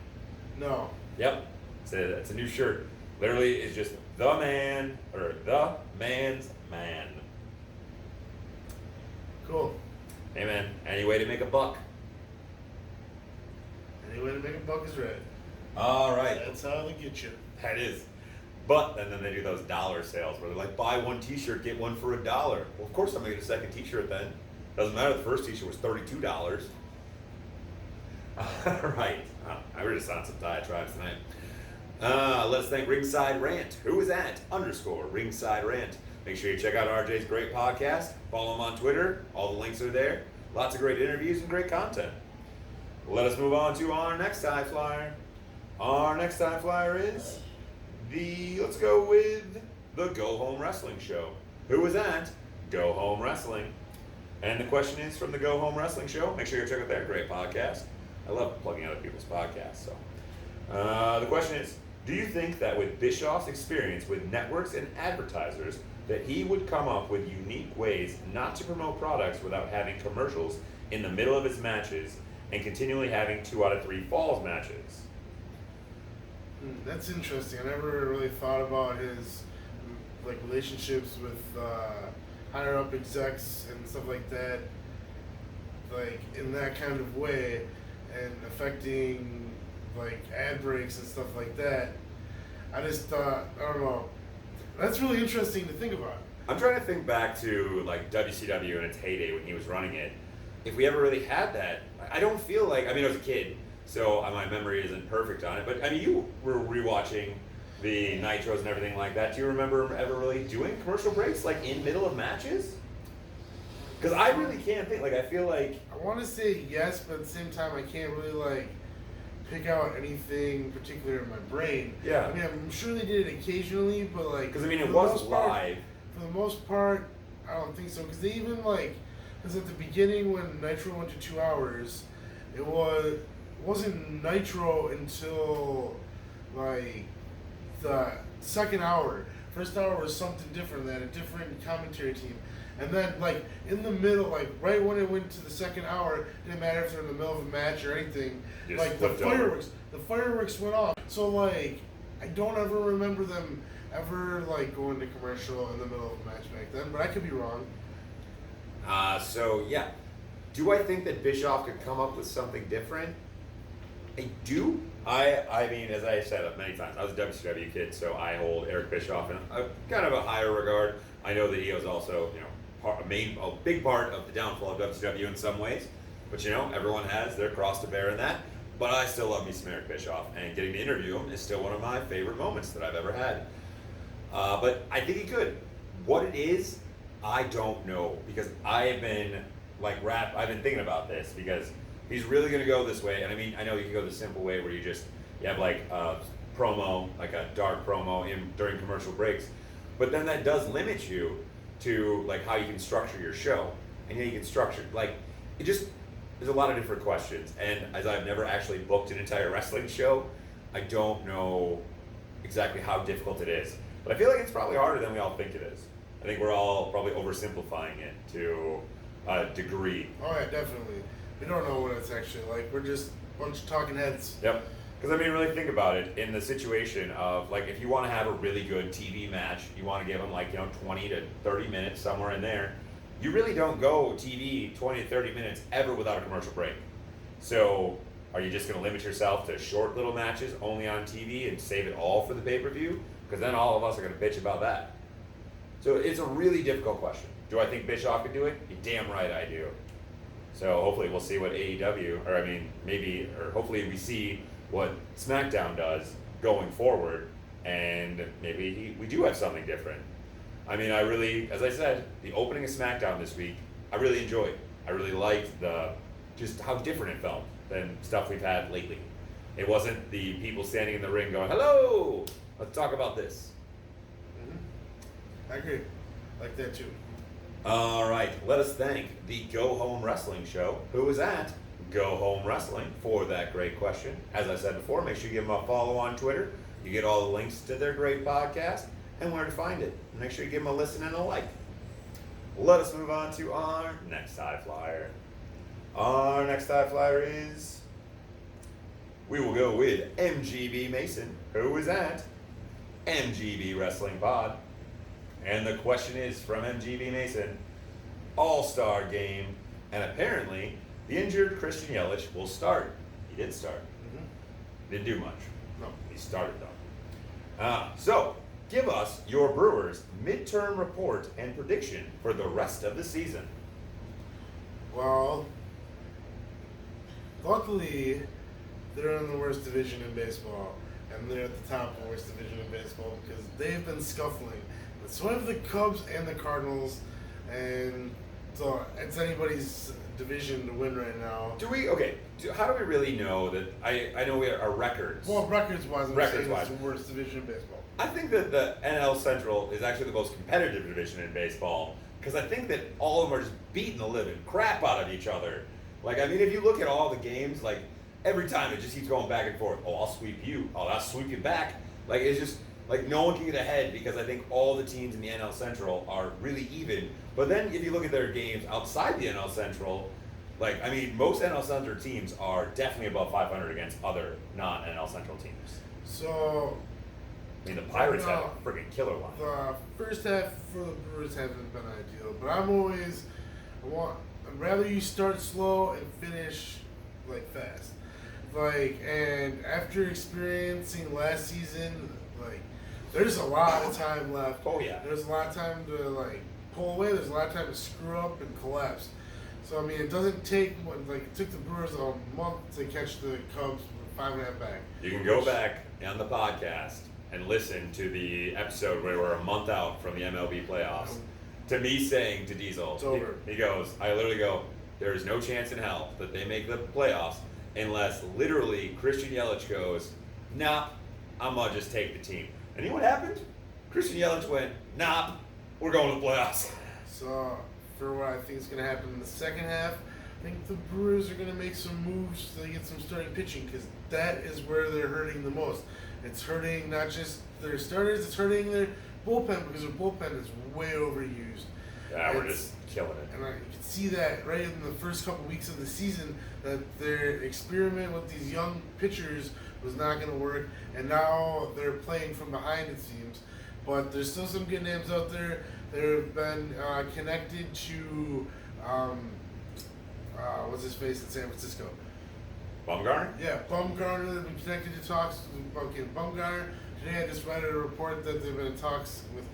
No. Yep. It's a new shirt. Literally, it's just the man, or the man's man. Cool. Hey man, any way to make a buck? Any way to make a buck is right. All right. That's how they get you. That is. But and then they do those dollar sales where they're like, buy 1 t-shirt, get 1 for $1. Well, of course I'm gonna get a second t-shirt then. Doesn't matter, the first t-shirt was $32. All right. I was just on some diatribes tonight. Let's thank Ringside Rant. Who is at _Ringside Rant. Make sure you check out RJ's great podcast. Follow him on Twitter. All the links are there. Lots of great interviews and great content. Let us move on to our next high flyer. Our next high flyer is let's go with the Go Home Wrestling Show. Who is at Go Home Wrestling? And the question is from the Go Home Wrestling Show. Make sure you check out their great podcast. I love plugging other people's podcasts. So, the question is, do you think that with Bischoff's experience with networks and advertisers, that he would come up with unique ways not to promote products without having commercials in the middle of his matches and continually having 2 out of 3 falls matches? That's interesting. I never really thought about his relationships with higher up execs and stuff like that, like in that kind of way, and affecting like ad breaks and stuff like that. I just thought, I don't know, that's really interesting to think about. I'm trying to think back to like WCW in its heyday when he was running it. If we ever really had that, I don't feel like, I mean, I was a kid, so my memory isn't perfect on it, but I mean, you were rewatching the Nitros and everything like that. Do you remember ever really doing commercial breaks like in middle of matches? Because I really can't think, like I feel like... I want to say yes, but at the same time I can't really like pick out anything particular in my brain. Yeah. I mean, I'm sure they did it occasionally, but like... Because I mean, it was live. For the most part, I don't think so. Because they even like... Because at the beginning when Nitro went to 2 hours, it wasn't Nitro until like the second hour. First hour was something different. They had a different commentary team. And then, like, in the middle, like, right when it went to the second hour, didn't matter if they're in the middle of a match or anything, Just like, the flipped fireworks went off. So, like, I don't ever remember them ever, like, going to commercial in the middle of a match back then, but I could be wrong. So, yeah. Do I think that Bischoff could come up with something different? I do. I mean, as I said many times, I was a WCW kid, so I hold Eric Bischoff in kind of a higher regard. I know that he was also, you know, a big part of the downfall of WCW in some ways, but you know, everyone has their cross to bear in that. But I still love me some Eric Bischoff, and getting to interview him is still one of my favorite moments that I've ever had. But I think he could. What it is, I don't know, because I've been thinking about this, because he's really going to go this way, and I mean, I know you can go the simple way where you have like a promo, like a dark promo during commercial breaks, but then that does limit you to like how you can structure your show, and you can structure like there's a lot of different questions, and as I've never actually booked an entire wrestling show, I don't know exactly how difficult it is, but I feel like it's probably harder than we all think it is. I think we're all probably oversimplifying it to a degree. Oh yeah, definitely. We don't know what it's actually like. We're just a bunch of talking heads. Yep. Because I mean, really think about it in the situation of like, if you want to have a really good TV match, you want to give them like, you know, 20 to 30 minutes somewhere in there. You really don't go TV 20 to 30 minutes ever without a commercial break. So are you just going to limit yourself to short little matches only on TV and save it all for the pay-per-view? Because then all of us are going to bitch about that. So it's a really difficult question. Do I think Bischoff could do it? You're damn right I do. So hopefully we'll see what AEW, hopefully we see what SmackDown does going forward, and maybe we do have something different. I mean, as I said, the opening of SmackDown this week, I really enjoyed. I really liked just how different it felt than stuff we've had lately. It wasn't the people standing in the ring going, "Hello, let's talk about this." Mm-hmm. I agree. Like that too. All right, let us thank the Go Home Wrestling Show, who was at Go Home Wrestling, for that great question. As I said before, make sure you give them a follow on Twitter. You get all the links to their great podcast and where to find it. Make sure you give them a listen and a like. Let us move on to our next high flyer. Our next high flyer is... we will go with MGB Mason, who is at MGB Wrestling Pod. And the question is from MGB Mason, All-Star Game, and apparently the injured Christian Yelich will start. He did start. Mm-hmm. Didn't do much. No. He started though. So, give us your Brewers' midterm report and prediction for the rest of the season. Well, luckily, they're in the worst division in baseball, and they're at the top of the worst division in baseball because they've been scuffling. But so have the Cubs and the Cardinals, and so it's anybody's division to win right now. How do we really know that? I know our records. Well, records-wise, Records-wise. it's the worst division in baseball. I think that the NL Central is actually the most competitive division in baseball, because I think that all of them are just beating the living crap out of each other. Like, I mean, if you look at all the games, like, every time it just keeps going back and forth. Oh, I'll sweep you. Oh, I'll sweep you back. Like, it's just, like, no one can get ahead, because I think all the teams in the NL Central are really even. But then if you look at their games outside the NL Central, like, I mean, most NL Central teams are definitely above 500 against other non-NL Central teams. So, I mean, the Pirates had No. a freaking killer line. The first half for the Brewers hasn't been ideal, but I'd rather you start slow and finish like fast. Like, and after experiencing last season, like, there's a lot of time left. Oh, yeah. There's a lot of time to like pull away. There's a lot of time to screw up and collapse. So I mean, it doesn't take it took the Brewers a month to catch the Cubs with 5.5 back. You can go back on the podcast and listen to the episode where we're a month out from the MLB playoffs. To me saying to Diesel, It's over. He goes, I literally go, there is no chance in hell that they make the playoffs unless literally Christian Yelich goes, nah, I'm gonna just take the team. And you know what happened? Christian Yelich went, nah, we're going to the playoffs. So for what I think is going to happen in the second half, I think the Brewers are going to make some moves to get some starting pitching because that is where they're hurting the most. It's hurting not just their starters, it's hurting their bullpen because their bullpen is way overused. Yeah, we're just killing it. And you can see that right in the first couple weeks of the season that their experiment with these young pitchers was not going to work, and now they're playing from behind, it seems. But there's still some good names out there. They've been connected to what's his face in San Francisco? Bumgarner? Yeah, Bumgarner. They've been connected to talks about getting Bumgarner. Today I just read a report that they've been in talks with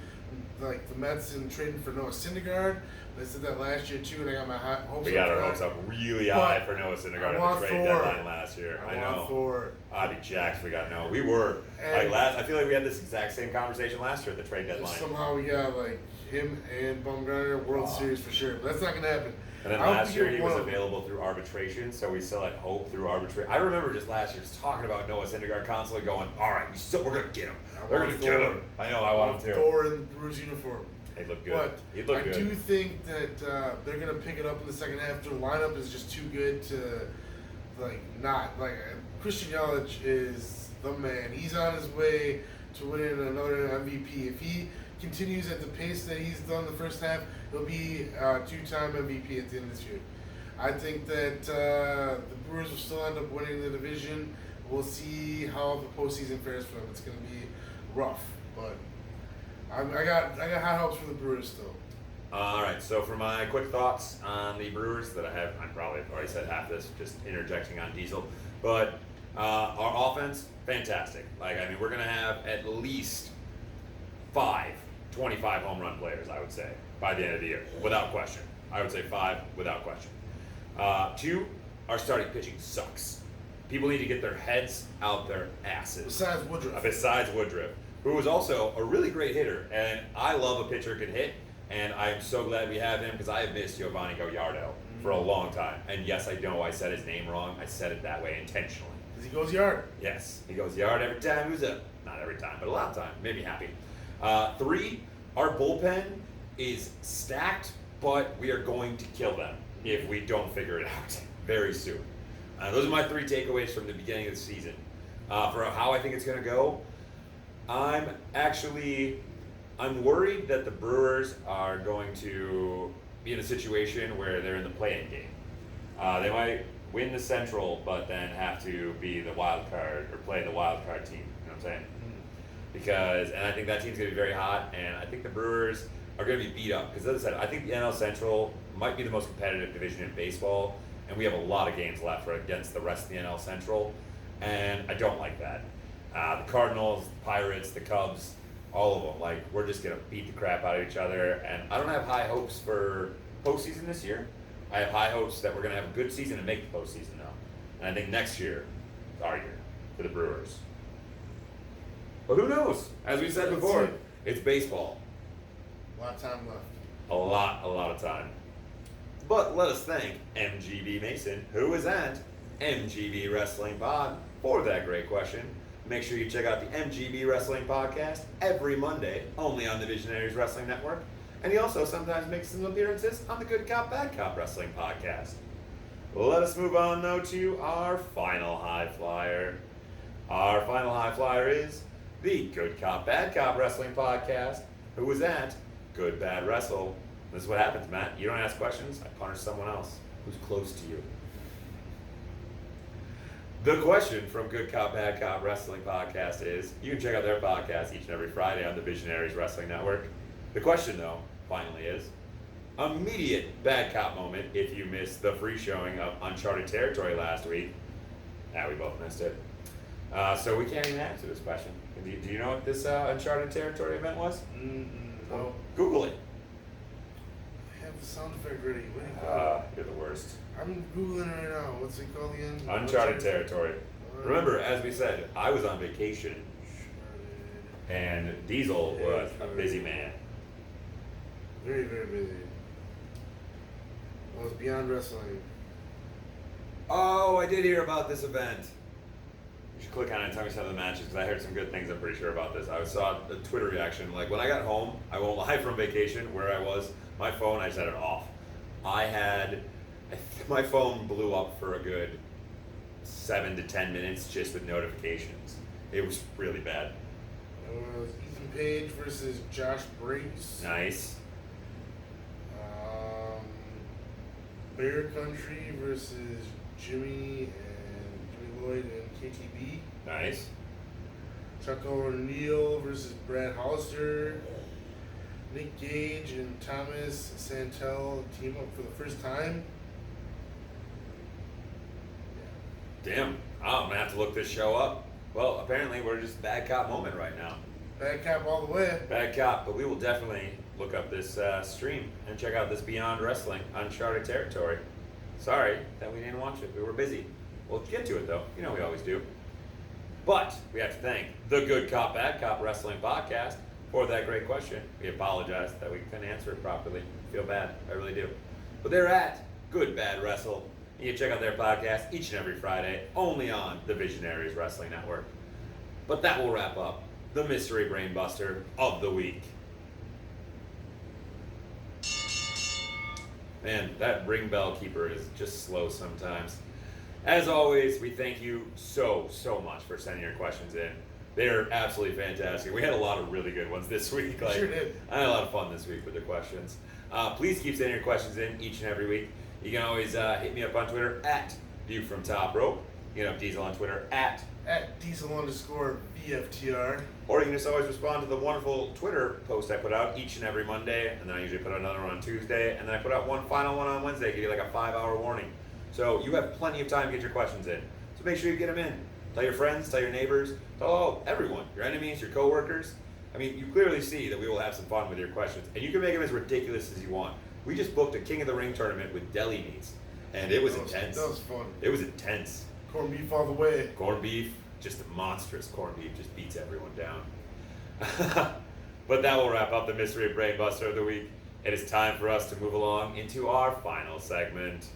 like the Mets and trading for Noah Syndergaard. They said that last year too, and I got my hopes We got up our for hopes that. up really high for Noah Syndergaard at the trade deadline last year. I know. Thor. I'd be jacked if we got no. We were I feel like we had this exact same conversation last year at the trade deadline. Somehow we got like him and Bumgarner World Series for sure, but that's not gonna happen. And then last year he was available through arbitration, so we still had hope through arbitration. I remember just last year just talking about Noah Syndergaard constantly going, all right, we're gonna get him. We're gonna get him. I know, I want him too. Thor in the Brewers uniform. He looked good. But He looked good. I do think that they're gonna pick it up in the second half. Their lineup is just too good to Christian Yelich is the man. He's on his way to winning another MVP. If he continues at the pace that he's done the first half, he'll be a two-time MVP at the end of this year. I think that the Brewers will still end up winning the division. We'll see how the postseason fares for them. It's going to be rough, but I got high hopes for the Brewers still. All right, so for my quick thoughts on the Brewers that I probably have already said half this, just interjecting on Diesel. But our offense, fantastic. Like, I mean, we're going to have at least 25 home run players, I would say, by the end of the year, without question. I would say 5 without question. 2, our starting pitching sucks. People need to get their heads out their asses. Besides Woodruff, who was also a really great hitter. And I love a pitcher who can hit, and I'm so glad we have him because I have missed Giovanni Gallardo for a long time. And yes, I know I said his name wrong. I said it that way intentionally. Because he goes yard. Yes, he goes yard every time. Not every time, but a lot of time. Made me happy. 3, our bullpen is stacked, but we are going to kill them if we don't figure it out very soon. Those are my 3 takeaways from the beginning of the season. For how I think it's going to go, I'm worried that the Brewers are going to be in a situation where they're in the play-in game. They might win the Central, but then have to be the wild card or play the wild card team. You know what I'm saying? And I think that team's going to be very hot, and I think the Brewers are going to be beat up. Because as I said, I think the NL Central might be the most competitive division in baseball, and we have a lot of games left against the rest of the NL Central, and I don't like that. The Cardinals, the Pirates, the Cubs, all of them, like, we're just going to beat the crap out of each other, and I don't have high hopes for postseason this year. I have high hopes that we're going to have a good season and make the postseason, though. And I think next year is our year for the Brewers. But who knows? As we said before, it's baseball. A lot of time left. A lot of time. But let us thank MGB Mason, who is at MGB Wrestling Pod, for that great question. Make sure you check out the MGB Wrestling Podcast every Monday, only on the Visionaries Wrestling Network. And he also sometimes makes some appearances on the Good Cop, Bad Cop Wrestling Podcast. Let us move on, though, to our final high flyer. Our final high flyer is the Good Cop, Bad Cop Wrestling Podcast, who is at Good Bad Wrestle. This is what happens, Matt. You don't ask questions, I punish someone else who's close to you. The question from Good Cop, Bad Cop Wrestling Podcast is, you can check out their podcast each and every Friday on the Visionaries Wrestling Network. The question, though, finally is, immediate bad cop moment if you missed the free showing of Uncharted Territory last week. Yeah, we both missed it. So we can't even answer this question. Do you know what this Uncharted Territory event was? No. Google it. I have the sound effect ready. What do you call it? You're the worst. I'm Googling it right now. What's it called again? Uncharted Territory. Remember, as we said, I was on vacation and Diesel was a busy man. Very, very busy. Well, it's Beyond Wrestling. Oh, I did hear about this event. You should click on it and tell me some of the matches because I heard some good things. I'm pretty sure about this. I saw the Twitter reaction. Like when I got home, I won't lie, from vacation where I was, my phone, I set it off. My phone blew up for a good 7 to 10 minutes just with notifications. It was really bad. It was Ethan Page versus Josh Briggs. Nice. Bear Country versus Jimmy Lloyd and KTB. Nice. Chuck O'Neal versus Brad Hollister. Nick Gage and Thomas Santel team up for the first time. Damn. I'm gonna have to look this show up. Well, apparently we're just bad cop moment right now. Bad cop all the way. Bad cop, but we will definitely look up this stream and check out this Beyond Wrestling Uncharted Territory. Sorry that we didn't watch it. We were busy. We'll get to it though. You know we always do. But we have to thank the Good Cop, Bad Cop Wrestling Podcast for that great question. We apologize that we couldn't answer it properly. Feel bad. I really do. But they're at Good Bad Wrestle. You can check out their podcast each and every Friday, only on the Visionaries Wrestling Network. But that will wrap up the Mystery Brainbuster of the week. Man, that ring bell keeper is just slow sometimes. As always, we thank you so much for sending your questions in. They're absolutely fantastic. We had a lot of really good ones this week. Sure did. I had a lot of fun this week with the questions. Please keep sending your questions in each and every week. You can always hit me up on Twitter at ViewFromTopRope. You can have Diesel on Twitter at Diesel_VFTR. Or you can just always respond to the wonderful Twitter post I put out each and every Monday, and then I usually put out another one on Tuesday, and then I put out one final one on Wednesday, give you like a 5-hour warning. So you have plenty of time to get your questions in. So make sure you get them in. Tell your friends, tell your neighbors, tell everyone, your enemies, your coworkers. I mean, you clearly see that we will have some fun with your questions, and you can make them as ridiculous as you want. We just booked a King of the Ring tournament with deli meats, and it was intense. That was fun. It was intense. Corned beef all the way. Corned beef, just monstrous corned beef, just beats everyone down. But that will wrap up the Mystery Brainbuster of the week. It is time for us to move along into our final segment.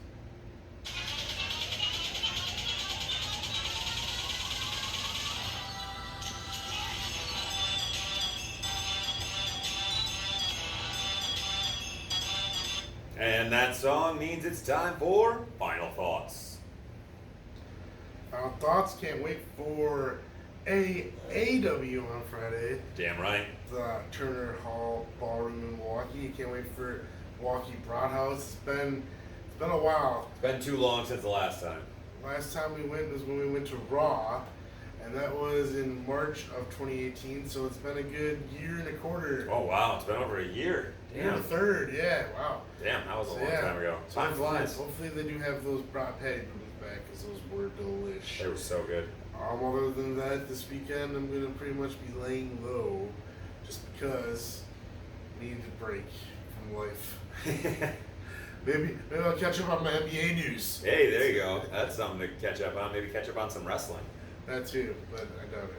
And that song means it's time for Final Thoughts. Final Thoughts, can't wait for AEW on Friday. Damn right. The Turner Hall Ballroom in Milwaukee. Can't wait for Milwaukee Broadhouse. It's been a while. It's been too long since the last time. Last time we went was when we went to Raw, and that was in March of 2018, so it's been a good year and a quarter. Oh wow, it's been over a year. Year and a third, yeah, wow. Damn, that was a long Yeah. time ago. So Time flies. hopefully they do have those brat patty noodles back, because those were delish. They were so good. Other than that, this weekend I'm going to pretty much be laying low, just because I need a break from life. Maybe I'll catch up on my NBA news. Hey, there you go. That's something to catch up on. Maybe catch up on some wrestling. That too, but I doubt it.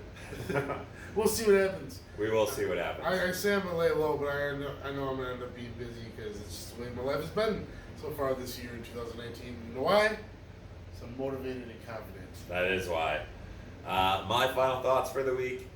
We'll see what happens. We will see what happens. I say I'm going to lay low, but I know I'm going to end up being busy because it's just the way my life has been so far this year in 2019. You know why? So I'm motivated and confident. That is why. My final thoughts for the week.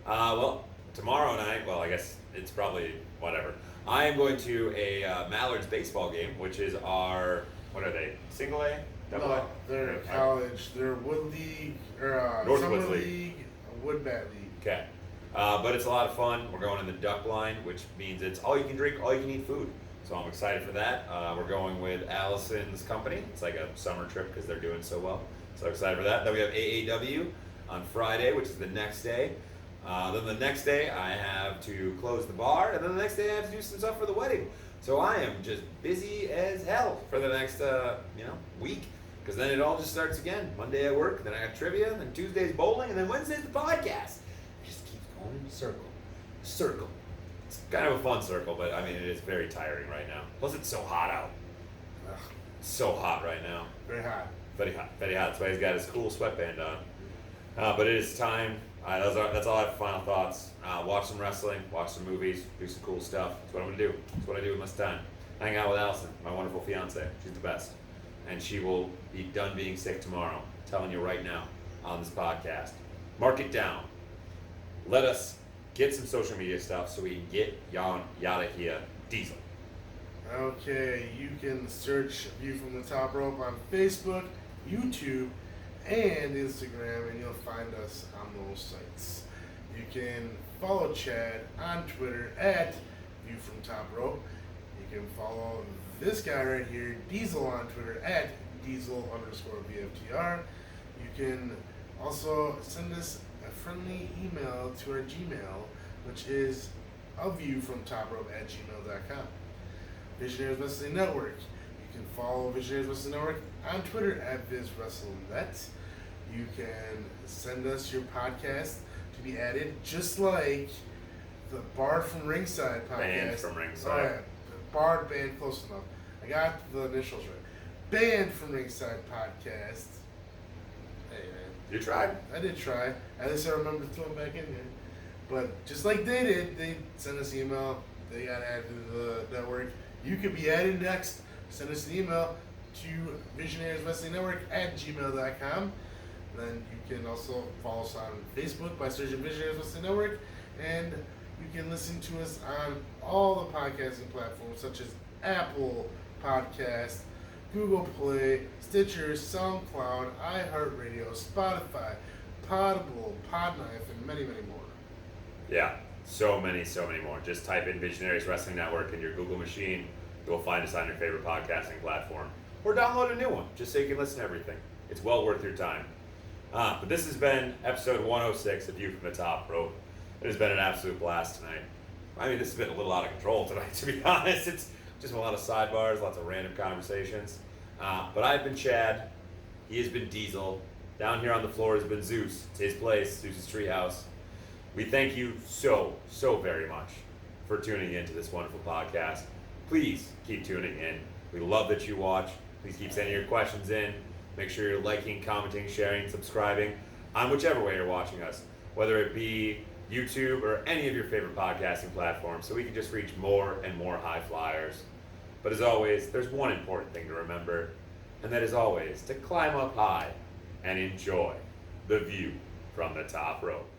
Well, tomorrow night, well, I guess it's probably whatever. I am going to a Mallards baseball game, which is our, what are they, single A? Double A? No, they're college. They're Wood League, or Northwoods Summer League. League, Wood Bat League. Okay. But it's a lot of fun. We're going in the duck line, which means it's all you can drink, all you can eat food. So I'm excited for that. We're going with Allison's company. It's like a summer trip because they're doing so well. So excited for that. Then we have AAW on Friday, which is the next day. Then the next day I have to close the bar, and then the next day I have to do some stuff for the wedding. So I am just busy as hell for the next week, because then it all just starts again. Monday I work, then I got trivia, then Tuesday's bowling, and then Wednesday's the podcast. It just keeps going in a circle. It's kind of a fun circle, but I mean it is very tiring right now. Plus it's so hot out. Ugh, So hot right now. very hot. Very hot. That's why he's got his cool sweatband on. But it is time. That's all I have for final thoughts. Watch some wrestling, watch some movies, do some cool stuff. That's what I'm going to do. That's what I do with my time. Hang out with Allison, my wonderful fiance. She's the best. And she will be done being sick tomorrow. I'm telling you right now on this podcast. Mark it down. Let us get some social media stuff so we can get yada here Diesel. Okay, you can search View from the Top Rope on Facebook, YouTube, and Instagram, and you'll find us on those sites. You can follow Chad on Twitter at View from Top Rope. You can follow this guy right here, Diesel, on Twitter at Diesel_VFTR. You can also send us a friendly email to our Gmail, which is aviewfromtoprope@gmail.com. Visionaries Wrestling Network. You can follow Visionaries Wrestling Network on Twitter at VizWrestlingNet. You can send us your podcast to be added, just like the Bard from Ringside podcast. Band from Ringside. Oh, yeah. Bard Band, close enough. I got the initials right. Band from Ringside podcast. Hey, man. You tried. I did try. At least I remember to throw them back in there. But just like they did, they sent us an email. They got added to the network. You could be added next. Send us an email to visionarieswrestlingnetwork@gmail.com. Then you can also follow us on Facebook by searching Visionaries Wrestling Network. And you can listen to us on all the podcasting platforms such as Apple Podcast, Google Play, Stitcher, SoundCloud, iHeartRadio, Spotify, Podable, Podknife, and many, many more. Yeah, so many more. Just type in Visionaries Wrestling Network in your Google machine. You'll find us on your favorite podcasting platform. Or download a new one, just so you can listen to everything. It's well worth your time. But this has been episode 106 of View from the Top Rope. It has been an absolute blast tonight. I mean, this has been a little out of control tonight, to be honest. It's just a lot of sidebars, lots of random conversations. But I've been Chad. He has been Diesel. Down here on the floor has been Zeus. It's his place, Zeus's Treehouse. We thank you so very much for tuning in to this wonderful podcast. Please keep tuning in. We love that you watch. Please keep sending your questions in. Make sure you're liking, commenting, sharing, subscribing on whichever way you're watching us, whether it be YouTube or any of your favorite podcasting platforms, so we can just reach more and more high flyers. But as always, there's one important thing to remember, and that is always to climb up high and enjoy the view from the top rope.